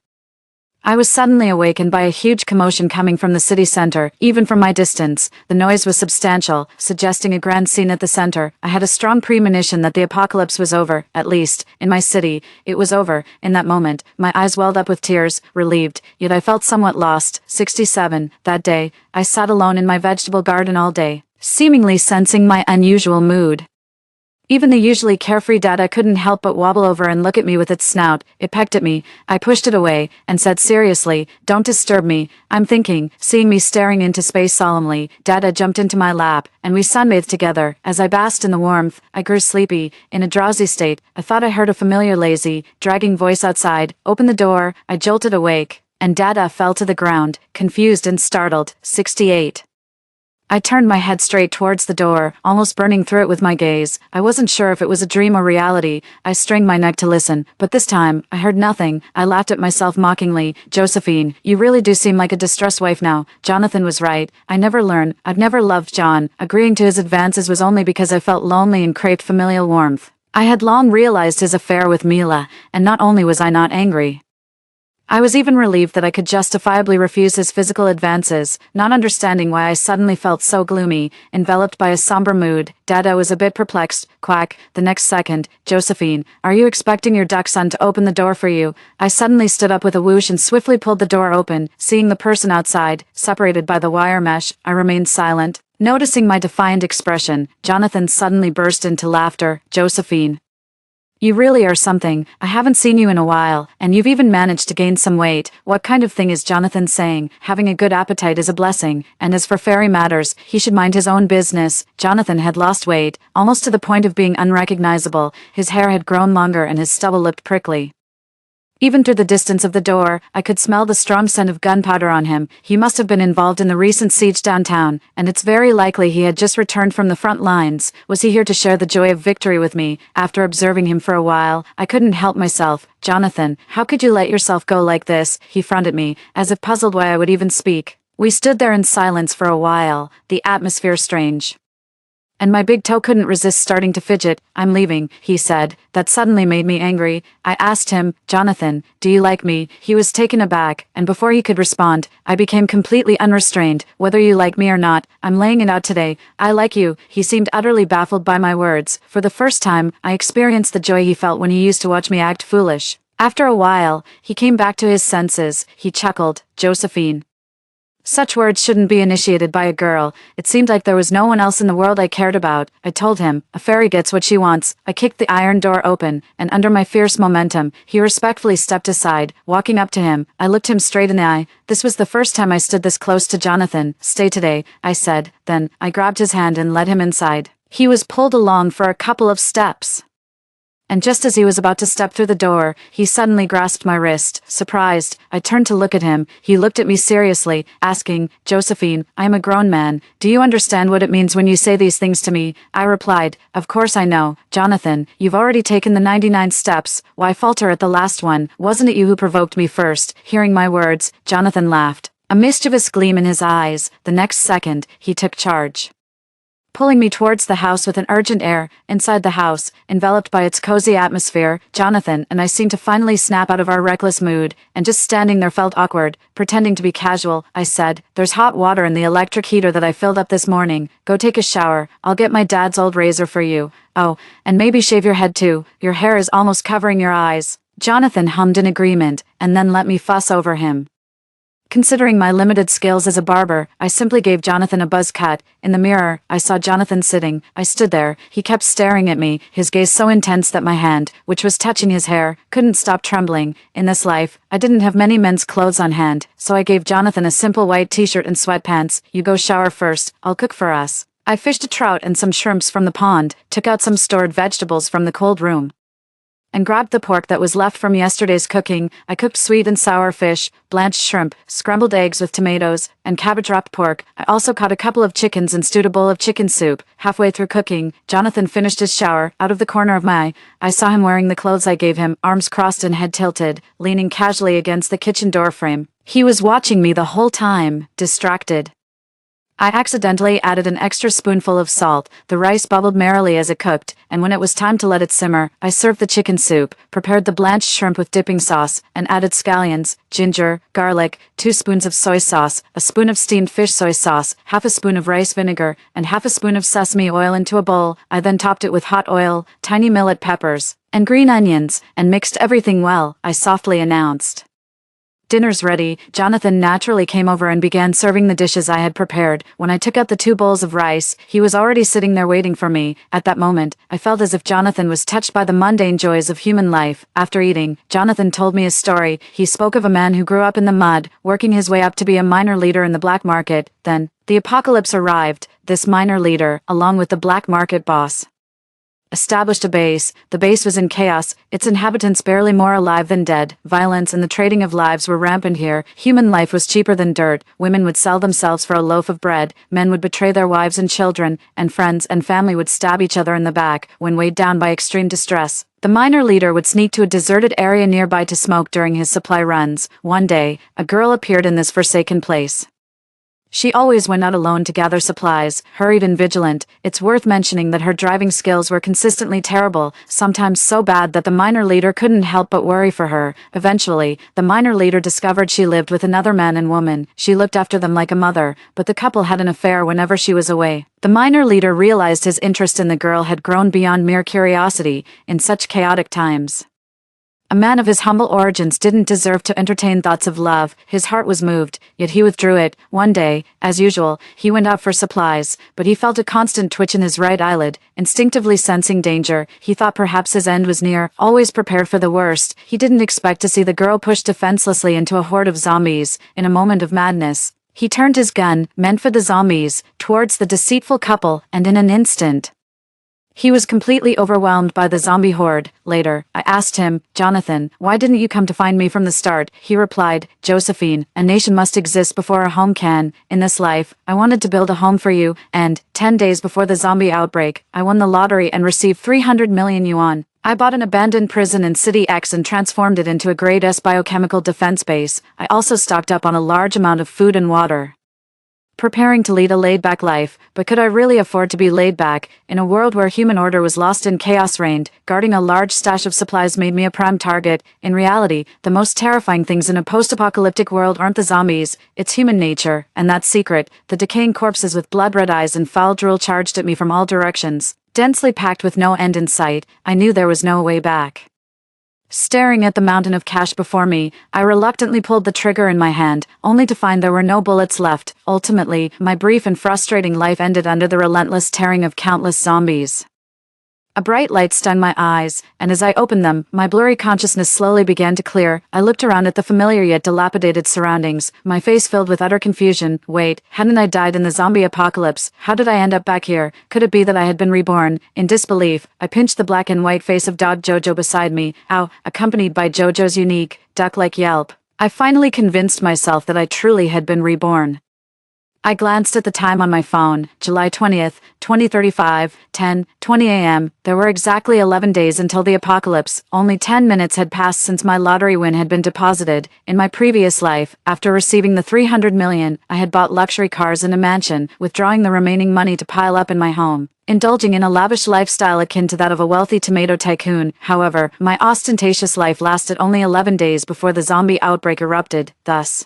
I was suddenly awakened by a huge commotion coming from the city center. Even from my distance, the noise was substantial, suggesting a grand scene at the center. I had a strong premonition that the apocalypse was over. At least, in my city, it was over. In that moment, my eyes welled up with tears, relieved, yet I felt somewhat lost. 67. That day, I sat alone in my vegetable garden all day, seemingly sensing my unusual mood. Even the usually carefree Dada couldn't help but wobble over and look at me with its snout. It pecked at me. I pushed it away, and said seriously, "Don't disturb me. I'm thinking." Seeing me staring into space solemnly, Dada jumped into my lap, and we sunbathed together. As I basked in the warmth, I grew sleepy. In a drowsy state, I thought I heard a familiar lazy, dragging voice outside. Opened the door, I jolted awake, and Dada fell to the ground, confused and startled. 68. I turned my head straight towards the door, almost burning through it with my gaze. I wasn't sure if it was a dream or reality. I strained my neck to listen, but this time, I heard nothing. I laughed at myself mockingly. "Josephine, you really do seem like a distressed wife now." Jonathan was right. I never learned. I'd never loved John. Agreeing to his advances was only because I felt lonely and craved familial warmth. I had long realized his affair with Mila, and not only was I not angry, I was even relieved that I could justifiably refuse his physical advances, not understanding why I suddenly felt so gloomy, enveloped by a somber mood. Dada was a bit perplexed. Quack. The next second, "Josephine, are you expecting your duck son to open the door for you?" I suddenly stood up with a whoosh and swiftly pulled the door open. Seeing the person outside, separated by the wire mesh, I remained silent. Noticing my defiant expression, Jonathan suddenly burst into laughter. "Josephine, you really are something. I haven't seen you in a while, and you've even managed to gain some weight." What kind of thing is Jonathan saying? Having a good appetite is a blessing, and as for fairy matters, he should mind his own business. Jonathan had lost weight, almost to the point of being unrecognizable. His hair had grown longer and his stubble looked prickly. Even through the distance of the door, I could smell the strong scent of gunpowder on him. He must have been involved in the recent siege downtown, and it's very likely he had just returned from the front lines. Was he here to share the joy of victory with me? After observing him for a while, I couldn't help myself. "Jonathan, how could you let yourself go like this?" He frowned at me, as if puzzled why I would even speak. We stood there in silence for a while, the atmosphere strange, and my big toe couldn't resist starting to fidget. "I'm leaving," he said. That suddenly made me angry. I asked him, "Jonathan, do you like me?" He was taken aback, and before he could respond, I became completely unrestrained. "Whether you like me or not, I'm laying it out today. I like you." He seemed utterly baffled by my words. For the first time, I experienced the joy he felt when he used to watch me act foolish. After a while, he came back to his senses. He chuckled. "Josephine, Such words shouldn't be initiated by a girl. It seemed like there was no one else in the world I cared about. I told him, a fairy gets what she wants. I kicked the iron door open, and under my fierce momentum, he respectfully stepped aside. Walking up to him, I looked him straight in the eye. This was the first time I stood this close to Jonathan. Stay today, I said. Then, I grabbed his hand and led him inside. He was pulled along for a couple of steps. And just as he was about to step through the door, he suddenly grasped my wrist. Surprised, I turned to look at him. He looked at me seriously, asking, Josephine, I am a grown man. Do you understand what it means when you say these things to me? I replied, of course I know. Jonathan, you've already taken the 99 steps. Why falter at the last one? Wasn't it you who provoked me first? Hearing my words, Jonathan laughed. A mischievous gleam in his eyes. The next second, he took charge, pulling me towards the house with an urgent air. Inside the house, enveloped by its cozy atmosphere, Jonathan and I seemed to finally snap out of our reckless mood, and just standing there felt awkward. Pretending to be casual, I said, there's hot water in the electric heater that I filled up this morning. Go take a shower. I'll get my dad's old razor for you. Oh, and maybe shave your head too. Your hair is almost covering your eyes. Jonathan hummed in agreement, and then let me fuss over him. Considering my limited skills as a barber, I simply gave Jonathan a buzz cut. In the mirror, I saw Jonathan sitting. I stood there. He kept staring at me, his gaze so intense that my hand, which was touching his hair, couldn't stop trembling. In this life, I didn't have many men's clothes on hand, so I gave Jonathan a simple white t-shirt and sweatpants. You go shower first. I'll cook for us. I fished a trout and some shrimps from the pond, took out some stored vegetables from the cold room, and grabbed the pork that was left from yesterday's cooking. I cooked sweet and sour fish, blanched shrimp, scrambled eggs with tomatoes, and cabbage-wrapped pork. I also caught a couple of chickens and stewed a bowl of chicken soup. Halfway through cooking, Jonathan finished his shower. Out of the corner of my eye, I saw him wearing the clothes I gave him, arms crossed and head tilted, leaning casually against the kitchen door frame. He was watching me the whole time, distracted. I accidentally added an extra spoonful of salt. The rice bubbled merrily as it cooked, and when it was time to let it simmer, I served the chicken soup, prepared the blanched shrimp with dipping sauce, and added scallions, ginger, garlic, 2 spoons of soy sauce, a spoon of steamed fish soy sauce, half a spoon of rice vinegar, and half a spoon of sesame oil into a bowl. I then topped it with hot oil, tiny millet peppers, and green onions, and mixed everything well, I softly announced. Dinner's ready. Jonathan naturally came over and began serving the dishes I had prepared. When I took out the 2 bowls of rice, he was already sitting there waiting for me. At that moment, I felt as if Jonathan was touched by the mundane joys of human life. After eating, Jonathan told me his story. He spoke of a man who grew up in the mud, working his way up to be a minor leader in the black market. Then, the apocalypse arrived. This minor leader, along with the black market boss, established a base. The base was in chaos, its inhabitants barely more alive than dead. Violence and the trading of lives were rampant here. Human life was cheaper than dirt. Women would sell themselves for a loaf of bread. Men would betray their wives and children, and friends and family would stab each other in the back when weighed down by extreme distress. The minor leader would sneak to a deserted area nearby to smoke during his supply runs. One day, a girl appeared in this forsaken place. She always went out alone to gather supplies, hurried and vigilant. It's worth mentioning that her driving skills were consistently terrible, sometimes so bad that the minor leader couldn't help but worry for her. Eventually, the minor leader discovered she lived with another man and woman. She looked after them like a mother, but the couple had an affair whenever she was away. The minor leader realized his interest in the girl had grown beyond mere curiosity in such chaotic times. A man of his humble origins didn't deserve to entertain thoughts of love. His heart was moved, yet he withdrew it. One day, as usual, he went out for supplies, but he felt a constant twitch in his right eyelid. Instinctively sensing danger, he thought perhaps his end was near. Always prepared for the worst, he didn't expect to see the girl pushed defenselessly into a horde of zombies. In a moment of madness, he turned his gun, meant for the zombies, towards the deceitful couple, and in an instant, he was completely overwhelmed by the zombie horde. Later, I asked him, Jonathan, why didn't you come to find me from the start? He replied, Josephine, a nation must exist before a home can. In this life, I wanted to build a home for you, and 10 days before the zombie outbreak, I won the lottery and received 300 million yuan. I bought an abandoned prison in City X and transformed it into a Grade S biochemical defense base. I also stocked up on a large amount of food and water, preparing to lead a laid-back life. But could I really afford to be laid back? In a world where human order was lost and chaos reigned, guarding a large stash of supplies made me a prime target. In reality, the most terrifying things in a post-apocalyptic world aren't the zombies, it's human nature, and that's secret. The decaying corpses with blood-red eyes and foul drool charged at me from all directions. Densely packed with no end in sight, I knew there was no way back. Staring at the mountain of cash before me, I reluctantly pulled the trigger in my hand, only to find there were no bullets left. Ultimately, my brief and frustrating life ended under the relentless tearing of countless zombies. A bright light stung my eyes, and as I opened them, my blurry consciousness slowly began to clear. I looked around at the familiar yet dilapidated surroundings, my face filled with utter confusion. Wait, hadn't I died in the zombie apocalypse? How did I end up back here? Could it be that I had been reborn? In disbelief, I pinched the black and white face of dog Jojo beside me, ow, accompanied by Jojo's unique, duck-like yelp. I finally convinced myself that I truly had been reborn. I glanced at the time on my phone, July 20th, 2035, 10:20 a.m. There were exactly 11 days until the apocalypse. Only 10 minutes had passed since my lottery win had been deposited. In my previous life, after receiving the 300 million, I had bought luxury cars and a mansion, withdrawing the remaining money to pile up in my home, indulging in a lavish lifestyle akin to that of a wealthy tomato tycoon. However, my ostentatious life lasted only 11 days before the zombie outbreak erupted. Thus,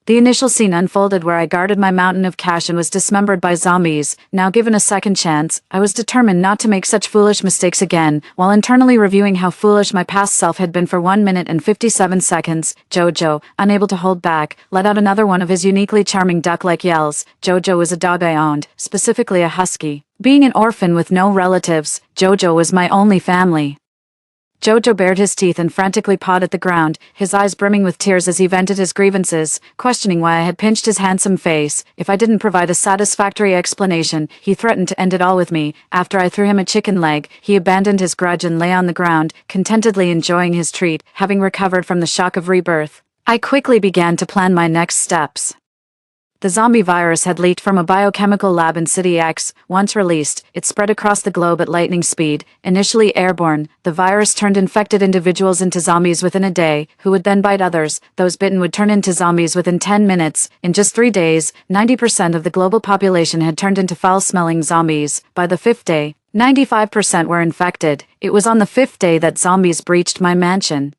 the initial scene unfolded where I guarded my mountain of cash and was dismembered by zombies. Now given a second chance, I was determined not to make such foolish mistakes again. While internally reviewing how foolish my past self had been for 1 minute and 57 seconds, Jojo, unable to hold back, let out another one of his uniquely charming duck-like yells. Jojo was a dog I owned, specifically a husky. Being an orphan with no relatives, Jojo was my only family. Jojo bared his teeth and frantically pawed at the ground, his eyes brimming with tears as he vented his grievances, questioning why I had pinched his handsome face. If I didn't provide a satisfactory explanation, he threatened to end it all with me. After I threw him a chicken leg, he abandoned his grudge and lay on the ground, contentedly enjoying his treat, having recovered from the shock of rebirth. I quickly began to plan my next steps. The zombie virus had leaked from a biochemical lab in City X. Once released, it spread across the globe at lightning speed. Initially airborne, the virus turned infected individuals into zombies within a day, who would then bite others. Those bitten would turn into zombies within 10 minutes. In just 3 days, 90% of the global population had turned into foul-smelling zombies. By the 5th day, 95% were infected. It was on the 5th day that zombies breached my mansion,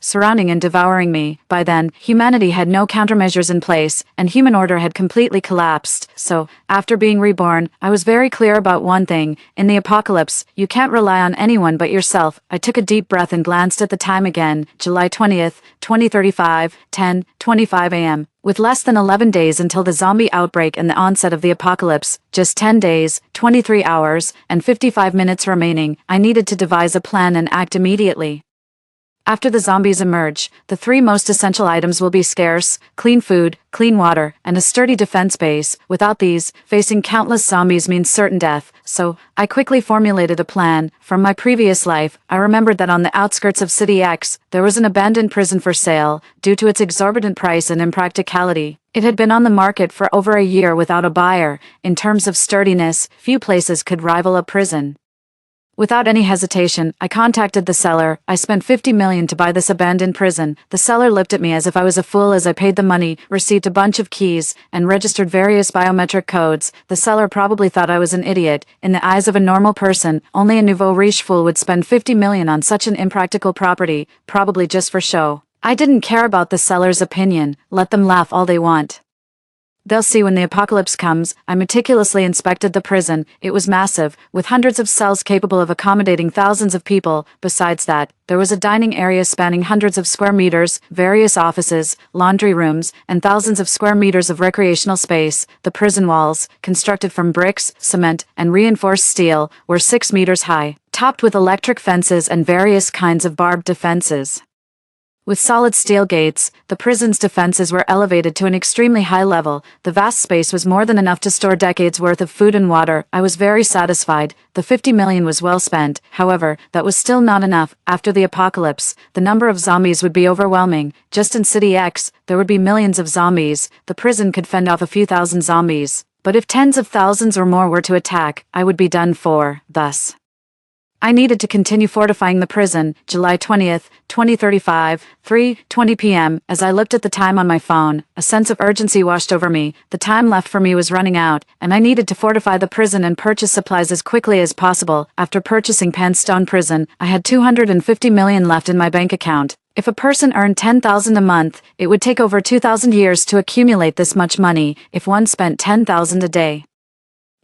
surrounding and devouring me. By then, humanity had no countermeasures in place, and human order had completely collapsed. So, after being reborn, I was very clear about one thing. In the apocalypse, you can't rely on anyone but yourself. I took a deep breath and glanced at the time again, July 20th, 2035, 10:25 a.m. With less than 11 days until the zombie outbreak and the onset of the apocalypse, just 10 days, 23 hours, and 55 minutes remaining, I needed to devise a plan and act immediately. After the zombies emerge, the 3 most essential items will be scarce: clean food, clean water, and a sturdy defense base. Without these, facing countless zombies means certain death. So, I quickly formulated a plan. From my previous life, I remembered that on the outskirts of City X, there was an abandoned prison for sale. Due to its exorbitant price and impracticality, it had been on the market for over a year without a buyer. In terms of sturdiness, few places could rival a prison. Without any hesitation, I contacted the seller. I spent 50 million to buy this abandoned prison. The seller looked at me as if I was a fool as I paid the money, received a bunch of keys, and registered various biometric codes. The seller probably thought I was an idiot. In the eyes of a normal person, only a nouveau riche fool would spend 50 million on such an impractical property, probably just for show. I didn't care about the seller's opinion. Let them laugh all they want. They'll see when the apocalypse comes. I meticulously inspected the prison. It was massive, with hundreds of cells capable of accommodating thousands of people. Besides that, there was a dining area spanning hundreds of square meters, various offices, laundry rooms, and thousands of square meters of recreational space. The prison walls, constructed from bricks, cement, and reinforced steel, were 6 meters high, topped with electric fences and various kinds of barbed defenses. With solid steel gates, the prison's defenses were elevated to an extremely high level. The vast space was more than enough to store decades' worth of food and water. I was very satisfied. The 50 million was well spent. However, that was still not enough. After the apocalypse, the number of zombies would be overwhelming. Just in City X, there would be millions of zombies. The prison could fend off a few thousand zombies. But if tens of thousands or more were to attack, I would be done for. Thus, I needed to continue fortifying the prison. July 20th, 2035, 3:20 p.m. As I looked at the time on my phone, a sense of urgency washed over me. The time left for me was running out, and I needed to fortify the prison and purchase supplies as quickly as possible. After purchasing Panstone Prison, I had 250 million left in my bank account. If a person earned 10,000 a month, it would take over 2,000 years to accumulate this much money if one spent 10,000 a day.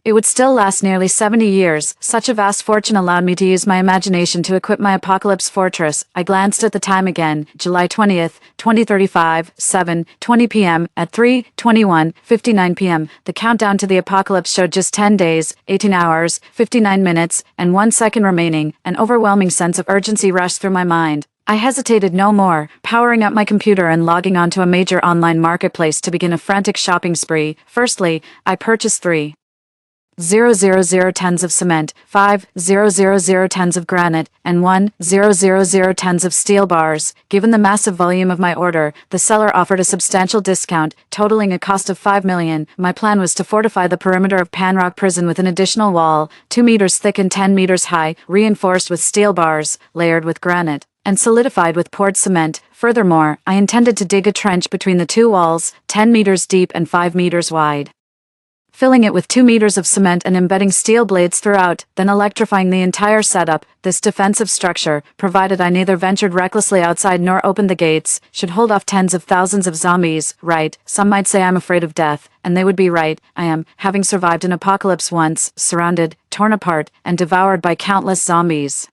It would still last nearly 70 years. Such a vast fortune allowed me to use my imagination to equip my apocalypse fortress. I glanced at the time again, July 20th, 2035, 7:20 p.m. At 3:21:59 p.m., the countdown to the apocalypse showed just 10 days, 18 hours, 59 minutes, and 1 second remaining. An overwhelming sense of urgency rushed through my mind. I hesitated no more, powering up my computer and logging onto a major online marketplace to begin a frantic shopping spree. Firstly, I purchased 3,000 tons of cement, 5,000 tons of granite, and 1,000 tons of steel bars. Given the massive volume of my order, the seller offered a substantial discount, totaling a cost of $5 million. My plan was to fortify the perimeter of Panrock Prison with an additional wall, 2 meters thick and 10 meters high, reinforced with steel bars, layered with granite, and solidified with poured cement. Furthermore, I intended to dig a trench between the two walls, 10 meters deep and 5 meters wide, filling it with 2 meters of cement and embedding steel blades throughout, then electrifying the entire setup. This defensive structure, provided I neither ventured recklessly outside nor opened the gates, should hold off tens of thousands of zombies. Right, some might say I'm afraid of death, and they would be right. I am, having survived an apocalypse once, surrounded, torn apart, and devoured by countless zombies.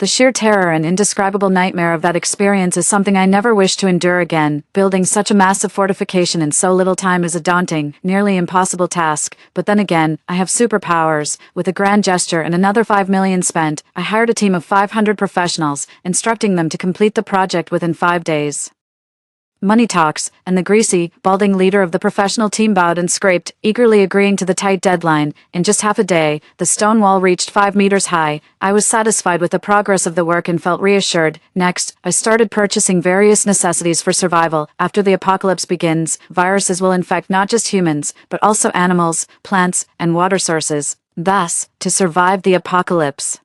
The sheer terror and indescribable nightmare of that experience is something I never wish to endure again. Building such a massive fortification in so little time is a daunting, nearly impossible task, but then again, I have superpowers. With a grand gesture and another $5 million spent, I hired a team of 500 professionals, instructing them to complete the project within 5 days. Money talks, and the greasy, balding leader of the professional team bowed and scraped, eagerly agreeing to the tight deadline. In just half a day, the stone wall reached 5 meters high. I was satisfied with the progress of the work and felt reassured. Next, I started purchasing various necessities for survival. After the apocalypse begins, viruses will infect not just humans, but also animals, plants, and water sources. Thus, to survive the apocalypse,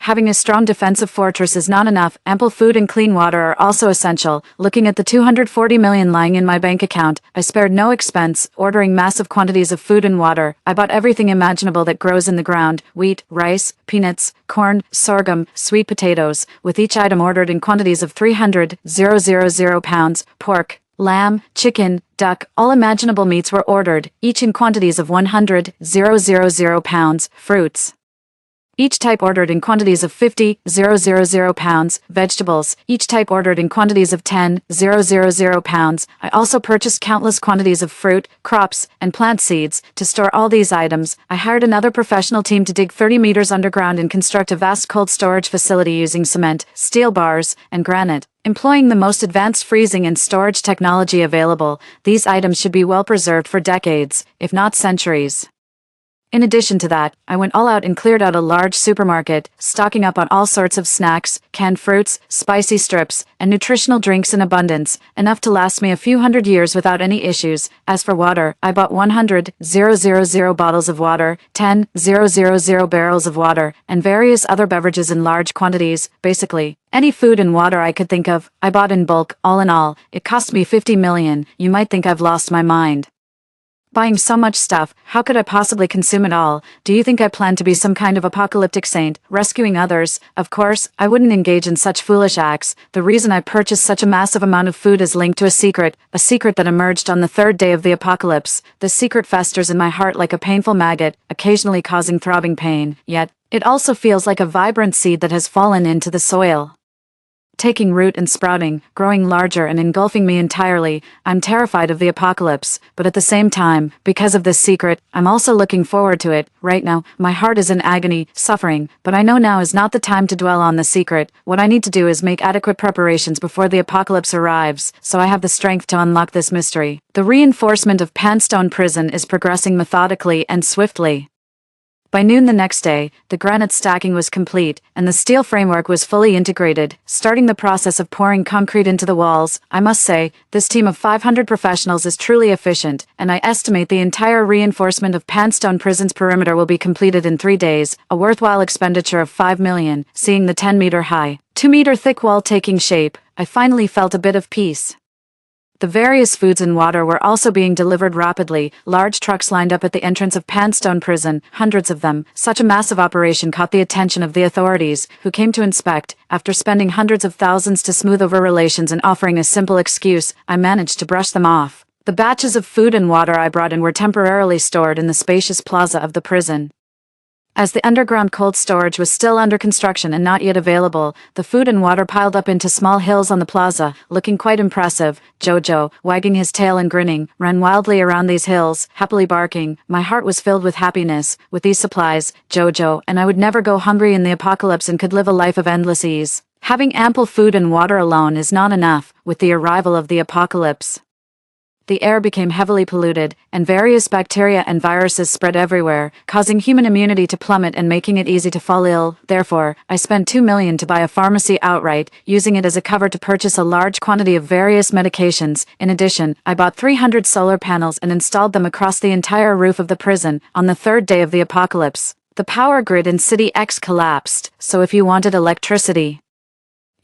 having a strong defensive fortress is not enough. Ample food and clean water are also essential. Looking at the $240 million lying in my bank account, I spared no expense, ordering massive quantities of food and water. I bought everything imaginable that grows in the ground: wheat, rice, peanuts, corn, sorghum, sweet potatoes, with each item ordered in quantities of 300,000 pounds. Pork, lamb, chicken, duck, all imaginable meats were ordered, each in quantities of 100,000 pounds. Fruits, each type ordered in quantities of 50,000 pounds. Vegetables, each type ordered in quantities of 10,000 pounds. I also purchased countless quantities of fruit, crops, and plant seeds. To store all these items, I hired another professional team to dig 30 meters underground and construct a vast cold storage facility using cement, steel bars, and granite. Employing the most advanced freezing and storage technology available, these items should be well preserved for decades, if not centuries. In addition to that, I went all out and cleared out a large supermarket, stocking up on all sorts of snacks, canned fruits, spicy strips, and nutritional drinks in abundance, enough to last me a few hundred years without any issues. As for water, I bought 100,000 bottles of water, 10,000 barrels of water, and various other beverages in large quantities. Basically, any food and water I could think of, I bought in bulk. All in all, it cost me $50 million. You might think I've lost my mind. Buying so much stuff, how could I possibly consume it all? Do you think I plan to be some kind of apocalyptic saint, rescuing others? Of course, I wouldn't engage in such foolish acts. The reason I purchased such a massive amount of food is linked to a secret that emerged on the 3rd day of the apocalypse. The secret festers in my heart like a painful maggot, occasionally causing throbbing pain. Yet, it also feels like a vibrant seed that has fallen into the soil, taking root and sprouting, growing larger and engulfing me entirely. I'm terrified of the apocalypse, but at the same time, because of this secret, I'm also looking forward to it. Right now, my heart is in agony, suffering, but I know now is not the time to dwell on the secret. What I need to do is make adequate preparations before the apocalypse arrives, so I have the strength to unlock this mystery. The reinforcement of Panstone Prison is progressing methodically and swiftly. By noon the next day, the granite stacking was complete, and the steel framework was fully integrated, starting the process of pouring concrete into the walls. I must say, this team of 500 professionals is truly efficient, and I estimate the entire reinforcement of Panstone Prison's perimeter will be completed in 3 days, a worthwhile expenditure of $5 million. Seeing the 10-meter-high, 2-meter-thick wall taking shape, I finally felt a bit of peace. The various foods and water were also being delivered rapidly. Large trucks lined up at the entrance of Panstone Prison, hundreds of them. Such a massive operation caught the attention of the authorities, who came to inspect. After spending hundreds of thousands to smooth over relations and offering a simple excuse, I managed to brush them off. The batches of food and water I brought in were temporarily stored in the spacious plaza of the prison. As the underground cold storage was still under construction and not yet available, the food and water piled up into small hills on the plaza, looking quite impressive. Jojo, wagging his tail and grinning, ran wildly around these hills, happily barking. My heart was filled with happiness. With these supplies, Jojo and I would never go hungry in the apocalypse and could live a life of endless ease. Having ample food and water alone is not enough. With the arrival of the apocalypse, the air became heavily polluted, and various bacteria and viruses spread everywhere, causing human immunity to plummet and making it easy to fall ill. Therefore, I spent $2 million to buy a pharmacy outright, using it as a cover to purchase a large quantity of various medications. In addition, I bought 300 solar panels and installed them across the entire roof of the prison. On the third day of the apocalypse, the power grid in City X collapsed, so if you wanted electricity,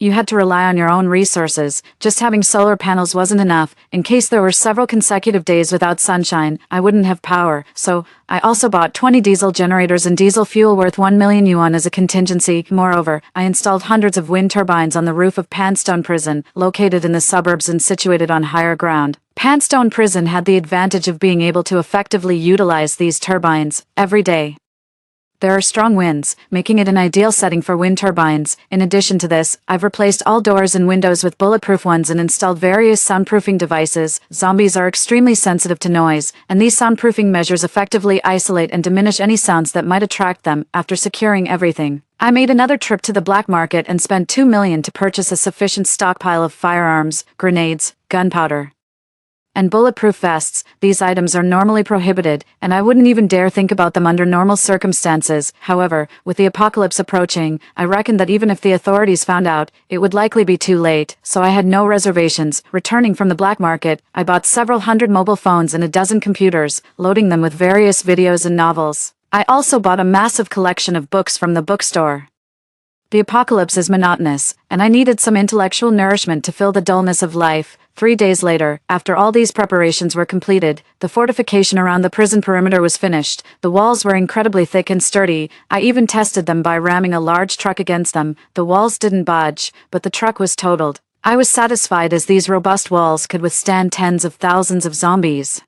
you had to rely on your own resources. Just having solar panels wasn't enough. In case there were several consecutive days without sunshine, I wouldn't have power. So, I also bought 20 diesel generators and diesel fuel worth 1 million yuan as a contingency. Moreover, I installed hundreds of wind turbines on the roof of Panstone Prison, located in the suburbs and situated on higher ground. Panstone Prison had the advantage of being able to effectively utilize these turbines every day. There are strong winds, making it an ideal setting for wind turbines. In addition to this, I've replaced all doors and windows with bulletproof ones and installed various soundproofing devices. Zombies are extremely sensitive to noise, and these soundproofing measures effectively isolate and diminish any sounds that might attract them. After securing everything, I made another trip to the black market and spent $2 million to purchase a sufficient stockpile of firearms, grenades, gunpowder, and bulletproof vests. These items are normally prohibited, and I wouldn't even dare think about them under normal circumstances. However, with the apocalypse approaching, I reckoned that even if the authorities found out, it would likely be too late, so I had no reservations. Returning from the black market, I bought several hundred mobile phones and a dozen computers, loading them with various videos and novels. I also bought a massive collection of books from the bookstore. The apocalypse is monotonous, and I needed some intellectual nourishment to fill the dullness of life. 3 days later, after all these preparations were completed, the fortification around the prison perimeter was finished. The walls were incredibly thick and sturdy. I even tested them by ramming a large truck against them. The walls didn't budge, but the truck was totaled. I was satisfied, as these robust walls could withstand tens of thousands of zombies.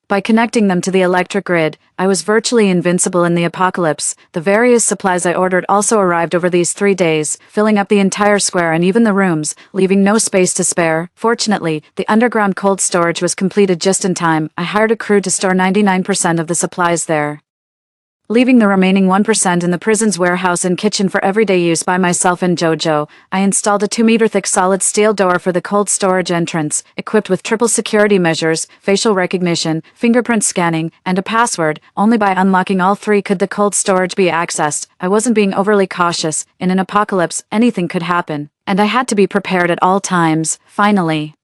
By connecting them to the electric grid, I was virtually invincible in the apocalypse. The various supplies I ordered also arrived over these 3 days, filling up the entire square and even the rooms, leaving no space to spare. Fortunately, the underground cold storage was completed just in time. I hired a crew to store 99% of the supplies there, leaving the remaining 1% in the prison's warehouse and kitchen for everyday use by myself and Jojo. I installed a 2-meter thick solid steel door for the cold storage entrance, equipped with triple security measures, facial recognition, fingerprint scanning, and a password. Only by unlocking all three could the cold storage be accessed. I wasn't being overly cautious. In an apocalypse, anything could happen, and I had to be prepared at all times. Finally,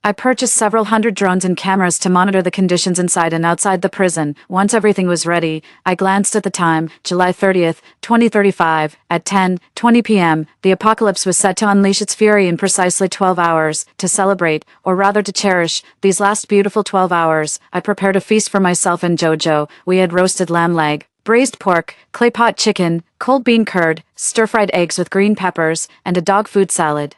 I purchased several hundred drones and cameras to monitor the conditions inside and outside the prison. Once everything was ready, I glanced at the time, July 30th, 2035, at 10:20 p.m. The apocalypse was set to unleash its fury in precisely 12 hours. To celebrate, or rather to cherish, these last beautiful 12 hours, I prepared a feast for myself and Jojo. We had roasted lamb leg, braised pork, clay pot chicken, cold bean curd, stir-fried eggs with green peppers, and a dog food salad,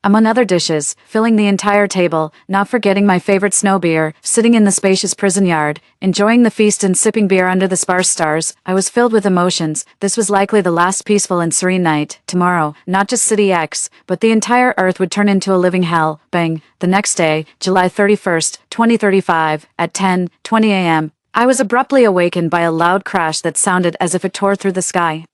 among other dishes, filling the entire table. Not forgetting my favorite snow beer. Sitting in the spacious prison yard, enjoying the feast and sipping beer under the sparse stars, I was filled with emotions. This was likely the last peaceful and serene night. Tomorrow, not just City X, but the entire Earth would turn into a living hell. Bang! The next day, July 31st, 2035, at 10:20 a.m., I was abruptly awakened by a loud crash that sounded as if it tore through the sky,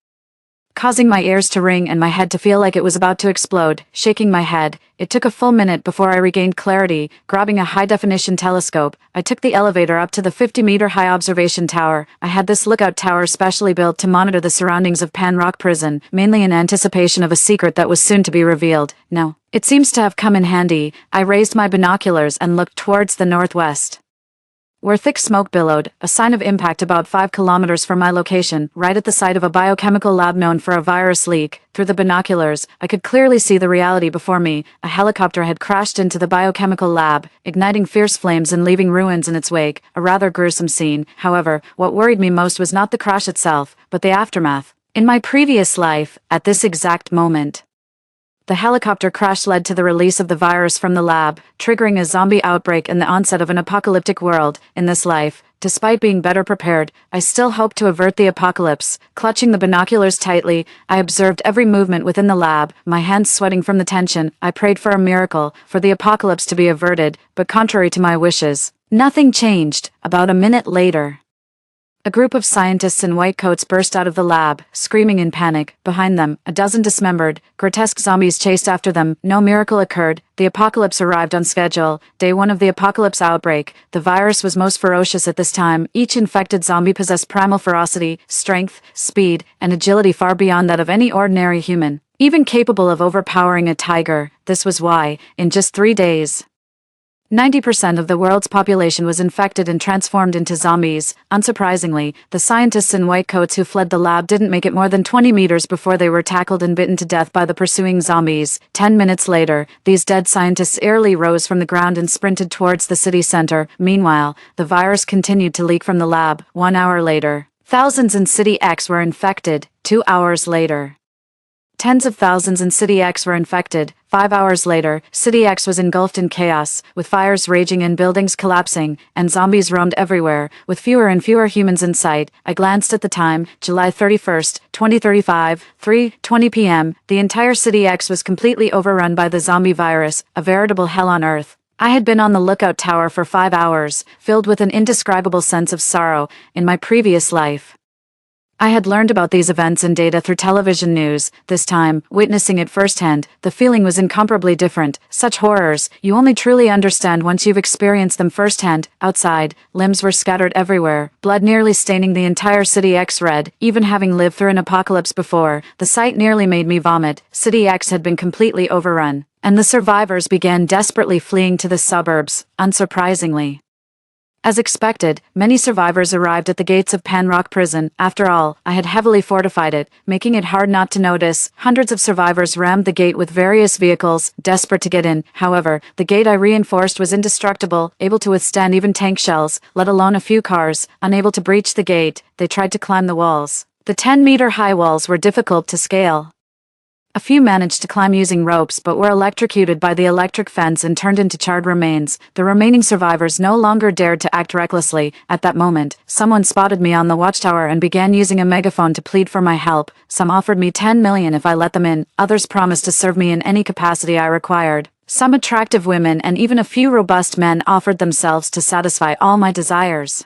causing my ears to ring and my head to feel like it was about to explode. Shaking my head, it took a full minute before I regained clarity. Grabbing a high-definition telescope, I took the elevator up to the 50-meter high observation tower. I had this lookout tower specially built to monitor the surroundings of Pan Rock Prison, mainly in anticipation of a secret that was soon to be revealed. Now, it seems to have come in handy. I raised my binoculars and looked towards the northwest, where thick smoke billowed, a sign of impact about 5 kilometers from my location, right at the site of a biochemical lab known for a virus leak. Through the binoculars, I could clearly see the reality before me. A helicopter had crashed into the biochemical lab, igniting fierce flames and leaving ruins in its wake, a rather gruesome scene. However, what worried me most was not the crash itself, but the aftermath. In my previous life, at this exact moment, The helicopter crash led to the release of the virus from the lab, triggering a zombie outbreak and the onset of an apocalyptic world. In this life, despite being better prepared, I still hoped to avert the apocalypse. Clutching the binoculars tightly, I observed every movement within the lab, my hands sweating from the tension. I prayed for a miracle, for the apocalypse to be averted, but contrary to my wishes, nothing changed. About a minute later, a group of scientists in white coats burst out of the lab, screaming in panic. Behind them, a dozen dismembered, grotesque zombies chased after them. No miracle occurred. The apocalypse arrived on schedule. Day 1 of the apocalypse outbreak. The virus was most ferocious at this time. Each infected zombie possessed primal ferocity, strength, speed, and agility far beyond that of any ordinary human, even capable of overpowering a tiger. This was why, in just 3 days, 90% of the world's population was infected and transformed into zombies. Unsurprisingly, the scientists in white coats who fled the lab didn't make it more than 20 meters before they were tackled and bitten to death by the pursuing zombies. 10 minutes later, these dead scientists airily rose from the ground and sprinted towards the city center. Meanwhile, the virus continued to leak from the lab. 1 hour later, thousands in City X were infected. 2 hours later, tens of thousands in City X were infected. 5 hours later, City X was engulfed in chaos, with fires raging and buildings collapsing, and zombies roamed everywhere, with fewer and fewer humans in sight. I glanced at the time, July 31st, 2035, 3:20 p.m. The entire City X was completely overrun by the zombie virus, a veritable hell on earth. I had been on the lookout tower for 5 hours, filled with an indescribable sense of sorrow. In my previous life, I had learned about these events and data through television news. This time, witnessing it firsthand, the feeling was incomparably different. Such horrors, you only truly understand once you've experienced them firsthand. Outside, limbs were scattered everywhere, blood nearly staining the entire City X red. Even having lived through an apocalypse before, the sight nearly made me vomit. City X had been completely overrun, and the survivors began desperately fleeing to the suburbs. Unsurprisingly, as expected, many survivors arrived at the gates of Panrock Prison. After all, I had heavily fortified it, making it hard not to notice. Hundreds of survivors rammed the gate with various vehicles, desperate to get in. However, the gate I reinforced was indestructible, able to withstand even tank shells, let alone a few cars. Unable to breach the gate, they tried to climb the walls. The 10-meter-high walls were difficult to scale. A few managed to climb using ropes but were electrocuted by the electric fence and turned into charred remains. The remaining survivors no longer dared to act recklessly. At that moment, someone spotted me on the watchtower and began using a megaphone to plead for my help. Some offered me 10 million if I let them in, others promised to serve me in any capacity I required. Some attractive women and even a few robust men offered themselves to satisfy all my desires.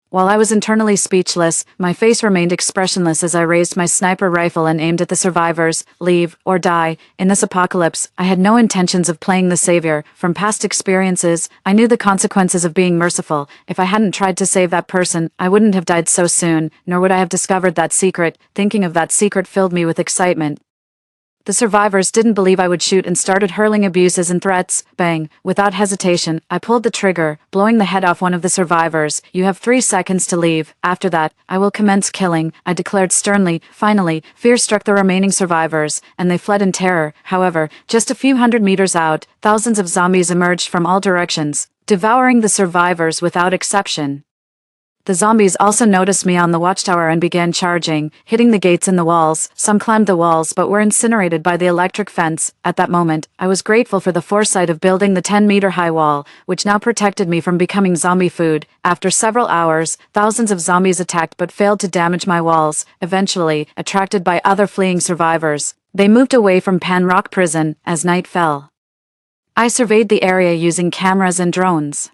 While I was internally speechless, my face remained expressionless as I raised my sniper rifle and aimed at the survivors. Leave, or die. In this apocalypse, I had no intentions of playing the savior. From past experiences, I knew the consequences of being merciful. If I hadn't tried to save that person, I wouldn't have died so soon, nor would I have discovered that secret. Thinking of that secret filled me with excitement. The survivors didn't believe I would shoot and started hurling abuses and threats. Bang! Without hesitation, I pulled the trigger, blowing the head off one of the survivors. You have 3 seconds to leave. After that, I will commence killing, I declared sternly. Finally, fear struck the remaining survivors, and they fled in terror. However, just a few hundred meters out, thousands of zombies emerged from all directions, devouring the survivors without exception. The zombies also noticed me on the watchtower and began charging, hitting the gates and the walls. Some climbed the walls but were incinerated by the electric fence. At that moment, I was grateful for the foresight of building the 10-meter-high wall, which now protected me from becoming zombie food. After several hours, thousands of zombies attacked but failed to damage my walls. Eventually, attracted by other fleeing survivors, they moved away from Panrock Prison. As night fell, I surveyed the area using cameras and drones.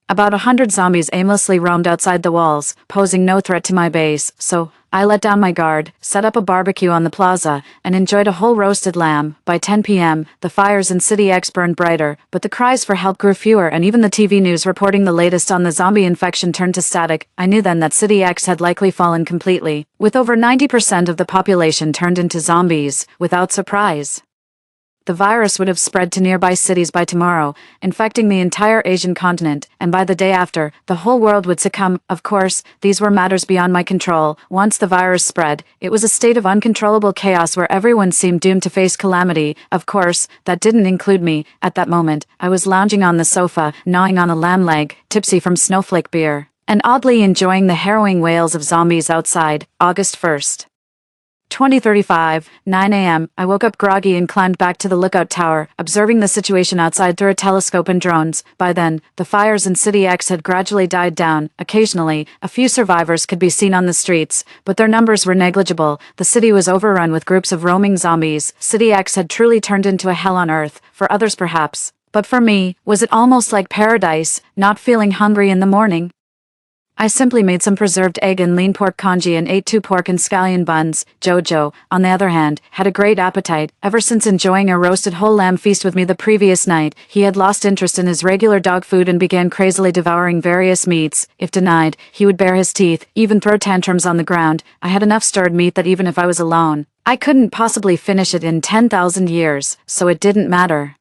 About 100 zombies aimlessly roamed outside the walls, posing no threat to my base, so I let down my guard, set up a barbecue on the plaza, and enjoyed a whole roasted lamb. By 10 p.m., the fires in City X burned brighter, but the cries for help grew fewer, and even the TV news reporting the latest on the zombie infection turned to static. I knew then that City X had likely fallen completely, with over 90% of the population turned into zombies. Without surprise, the virus would have spread to nearby cities by tomorrow, infecting the entire Asian continent, and by the day after, the whole world would succumb. Of course, these were matters beyond my control. Once the virus spread, it was a state of uncontrollable chaos where everyone seemed doomed to face calamity. Of course, that didn't include me. At that moment, I was lounging on the sofa, gnawing on a lamb leg, tipsy from snowflake beer, and oddly enjoying the harrowing wails of zombies outside. August 1st. 20:35, 9 a.m. I woke up groggy and climbed back to the lookout tower, observing the situation outside through a telescope and drones. By then, the fires in City X had gradually died down. Occasionally, a few survivors could be seen on the streets, but their numbers were negligible. The city was overrun with groups of roaming zombies. City X had truly turned into a hell on earth, for others perhaps. But for me, was it almost like paradise, not feeling hungry in the morning? I simply made some preserved egg and lean pork congee and ate 2 pork and scallion buns. Jojo, on the other hand, had a great appetite. Ever since enjoying a roasted whole lamb feast with me the previous night, he had lost interest in his regular dog food and began crazily devouring various meats. If denied, he would bare his teeth, even throw tantrums on the ground. I had enough stirred meat that even if I was alone, I couldn't possibly finish it in 10,000 years, so it didn't matter.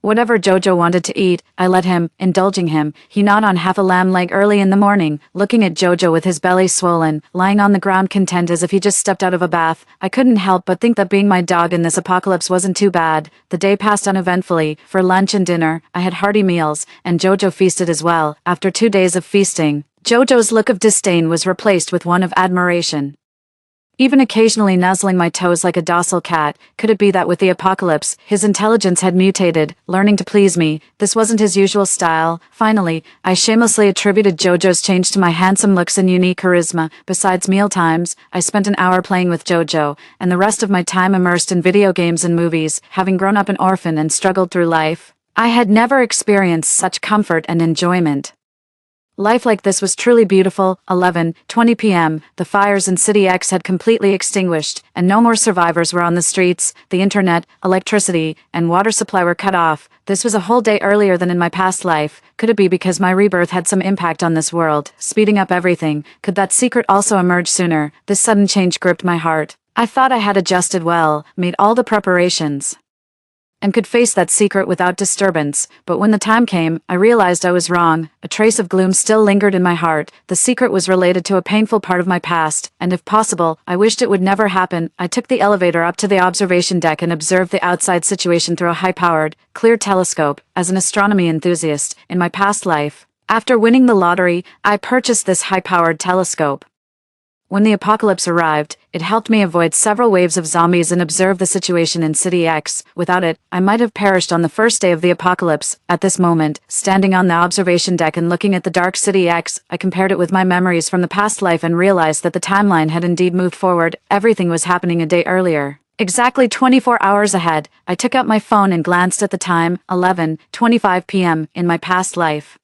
Whatever Jojo wanted to eat, I let him, indulging him. He gnawed on half a lamb leg early in the morning, looking at Jojo with his belly swollen, lying on the ground content as if he just stepped out of a bath. I couldn't help but think that being my dog in this apocalypse wasn't too bad. The day passed uneventfully. For lunch and dinner, I had hearty meals, and Jojo feasted as well. After 2 days of feasting, Jojo's look of disdain was replaced with one of admiration. Even occasionally nuzzling my toes like a docile cat. Could it be that with the apocalypse, his intelligence had mutated, learning to please me? This wasn't his usual style. Finally, I shamelessly attributed Jojo's change to my handsome looks and unique charisma. Besides meal times, I spent an hour playing with Jojo, and the rest of my time immersed in video games and movies. Having grown up an orphan and struggled through life, I had never experienced such comfort and enjoyment. Life like this was truly beautiful. 11:20 p.m. The fires in City X had completely extinguished, and no more survivors were on the streets. The internet, electricity, and water supply were cut off. This was a whole day earlier than in my past life. Could it be because my rebirth had some impact on this world, speeding up everything? Could that secret also emerge sooner? This sudden change gripped my heart. I thought I had adjusted well, made all the preparations, and could face that secret without disturbance, but when the time came, I realized I was wrong. A trace of gloom still lingered in my heart. The secret was related to a painful part of my past, and if possible, I wished it would never happen. I took the elevator up to the observation deck and observed the outside situation through a high-powered, clear telescope. As an astronomy enthusiast, in my past life, after winning the lottery, I purchased this high-powered telescope. When the apocalypse arrived, it helped me avoid several waves of zombies and observe the situation in City X. Without it, I might have perished on the first day of the apocalypse. At this moment, standing on the observation deck and looking at the dark City X, I compared it with my memories from the past life and realized that the timeline had indeed moved forward. Everything was happening a day earlier. Exactly 24 hours ahead. I took out my phone and glanced at the time, 11:25 p.m. in my past life.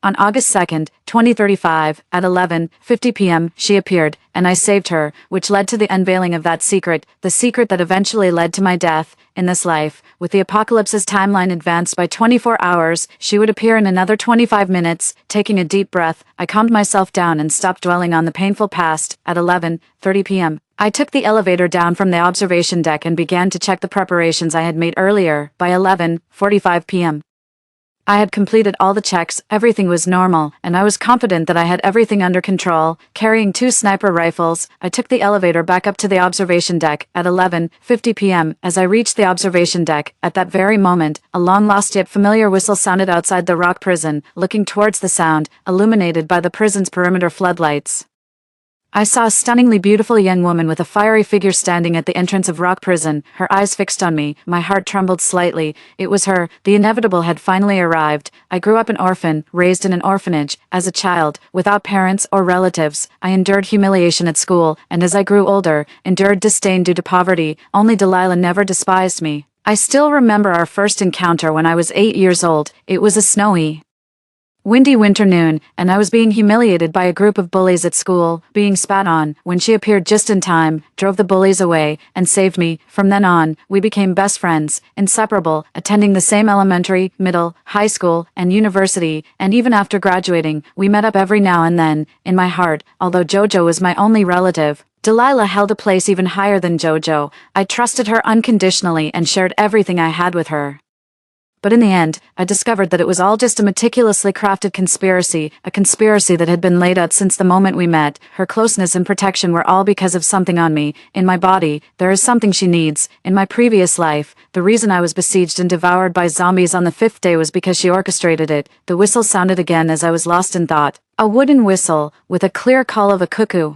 On August 2nd, 2035, at 11:50 p.m., she appeared, and I saved her, which led to the unveiling of that secret, the secret that eventually led to my death. In this life, with the apocalypse's timeline advanced by 24 hours, she would appear in another 25 minutes. Taking a deep breath, I calmed myself down and stopped dwelling on the painful past. At 11:30 p.m., I took the elevator down from the observation deck and began to check the preparations I had made earlier. By 11:45 p.m., I had completed all the checks, everything was normal, and I was confident that I had everything under control. Carrying 2 sniper rifles, I took the elevator back up to the observation deck. At 11:50 p.m., as I reached the observation deck, at that very moment, a long-lost yet familiar whistle sounded outside the rock prison. Looking towards the sound, illuminated by the prison's perimeter floodlights, I saw a stunningly beautiful young woman with a fiery figure standing at the entrance of Rock Prison, her eyes fixed on me. My heart trembled slightly. It was her. The inevitable had finally arrived. I grew up an orphan, raised in an orphanage. As a child, without parents or relatives, I endured humiliation at school, and as I grew older, endured disdain due to poverty. Only Delilah never despised me. I still remember our first encounter when I was 8 years old. It was a snowy, windy winter noon, and I was being humiliated by a group of bullies at school, being spat on. When she appeared just in time, drove the bullies away, and saved me. From then on, we became best friends, inseparable, attending the same elementary, middle, high school, and university, and even after graduating, we met up every now and then. In my heart, although Jojo was my only relative, Delilah held a place even higher than Jojo. I trusted her unconditionally and shared everything I had with her. But in the end, I discovered that it was all just a meticulously crafted conspiracy, a conspiracy that had been laid out since the moment we met. Her closeness and protection were all because of something on me. In my body, there is something she needs. In my previous life, the reason I was besieged and devoured by zombies on the 5th day was because she orchestrated it. The whistle sounded again as I was lost in thought. A wooden whistle, with a clear call of a cuckoo.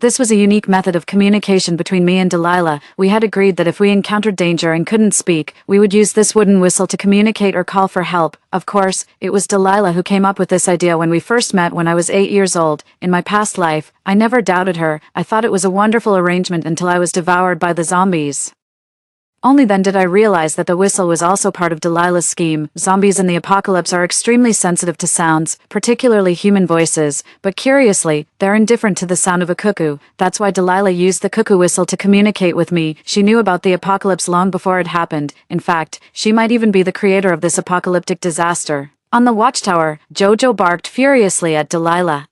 This was a unique method of communication between me and Delilah. We had agreed that if we encountered danger and couldn't speak, we would use this wooden whistle to communicate or call for help. Of course, it was Delilah who came up with this idea when we first met when I was 8 years old. In my past life, I never doubted her. I thought it was a wonderful arrangement until I was devoured by the zombies. Only then did I realize that the whistle was also part of Delilah's scheme. Zombies in the apocalypse are extremely sensitive to sounds, particularly human voices, but curiously, they're indifferent to the sound of a cuckoo. That's why Delilah used the cuckoo whistle to communicate with me. She knew about the apocalypse long before it happened. In fact, she might even be the creator of this apocalyptic disaster. On the watchtower, Jojo barked furiously at Delilah.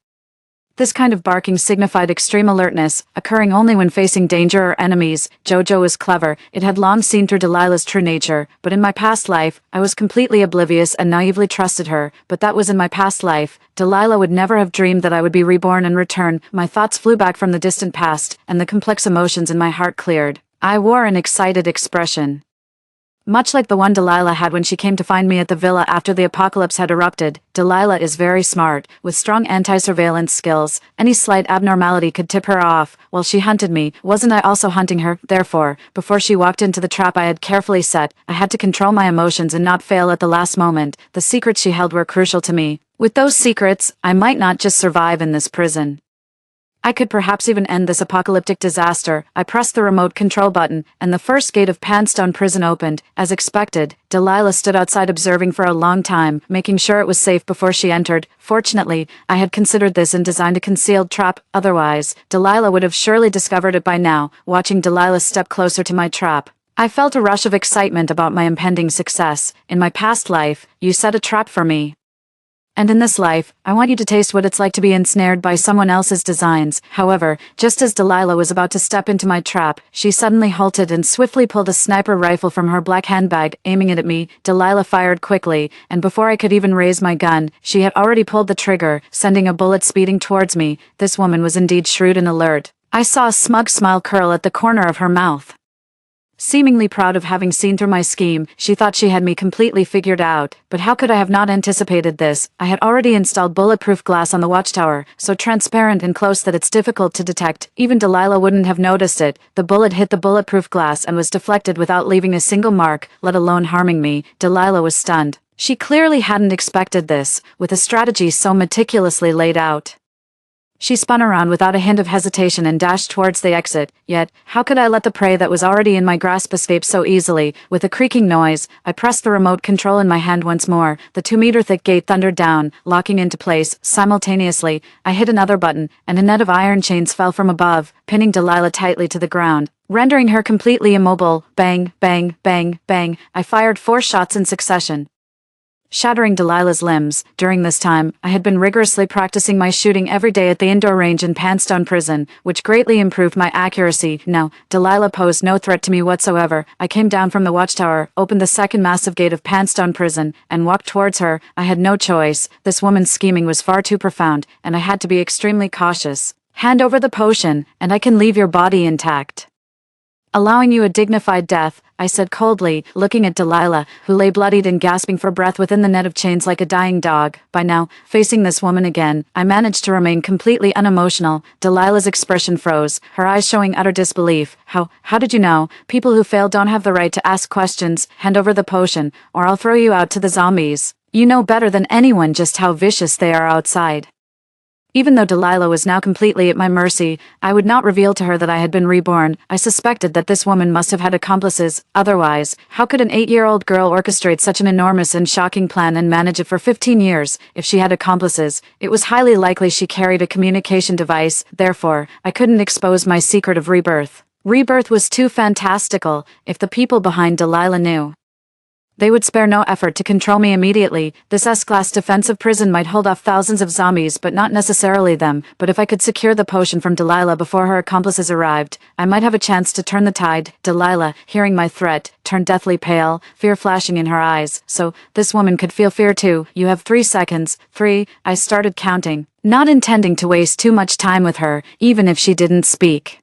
This kind of barking signified extreme alertness, occurring only when facing danger or enemies. Jojo was clever. It had long seen through Delilah's true nature, but in my past life, I was completely oblivious and naively trusted her. But that was in my past life. Delilah would never have dreamed that I would be reborn and return. My thoughts flew back from the distant past, and the complex emotions in my heart cleared. I wore an excited expression, much like the one Delilah had when she came to find me at the villa after the apocalypse had erupted. Delilah is very smart, with strong anti-surveillance skills. Any slight abnormality could tip her off. While she hunted me, wasn't I also hunting her? Therefore, before she walked into the trap I had carefully set, I had to control my emotions and not fail at the last moment. The secrets she held were crucial to me. With those secrets, I might not just survive in this prison. I could perhaps even end this apocalyptic disaster. I pressed the remote control button, and the first gate of Panstone Prison opened. As expected, Delilah stood outside observing for a long time, making sure it was safe before she entered. Fortunately, I had considered this and designed a concealed trap. Otherwise, Delilah would have surely discovered it by now. Watching Delilah step closer to my trap, I felt a rush of excitement about my impending success. In my past life, you set a trap for me. And in this life, I want you to taste what it's like to be ensnared by someone else's designs. However, just as Delilah was about to step into my trap, she suddenly halted and swiftly pulled a sniper rifle from her black handbag, aiming it at me. Delilah fired quickly, and before I could even raise my gun, she had already pulled the trigger, sending a bullet speeding towards me. This woman was indeed shrewd and alert. I saw a smug smile curl at the corner of her mouth. Seemingly proud of having seen through my scheme, she thought she had me completely figured out. But how could I have not anticipated this? I had already installed bulletproof glass on the watchtower, so transparent and close that it's difficult to detect. Even Delilah wouldn't have noticed it. The bullet hit the bulletproof glass and was deflected without leaving a single mark, let alone harming me. Delilah was stunned. She clearly hadn't expected this, with a strategy so meticulously laid out. She spun around without a hint of hesitation and dashed towards the exit. Yet, how could I let the prey that was already in my grasp escape so easily? With a creaking noise, I pressed the remote control in my hand once more. The 2-meter-thick gate thundered down, locking into place. Simultaneously, I hit another button, and a net of iron chains fell from above, pinning Delilah tightly to the ground, rendering her completely immobile. Bang, bang, bang, bang. I fired 4 shots in succession, shattering Delilah's limbs. During this time, I had been rigorously practicing my shooting every day at the indoor range in Panstone Prison, which greatly improved my accuracy. Now, Delilah posed no threat to me whatsoever. I came down from the watchtower, opened the second massive gate of Panstone Prison, and walked towards her. I had no choice. This woman's scheming was far too profound, and I had to be extremely cautious. Hand over the potion, and I can leave your body intact, allowing you a dignified death, I said coldly, looking at Delilah, who lay bloodied and gasping for breath within the net of chains like a dying dog. By now, facing this woman again, I managed to remain completely unemotional. Delilah's expression froze, her eyes showing utter disbelief. How did you know? People who fail don't have the right to ask questions. Hand over the potion, or I'll throw you out to the zombies. You know better than anyone just how vicious they are outside. Even though Delilah was now completely at my mercy, I would not reveal to her that I had been reborn. I suspected that this woman must have had accomplices. Otherwise, how could an 8-year-old girl orchestrate such an enormous and shocking plan and manage it for 15 years? If she had accomplices, it was highly likely she carried a communication device. Therefore, I couldn't expose my secret of rebirth. Rebirth was too fantastical. If the people behind Delilah knew, they would spare no effort to control me immediately. This S-class defensive prison might hold off thousands of zombies, but not necessarily them. But if I could secure the potion from Delilah before her accomplices arrived, I might have a chance to turn the tide. Delilah, hearing my threat, turned deathly pale, fear flashing in her eyes. So, this woman could feel fear too. You have 3 seconds. 3, I started counting, not intending to waste too much time with her, even if she didn't speak.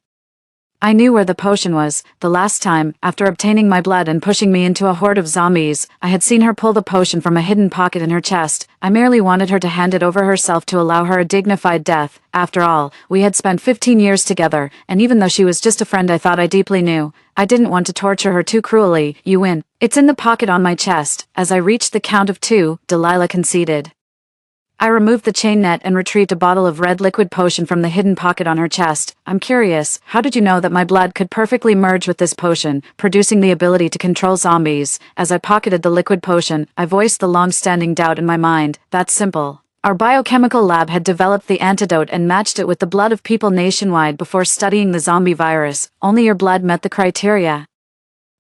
I knew where the potion was. The last time, after obtaining my blood and pushing me into a horde of zombies, I had seen her pull the potion from a hidden pocket in her chest. I merely wanted her to hand it over herself to allow her a dignified death. After all, we had spent 15 years together, and even though she was just a friend I thought I deeply knew, I didn't want to torture her too cruelly. You win. It's in the pocket on my chest. As I reached the count of 2, Delilah conceded. I removed the chain net and retrieved a bottle of red liquid potion from the hidden pocket on her chest. I'm curious, how did you know that my blood could perfectly merge with this potion, producing the ability to control zombies? As I pocketed the liquid potion, I voiced the long-standing doubt in my mind. That's simple. Our biochemical lab had developed the antidote and matched it with the blood of people nationwide before studying the zombie virus. Only your blood met the criteria.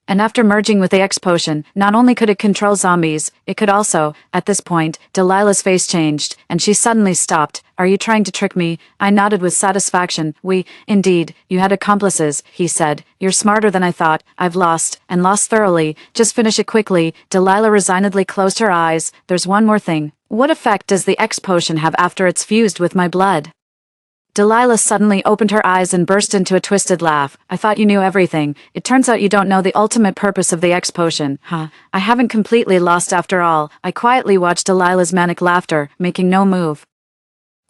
And after merging with the X potion, not only could it control zombies, it could also. At this point, Delilah's face changed, and she suddenly stopped. Are you trying to trick me? I nodded with satisfaction. Indeed, you had accomplices, he said. You're smarter than I thought. I've lost, and lost thoroughly. Just finish it quickly. Delilah resignedly closed her eyes. There's one more thing. What effect does the X potion have after it's fused with my blood? Delilah suddenly opened her eyes and burst into a twisted laugh. I thought you knew everything. It turns out you don't know the ultimate purpose of the X potion. Huh. I haven't completely lost after all. I quietly watched Delilah's manic laughter, making no move.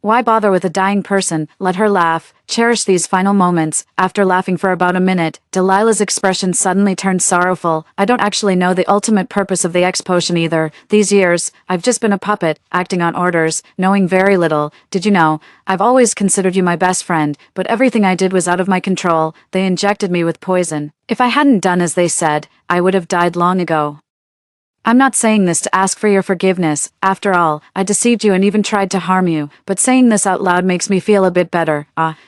Why bother with a dying person? Let her laugh. Cherish these final moments. After laughing for about a minute, Delilah's expression suddenly turned sorrowful. I don't actually know the ultimate purpose of the X potion either. These years, I've just been a puppet, acting on orders, knowing very little. Did you know? I've always considered you my best friend, but everything I did was out of my control. They injected me with poison. If I hadn't done as they said, I would have died long ago. I'm not saying this to ask for your forgiveness. After all, I deceived you and even tried to harm you, but saying this out loud makes me feel a bit better.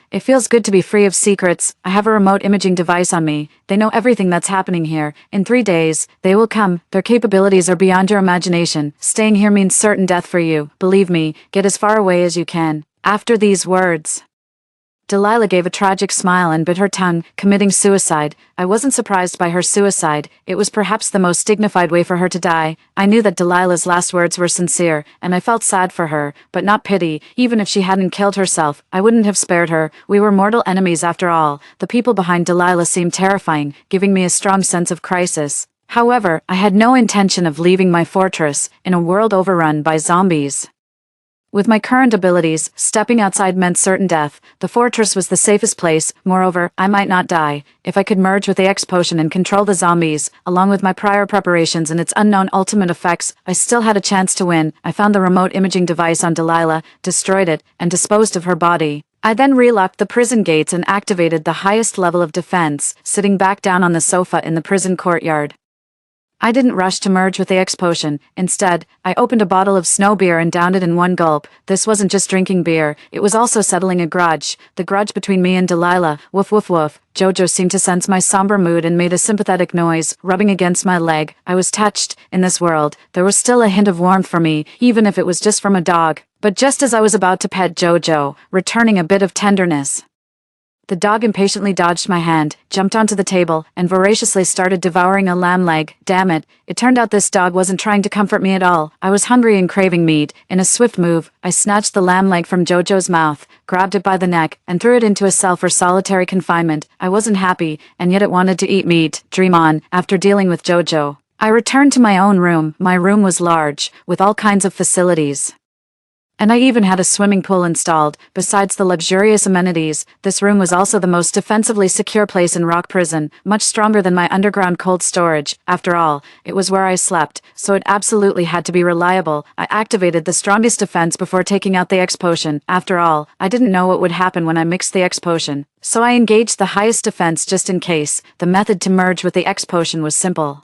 It feels good to be free of secrets. I have a remote imaging device on me. They know everything that's happening here. In 3 days, they will come. Their capabilities are beyond your imagination. Staying here means certain death for you. Believe me, get as far away as you can. After these words, Delilah gave a tragic smile and bit her tongue, committing suicide. I wasn't surprised by her suicide. It was perhaps the most dignified way for her to die. I knew that Delilah's last words were sincere, and I felt sad for her, but not pity. Even if she hadn't killed herself, I wouldn't have spared her. We were mortal enemies after all. The people behind Delilah seemed terrifying, giving me a strong sense of crisis. However, I had no intention of leaving my fortress in a world overrun by zombies. With my current abilities, stepping outside meant certain death. The fortress was the safest place. Moreover, I might not die. If I could merge with the X potion and control the zombies, along with my prior preparations and its unknown ultimate effects, I still had a chance to win. I found the remote imaging device on Delilah, destroyed it, and disposed of her body. I then relocked the prison gates and activated the highest level of defense, sitting back down on the sofa in the prison courtyard. I didn't rush to merge with the X potion. Instead, I opened a bottle of snow beer and downed it in one gulp. This wasn't just drinking beer, it was also settling a grudge. The grudge between me and Delilah. Woof woof woof. Jojo seemed to sense my somber mood and made a sympathetic noise, rubbing against my leg. I was touched. In this world, there was still a hint of warmth for me, even if it was just from a dog. But just as I was about to pet Jojo, returning a bit of tenderness, the dog impatiently dodged my hand, jumped onto the table, and voraciously started devouring a lamb leg. Damn it. It turned out this dog wasn't trying to comfort me at all. I was hungry and craving meat. In a swift move, I snatched the lamb leg from Jojo's mouth, grabbed it by the neck, and threw it into a cell for solitary confinement. I wasn't happy, and yet it wanted to eat meat. Dream on. After dealing with Jojo, I returned to my own room. My room was large, with all kinds of facilities. And I even had a swimming pool installed. Besides the luxurious amenities, this room was also the most defensively secure place in Rock Prison, much stronger than my underground cold storage. After all, it was where I slept, so it absolutely had to be reliable. I activated the strongest defense before taking out the X potion. After all, I didn't know what would happen when I mixed the X potion, so I engaged the highest defense just in case. The method to merge with the X potion was simple.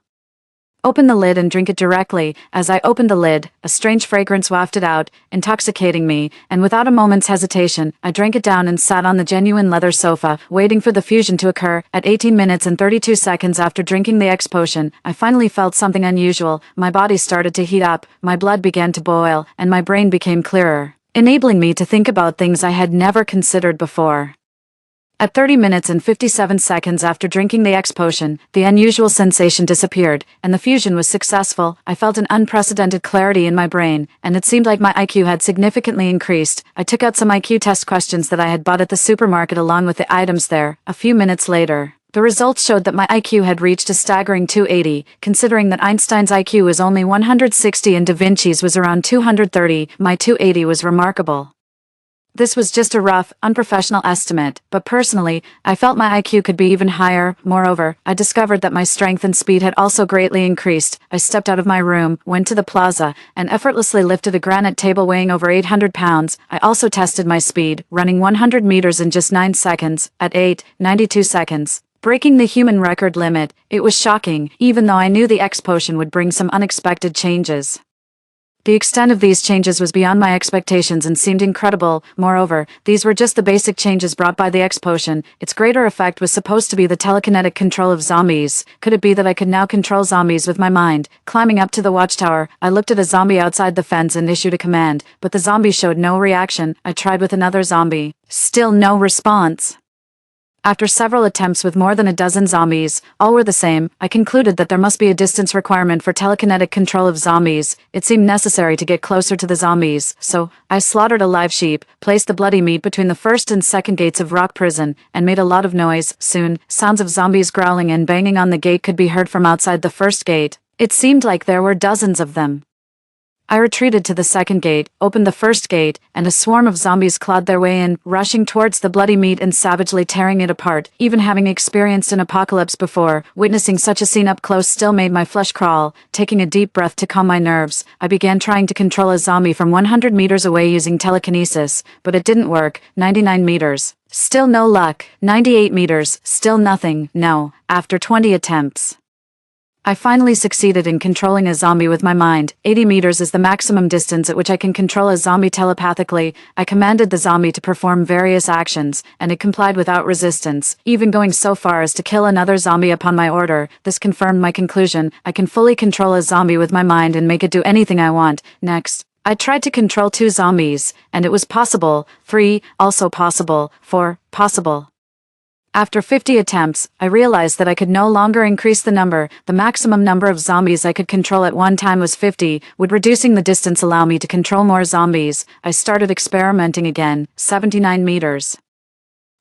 Open the lid and drink it directly. As I opened the lid, a strange fragrance wafted out, intoxicating me, and without a moment's hesitation, I drank it down and sat on the genuine leather sofa, waiting for the fusion to occur. At 18 minutes and 32 seconds after drinking the X potion, I finally felt something unusual. My body started to heat up, my blood began to boil, and my brain became clearer, enabling me to think about things I had never considered before. At 30 minutes and 57 seconds after drinking the X potion, the unusual sensation disappeared, and the fusion was successful. I felt an unprecedented clarity in my brain, and it seemed like my IQ had significantly increased. I took out some IQ test questions that I had bought at the supermarket along with the items there. A few minutes later, the results showed that my IQ had reached a staggering 280, considering that Einstein's IQ was only 160 and Da Vinci's was around 230. My 280 was remarkable. This was just a rough, unprofessional estimate, but personally, I felt my IQ could be even higher. Moreover, I discovered that my strength and speed had also greatly increased. I stepped out of my room, went to the plaza, and effortlessly lifted a granite table weighing over 800 pounds. I also tested my speed, running 100 meters in just 9 seconds, at 8:92 seconds. Breaking the human record limit. It was shocking, even though I knew the X potion would bring some unexpected changes. The extent of these changes was beyond my expectations and seemed incredible. Moreover, these were just the basic changes brought by the X potion. Its greater effect was supposed to be the telekinetic control of zombies. Could it be that I could now control zombies with my mind? Climbing up to the watchtower, I looked at a zombie outside the fence and issued a command, but the zombie showed no reaction. I tried with another zombie. Still no response. After several attempts with more than a dozen zombies, all were the same, I concluded that there must be a distance requirement for telekinetic control of zombies. It seemed necessary to get closer to the zombies, so I slaughtered a live sheep, placed the bloody meat between the first and second gates of Rock Prison, and made a lot of noise. Soon, sounds of zombies growling and banging on the gate could be heard from outside the first gate. It seemed like there were dozens of them. I retreated to the second gate, opened the first gate, and a swarm of zombies clawed their way in, rushing towards the bloody meat and savagely tearing it apart. Even having experienced an apocalypse before, witnessing such a scene up close still made my flesh crawl. Taking a deep breath to calm my nerves, I began trying to control a zombie from 100 meters away using telekinesis, but it didn't work. 99 meters. Still no luck. 98 meters. Still nothing. No. After 20 attempts, I finally succeeded in controlling a zombie with my mind. 80 meters is the maximum distance at which I can control a zombie telepathically. I commanded the zombie to perform various actions, and it complied without resistance, even going so far as to kill another zombie upon my order. This confirmed my conclusion. I can fully control a zombie with my mind and make it do anything I want. Next, I tried to control 2 zombies, and it was possible. 3, also possible. 4, possible. After 50 attempts, I realized that I could no longer increase the number. The maximum number of zombies I could control at one time was 50. Would reducing the distance allow me to control more zombies? I started experimenting again. 79 meters.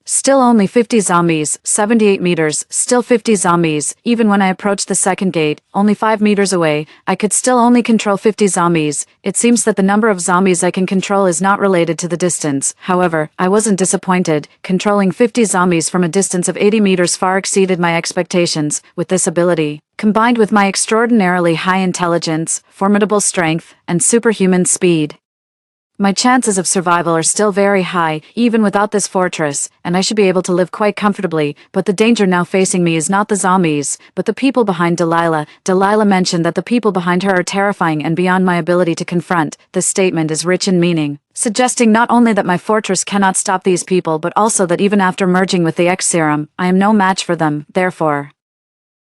Still only 50 zombies. 78 meters. Still 50 zombies. Even when I approached the second gate, only 5 meters away, I could still only control 50 zombies. It seems that the number of zombies I can control is not related to the distance. However, I wasn't disappointed. Controlling 50 zombies from a distance of 80 meters far exceeded my expectations. With this ability, combined with my extraordinarily high intelligence, formidable strength, and superhuman speed, my chances of survival are still very high, even without this fortress, and I should be able to live quite comfortably. But the danger now facing me is not the zombies, but the people behind Delilah. Delilah mentioned that the people behind her are terrifying and beyond my ability to confront. This statement is rich in meaning, suggesting not only that my fortress cannot stop these people but also that even after merging with the X serum, I am no match for them. Therefore,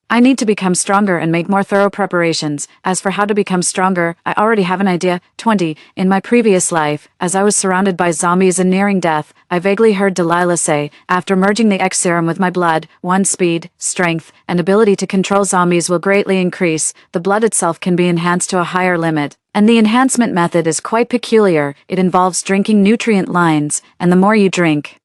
I need to become stronger and make more thorough preparations. As for how to become stronger, I already have an idea. 20. In my previous life, as I was surrounded by zombies and nearing death, I vaguely heard Delilah say, after merging the X serum with my blood, 1 speed, strength, and ability to control zombies will greatly increase. The blood itself can be enhanced to a higher limit, and the enhancement method is quite peculiar. It involves drinking nutrient lines, and the more you drink,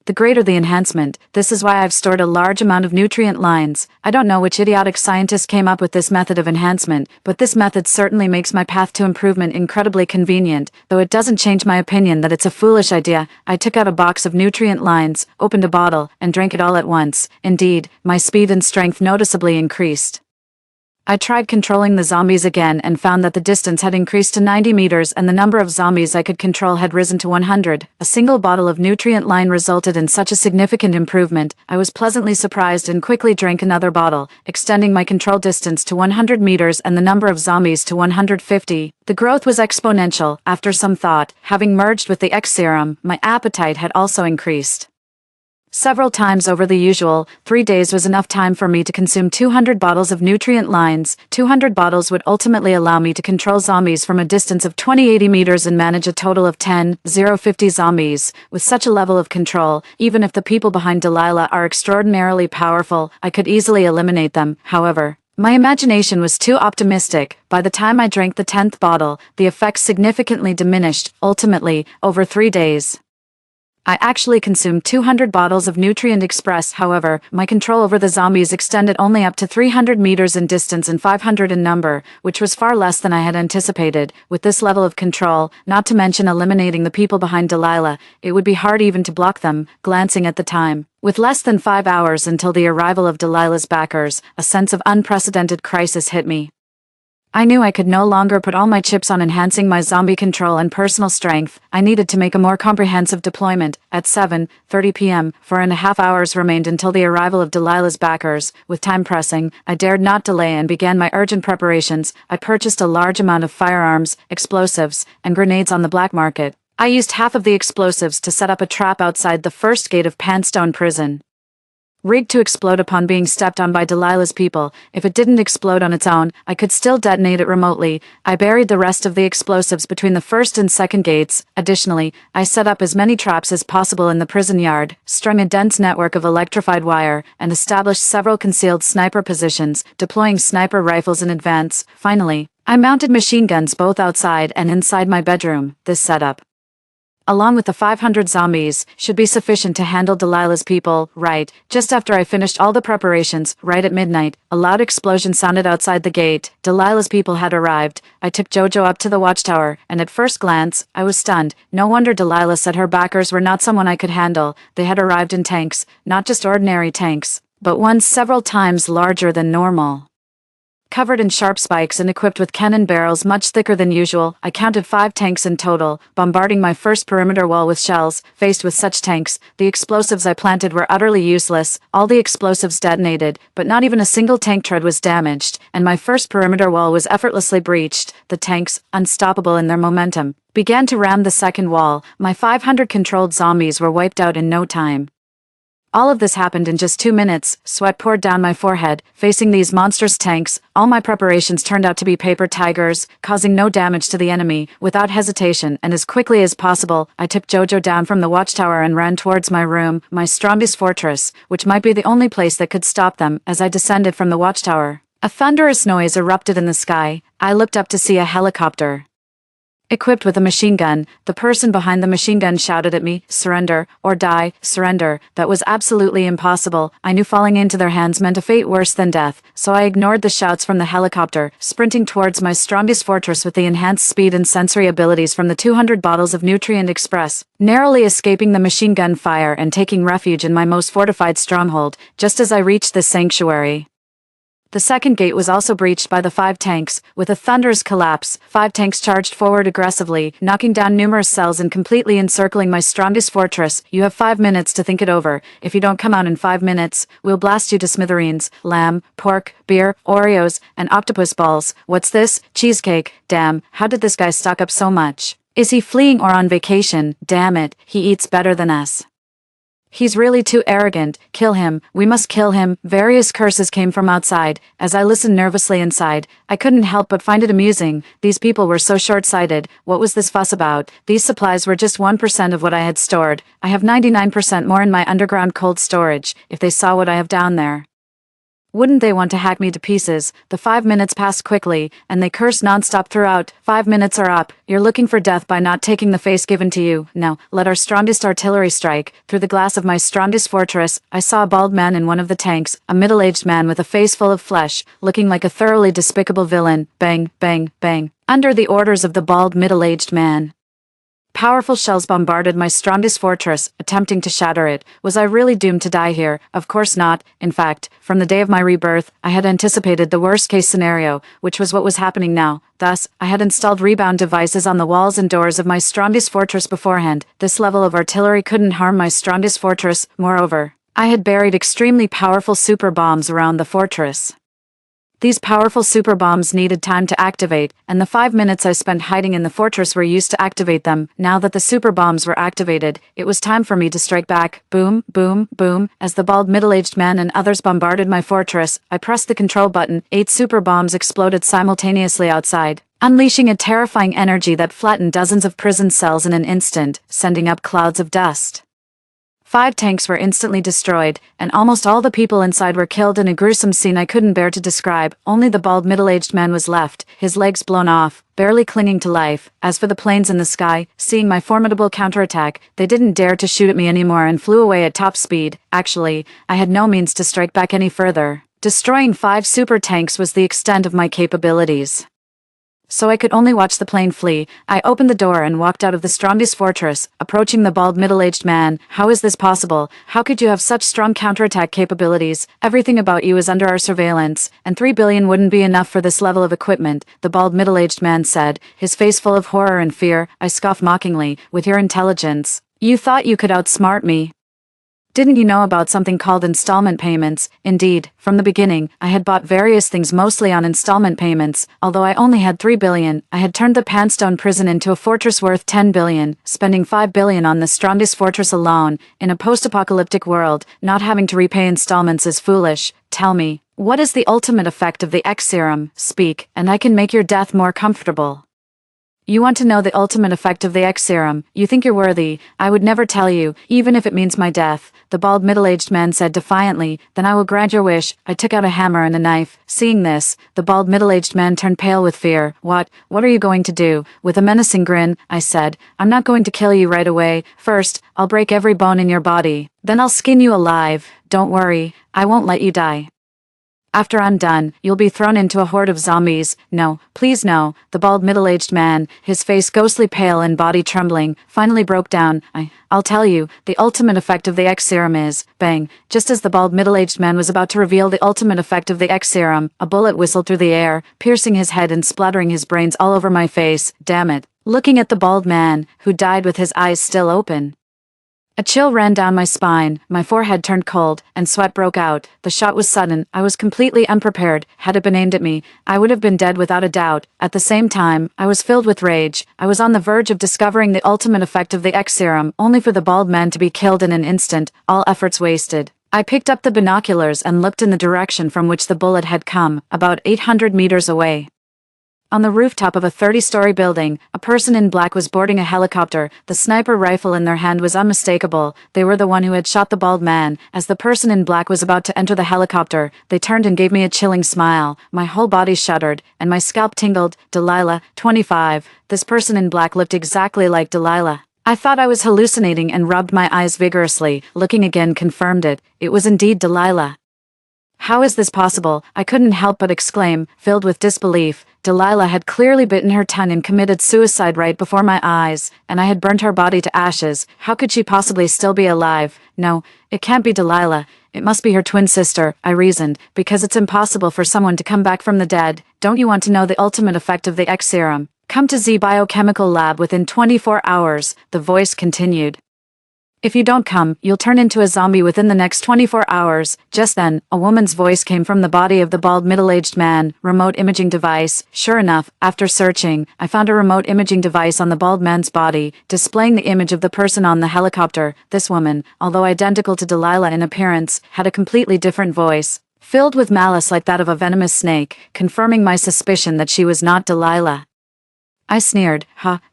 the greater the enhancement. This is why I've stored a large amount of nutrient lines. I don't know which idiotic scientist came up with this method of enhancement, but this method certainly makes my path to improvement incredibly convenient, though it doesn't change my opinion that it's a foolish idea. I took out a box of nutrient lines, opened a bottle, and drank it all at once. Indeed, my speed and strength noticeably increased. I tried controlling the zombies again and found that the distance had increased to 90 meters and the number of zombies I could control had risen to 100. A single bottle of nutrient line resulted in such a significant improvement. I was pleasantly surprised and quickly drank another bottle, extending my control distance to 100 meters and the number of zombies to 150. The growth was exponential. After some thought, having merged with the X serum, my appetite had also increased. Several times over the usual 3 days was enough time for me to consume 200 bottles of nutrient lines. 200 bottles would ultimately allow me to control zombies from a distance of 20-80 meters and manage a total of 10-0-50 zombies. With such a level of control, even if the people behind Delilah are extraordinarily powerful, I could easily eliminate them. However, my imagination was too optimistic. By the time I drank the 10th bottle, the effects significantly diminished. Ultimately, over 3 days, I actually consumed 200 bottles of Nutrient Express. However, my control over the zombies extended only up to 300 meters in distance and 500 in number, which was far less than I had anticipated. With this level of control, not to mention eliminating the people behind Delilah, it would be hard even to block them. Glancing at the time, with less than 5 hours until the arrival of Delilah's backers, a sense of unprecedented crisis hit me. I knew I could no longer put all my chips on enhancing my zombie control and personal strength. I needed to make a more comprehensive deployment. At 7:30 p.m., 4.5 hours remained until the arrival of Delilah's backers. With time pressing, I dared not delay and began my urgent preparations. I purchased a large amount of firearms, explosives, and grenades on the black market. I used half of the explosives to set up a trap outside the first gate of Panstone Prison, rigged to explode upon being stepped on by Delilah's people. If it didn't explode on its own, I could still detonate it remotely. I buried the rest of the explosives between the first and second gates. Additionally, I set up as many traps as possible in the prison yard, strung a dense network of electrified wire, and established several concealed sniper positions, deploying sniper rifles in advance. Finally, I mounted machine guns both outside and inside my bedroom. This setup, along with the 500 zombies, should be sufficient to handle Delilah's people. Right, just after I finished all the preparations, right at midnight, a loud explosion sounded outside the gate. Delilah's people had arrived. I took Jojo up to the watchtower, and at first glance, I was stunned. No wonder Delilah said her backers were not someone I could handle. They had arrived in tanks, not just ordinary tanks, but ones several times larger than normal, covered in sharp spikes and equipped with cannon barrels much thicker than usual. I counted 5 tanks in total, bombarding my first perimeter wall with shells. Faced with such tanks, the explosives I planted were utterly useless. All the explosives detonated, but not even a single tank tread was damaged, and my first perimeter wall was effortlessly breached. The tanks, unstoppable in their momentum, began to ram the second wall. My 500 controlled zombies were wiped out in no time. All of this happened in just 2 minutes. Sweat poured down my forehead. Facing these monstrous tanks, all my preparations turned out to be paper tigers, causing no damage to the enemy. Without hesitation and as quickly as possible, I took Jojo down from the watchtower and ran towards my room, my strongest fortress, which might be the only place that could stop them. As I descended from the watchtower, a thunderous noise erupted in the sky. I looked up to see a helicopter, equipped with a machine gun. The person behind the machine gun shouted at me, "Surrender, or die, surrender." That was absolutely impossible. I knew falling into their hands meant a fate worse than death, so I ignored the shouts from the helicopter, sprinting towards my strongest fortress with the enhanced speed and sensory abilities from the 200 bottles of Nutrient Express, narrowly escaping the machine gun fire and taking refuge in my most fortified stronghold. Just as I reached the sanctuary, the second gate was also breached by the 5 tanks. With a thunderous collapse, 5 tanks charged forward aggressively, knocking down numerous cells and completely encircling my strongest fortress. "You have 5 minutes to think it over. If you don't come out in 5 minutes, we'll blast you to smithereens." Lamb, pork, beer, Oreos, and octopus balls. What's this? Cheesecake. Damn, how did this guy stock up so much? Is he fleeing or on vacation? Damn it, he eats better than us. He's really too arrogant. Kill him. We must kill him. Various curses came from outside. As I listened nervously inside, I couldn't help but find it amusing. These people were so short-sighted. What was this fuss about? These supplies were just 1% of what I had stored. I have 99% more in my underground cold storage. If they saw what I have down there, wouldn't they want to hack me to pieces? The 5 minutes passed quickly, and they cursed nonstop throughout. 5 minutes are up. You're looking for death by not taking the face given to you. Now, let our strongest artillery strike. Through the glass of my strongest fortress, I saw a bald man in one of the tanks, a middle-aged man with a face full of flesh, looking like a thoroughly despicable villain. Bang, bang, bang. Under the orders of the bald middle-aged man, powerful shells bombarded my strongest fortress, attempting to shatter it. Was I really doomed to die here? Of course not. In fact, from the day of my rebirth, I had anticipated the worst-case scenario, which was what was happening now. Thus, I had installed rebound devices on the walls and doors of my strongest fortress beforehand. This level of artillery couldn't harm my strongest fortress. Moreover, I had buried extremely powerful super bombs around the fortress, These powerful super bombs needed time to activate, and the 5 minutes I spent hiding in the fortress were used to activate them. Now that the super bombs were activated, it was time for me to strike back. Boom, boom, boom. As the bald middle-aged man and others bombarded my fortress, I pressed the control button. 8 super bombs exploded simultaneously outside, unleashing a terrifying energy that flattened dozens of prison cells in an instant, sending up clouds of dust. 5 tanks were instantly destroyed, and almost all the people inside were killed in a gruesome scene I couldn't bear to describe. Only the bald middle-aged man was left, his legs blown off, barely clinging to life. As for the planes in the sky, seeing my formidable counterattack, they didn't dare to shoot at me anymore and flew away at top speed. Actually, I had no means to strike back any further. Destroying 5 super tanks was the extent of my capabilities, so I could only watch the plane flee. I opened the door and walked out of the strongest fortress, approaching the bald middle-aged man. How is this possible? How could you have such strong counterattack capabilities? Everything about you is under our surveillance, and 3 billion wouldn't be enough for this level of equipment, the bald middle-aged man said, his face full of horror and fear. I scoffed mockingly. With your intelligence, you thought you could outsmart me? Didn't you know about something called installment payments? Indeed, from the beginning, I had bought various things mostly on installment payments. Although I only had 3 billion, I had turned the Panstone prison into a fortress worth 10 billion, spending 5 billion on the strongest fortress alone. In a post-apocalyptic world, not having to repay installments is foolish. Tell me, what is the ultimate effect of the X serum? Speak, and I can make your death more comfortable. You want to know the ultimate effect of the X serum? You think you're worthy? I would never tell you, even if it means my death, the bald middle-aged man said defiantly. Then I will grant your wish. I took out a hammer and a knife. Seeing this, the bald middle-aged man turned pale with fear. What are you going to do? With a menacing grin, I said, I'm not going to kill you right away. First, I'll break every bone in your body. Then I'll skin you alive. Don't worry, I won't let you die. After I'm done, you'll be thrown into a horde of zombies. No, please no. The bald middle-aged man, his face ghostly pale and body trembling, finally broke down. I'll tell you, the ultimate effect of the X serum is, bang. Just as the bald middle-aged man was about to reveal the ultimate effect of the X serum, a bullet whistled through the air, piercing his head and splattering his brains all over my face. Damn it. Looking at the bald man, who died with his eyes still open, a chill ran down my spine, my forehead turned cold, and sweat broke out. The shot was sudden. I was completely unprepared. Had it been aimed at me, I would have been dead without a doubt. At the same time, I was filled with rage. I was on the verge of discovering the ultimate effect of the X serum, only for the bald man to be killed in an instant, all efforts wasted. I picked up the binoculars and looked in the direction from which the bullet had come, about 800 meters away. On the rooftop of a 30-story building, a person in black was boarding a helicopter. The sniper rifle in their hand was unmistakable. They were the one who had shot the bald man. As the person in black was about to enter the helicopter, they turned and gave me a chilling smile. My whole body shuddered, and my scalp tingled. Delilah, 25. This person in black looked exactly like Delilah. I thought I was hallucinating and rubbed my eyes vigorously. Looking again confirmed it. It was indeed Delilah. How is this possible? I couldn't help but exclaim, filled with disbelief. Delilah had clearly bitten her tongue and committed suicide right before my eyes, and I had burnt her body to ashes. How could she possibly still be alive? No, it can't be Delilah. It must be her twin sister, I reasoned, because it's impossible for someone to come back from the dead. Don't you want to know the ultimate effect of the X serum? Come to Z Biochemical Lab within 24 hours, the voice continued. If you don't come, you'll turn into a zombie within the next 24 hours. Just then, a woman's voice came from the body of the bald middle-aged man. Remote imaging device. Sure enough, after searching, I found a remote imaging device on the bald man's body, displaying the image of the person on the helicopter. This woman, although identical to Delilah in appearance, had a completely different voice, filled with malice like that of a venomous snake, confirming my suspicion that she was not Delilah. I sneered.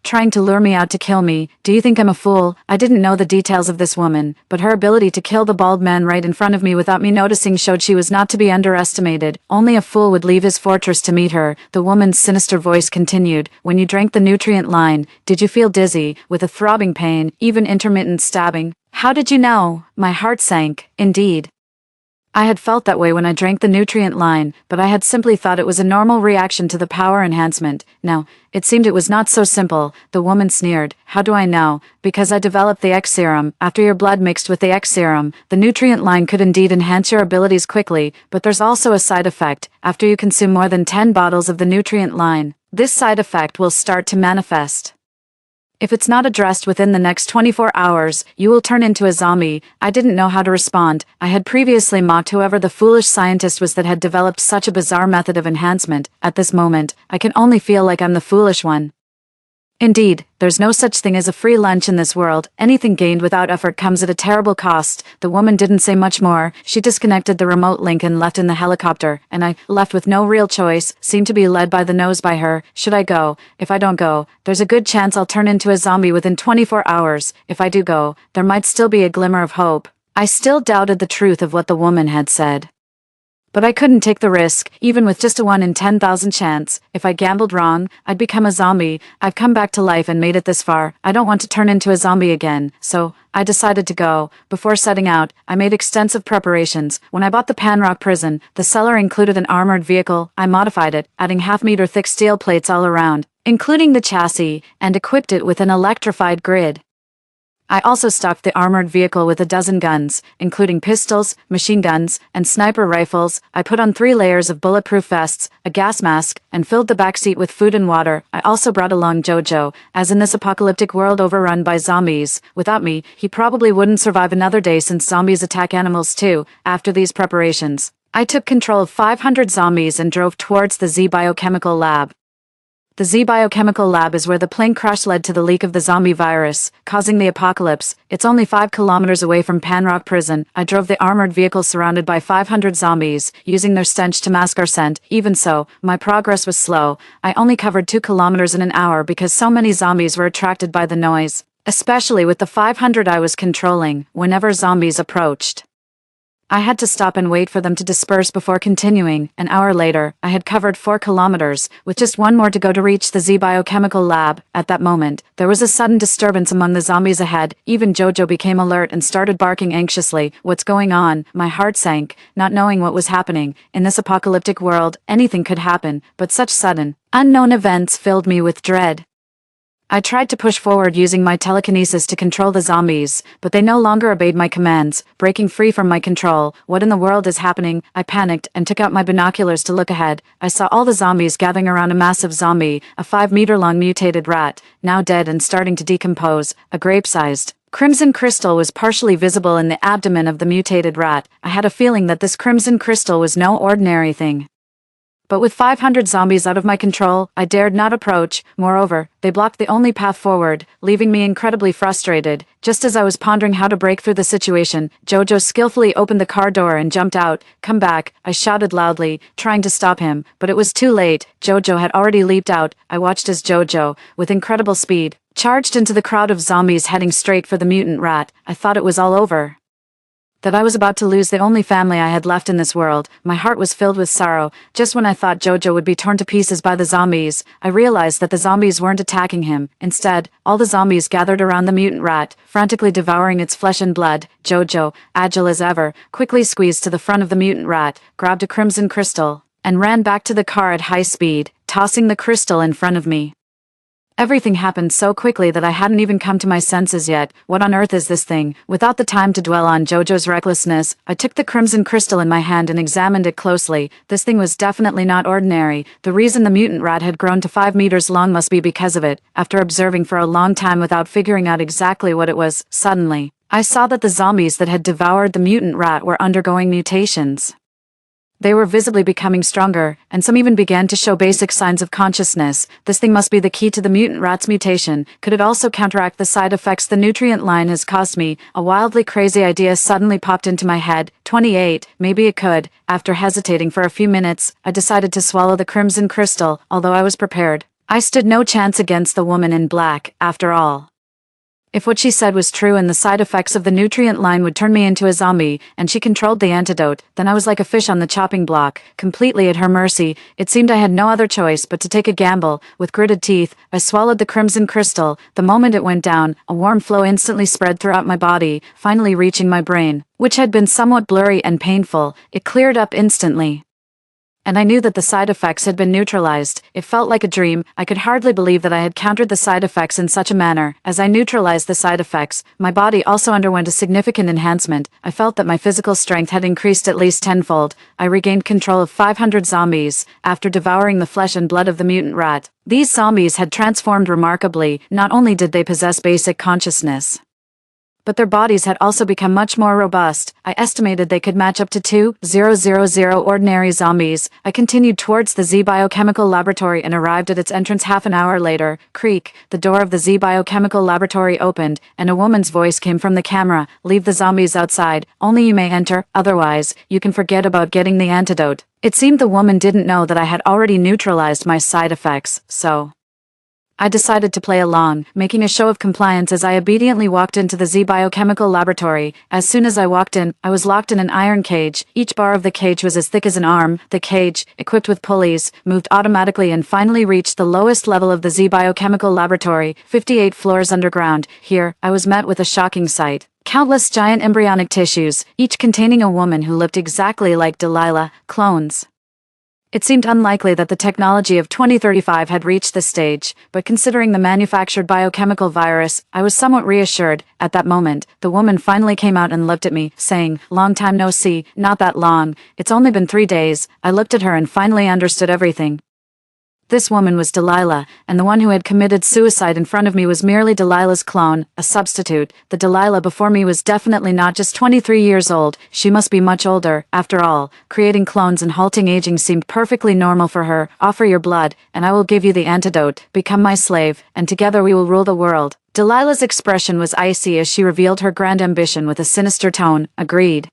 Trying to lure me out to kill me. Do you think I'm a fool? I didn't know the details of this woman, but her ability to kill the bald man right in front of me without me noticing showed she was not to be underestimated. Only a fool would leave his fortress to meet her. The woman's sinister voice continued. When you drank the nutrient line, did you feel dizzy, with a throbbing pain, even intermittent stabbing? How did you know? My heart sank. Indeed, I had felt that way when I drank the nutrient line, but I had simply thought it was a normal reaction to the power enhancement. Now, it seemed it was not so simple. The woman sneered. How do I know? Because I developed the X serum. After your blood mixed with the X serum, the nutrient line could indeed enhance your abilities quickly, but there's also a side effect. After you consume more than 10 bottles of the nutrient line, this side effect will start to manifest. If it's not addressed within the next 24 hours, you will turn into a zombie. I didn't know how to respond. I had previously mocked whoever the foolish scientist was that had developed such a bizarre method of enhancement. At this moment, I can only feel like I'm the foolish one. Indeed, there's no such thing as a free lunch in this world. Anything gained without effort comes at a terrible cost. The woman didn't say much more. She disconnected the remote link and left in the helicopter, and I, left with no real choice, seemed to be led by the nose by her. Should I go? If I don't go, there's a good chance I'll turn into a zombie within 24 hours. If I do go, there might still be a glimmer of hope. I still doubted the truth of what the woman had said. But I couldn't take the risk, even with just a 1 in 10,000 chance. If I gambled wrong, I'd become a zombie. I've come back to life and made it this far. I don't want to turn into a zombie again, so I decided to go. Before setting out, I made extensive preparations. When I bought the Panrock prison, the seller included an armored vehicle. I modified it, adding half-meter thick steel plates all around, including the chassis, and equipped it with an electrified grid. I also stocked the armored vehicle with a dozen guns, including pistols, machine guns, and sniper rifles. I put on 3 layers of bulletproof vests, a gas mask, and filled the backseat with food and water. I also brought along Jojo, as in this apocalyptic world overrun by zombies. Without me, he probably wouldn't survive another day since zombies attack animals too. After these preparations, I took control of 500 zombies and drove towards the Z Biochemical Lab. The Z Biochemical Lab is where the plane crash led to the leak of the zombie virus, causing the apocalypse. It's only 5 kilometers away from Panrock Prison. I drove the armored vehicle surrounded by 500 zombies, using their stench to mask our scent. Even so, my progress was slow. I only covered 2 kilometers in an hour because so many zombies were attracted by the noise, especially with the 500 I was controlling. Whenever zombies approached, I had to stop and wait for them to disperse before continuing. An hour later, I had covered 4 kilometers, with just 1 more to go to reach the Z Biochemical Lab. At that moment, there was a sudden disturbance among the zombies ahead. Even Jojo became alert and started barking anxiously. What's going on? My heart sank, not knowing what was happening. In this apocalyptic world, anything could happen, but such sudden, unknown events filled me with dread. I tried to push forward using my telekinesis to control the zombies, but they no longer obeyed my commands, breaking free from my control. What in the world is happening? I panicked and took out my binoculars to look ahead. I saw all the zombies gathering around a massive zombie, a 5-meter-long mutated rat, now dead and starting to decompose. A grape-sized crimson crystal was partially visible in the abdomen of the mutated rat. I had a feeling that this crimson crystal was no ordinary thing. But with 500 zombies out of my control, I dared not approach. Moreover, they blocked the only path forward, leaving me incredibly frustrated. Just as I was pondering how to break through the situation, Jojo skillfully opened the car door and jumped out. "Come back," I shouted loudly, trying to stop him, but it was too late. Jojo had already leaped out. I watched as Jojo, with incredible speed, charged into the crowd of zombies heading straight for the mutant rat. I thought it was all over, that I was about to lose the only family I had left in this world. My heart was filled with sorrow. Just when I thought Jojo would be torn to pieces by the zombies, I realized that the zombies weren't attacking him. Instead, all the zombies gathered around the mutant rat, frantically devouring its flesh and blood. Jojo, agile as ever, quickly squeezed to the front of the mutant rat, grabbed a crimson crystal, and ran back to the car at high speed, tossing the crystal in front of me. Everything happened so quickly that I hadn't even come to my senses yet. What on earth is this thing? Without the time to dwell on Jojo's recklessness, I took the crimson crystal in my hand and examined it closely. This thing was definitely not ordinary. The reason the mutant rat had grown to 5 meters long must be because of it. After observing for a long time without figuring out exactly what it was, suddenly, I saw that the zombies that had devoured the mutant rat were undergoing mutations. They were visibly becoming stronger, and some even began to show basic signs of consciousness. This thing must be the key to the mutant rat's mutation. Could it also counteract the side effects the nutrient line has caused me? A wildly crazy idea suddenly popped into my head. 28, maybe it could. After hesitating for a few minutes, I decided to swallow the crimson crystal, although I was prepared. I stood no chance against the woman in black, after all. If what she said was true and the side effects of the nutrient line would turn me into a zombie, and she controlled the antidote, then I was like a fish on the chopping block, completely at her mercy. It seemed I had no other choice but to take a gamble. With gritted teeth, I swallowed the crimson crystal. The moment it went down, a warm flow instantly spread throughout my body, finally reaching my brain, which had been somewhat blurry and painful. It cleared up instantly, and I knew that the side effects had been neutralized. It felt like a dream. I could hardly believe that I had countered the side effects in such a manner. As I neutralized the side effects, my body also underwent a significant enhancement. I felt that my physical strength had increased at least tenfold. I regained control of 500 zombies after devouring the flesh and blood of the mutant rat. These zombies had transformed remarkably. Not only did they possess basic consciousness, but their bodies had also become much more robust. I estimated they could match up to 2,000 ordinary zombies. I continued towards the Z Biochemical Laboratory and arrived at its entrance half an hour later. Creak, the door of the Z Biochemical Laboratory opened, and a woman's voice came from the camera. Leave the zombies outside. Only you may enter, otherwise, you can forget about getting the antidote. It seemed the woman didn't know that I had already neutralized my side effects, so I decided to play along, making a show of compliance as I obediently walked into the Z Biochemical Laboratory. As soon as I walked in, I was locked in an iron cage. Each bar of the cage was as thick as an arm. The cage, equipped with pulleys, moved automatically and finally reached the lowest level of the Z Biochemical Laboratory, 58 floors underground. Here, I was met with a shocking sight. Countless giant embryonic tissues, each containing a woman who looked exactly like Delilah, clones. It seemed unlikely that the technology of 2035 had reached this stage, but considering the manufactured biochemical virus, I was somewhat reassured. At that moment, the woman finally came out and looked at me, saying, "Long time no see." "Not that long. It's only been 3 days." I looked at her and finally understood everything. This woman was Delilah, and the one who had committed suicide in front of me was merely Delilah's clone, a substitute. The Delilah before me was definitely not just 23 years old, she must be much older. After all, creating clones and halting aging seemed perfectly normal for her. "Offer your blood, and I will give you the antidote. Become my slave, and together we will rule the world." Delilah's expression was icy as she revealed her grand ambition with a sinister tone. "Agreed.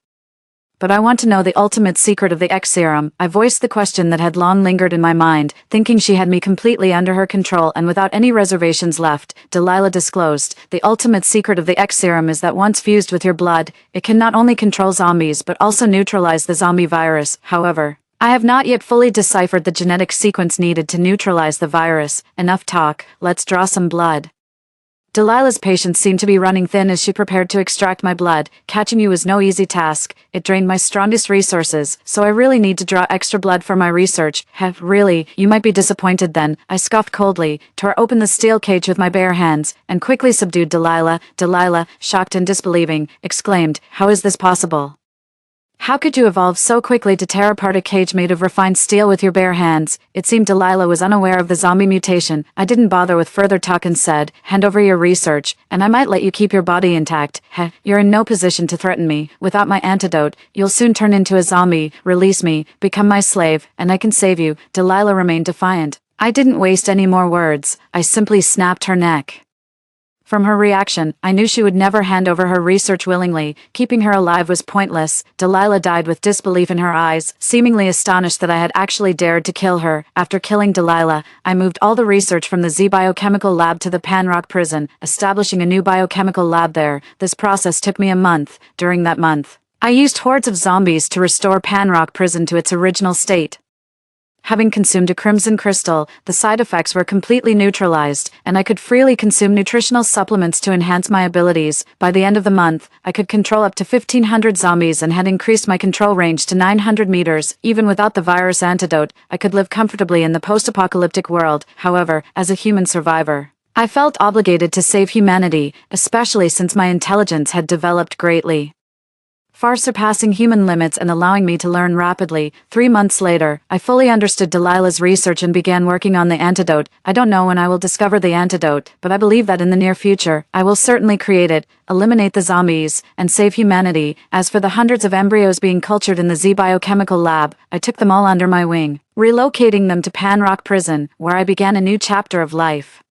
But I want to know the ultimate secret of the X serum." I voiced the question that had long lingered in my mind, thinking she had me completely under her control and without any reservations left. Delilah disclosed, "The ultimate secret of the X serum is that once fused with your blood, it can not only control zombies but also neutralize the zombie virus. However, I have not yet fully deciphered the genetic sequence needed to neutralize the virus. Enough talk, let's draw some blood." Delilah's patience seemed to be running thin as she prepared to extract my blood. Catching you was no easy task. It drained my strongest resources, so I really need to draw extra blood for my research. Heh, really? You might be disappointed then. I scoffed coldly, tore open the steel cage with my bare hands, and quickly subdued Delilah. Delilah, shocked and disbelieving, exclaimed, "How is this possible? How could you evolve so quickly to tear apart a cage made of refined steel with your bare hands?" It seemed Delilah was unaware of the zombie mutation. I didn't bother with further talk and said, "Hand over your research, and I might let you keep your body intact." "Heh, you're in no position to threaten me. Without my antidote, you'll soon turn into a zombie. Release me, become my slave, and I can save you." Delilah remained defiant. I didn't waste any more words. I simply snapped her neck. From her reaction, I knew she would never hand over her research willingly. Keeping her alive was pointless. Delilah died with disbelief in her eyes, seemingly astonished that I had actually dared to kill her. After killing Delilah, I moved all the research from the Z Biochemical Lab to the Panrock prison, establishing a new biochemical lab there. This process took me a month. During that month, I used hordes of zombies to restore Panrock prison to its original state. Having consumed a crimson crystal, the side effects were completely neutralized, and I could freely consume nutritional supplements to enhance my abilities. By the end of the month, I could control up to 1,500 zombies and had increased my control range to 900 meters. Even without the virus antidote, I could live comfortably in the post-apocalyptic world. However, as a human survivor, I felt obligated to save humanity, especially since my intelligence had developed greatly, far surpassing human limits and allowing me to learn rapidly. 3 months later, I fully understood Delilah's research and began working on the antidote. I don't know when I will discover the antidote, but I believe that in the near future, I will certainly create it, eliminate the zombies, and save humanity. As for the hundreds of embryos being cultured in the Z Biochemical Lab, I took them all under my wing, relocating them to Panrock Prison, where I began a new chapter of life.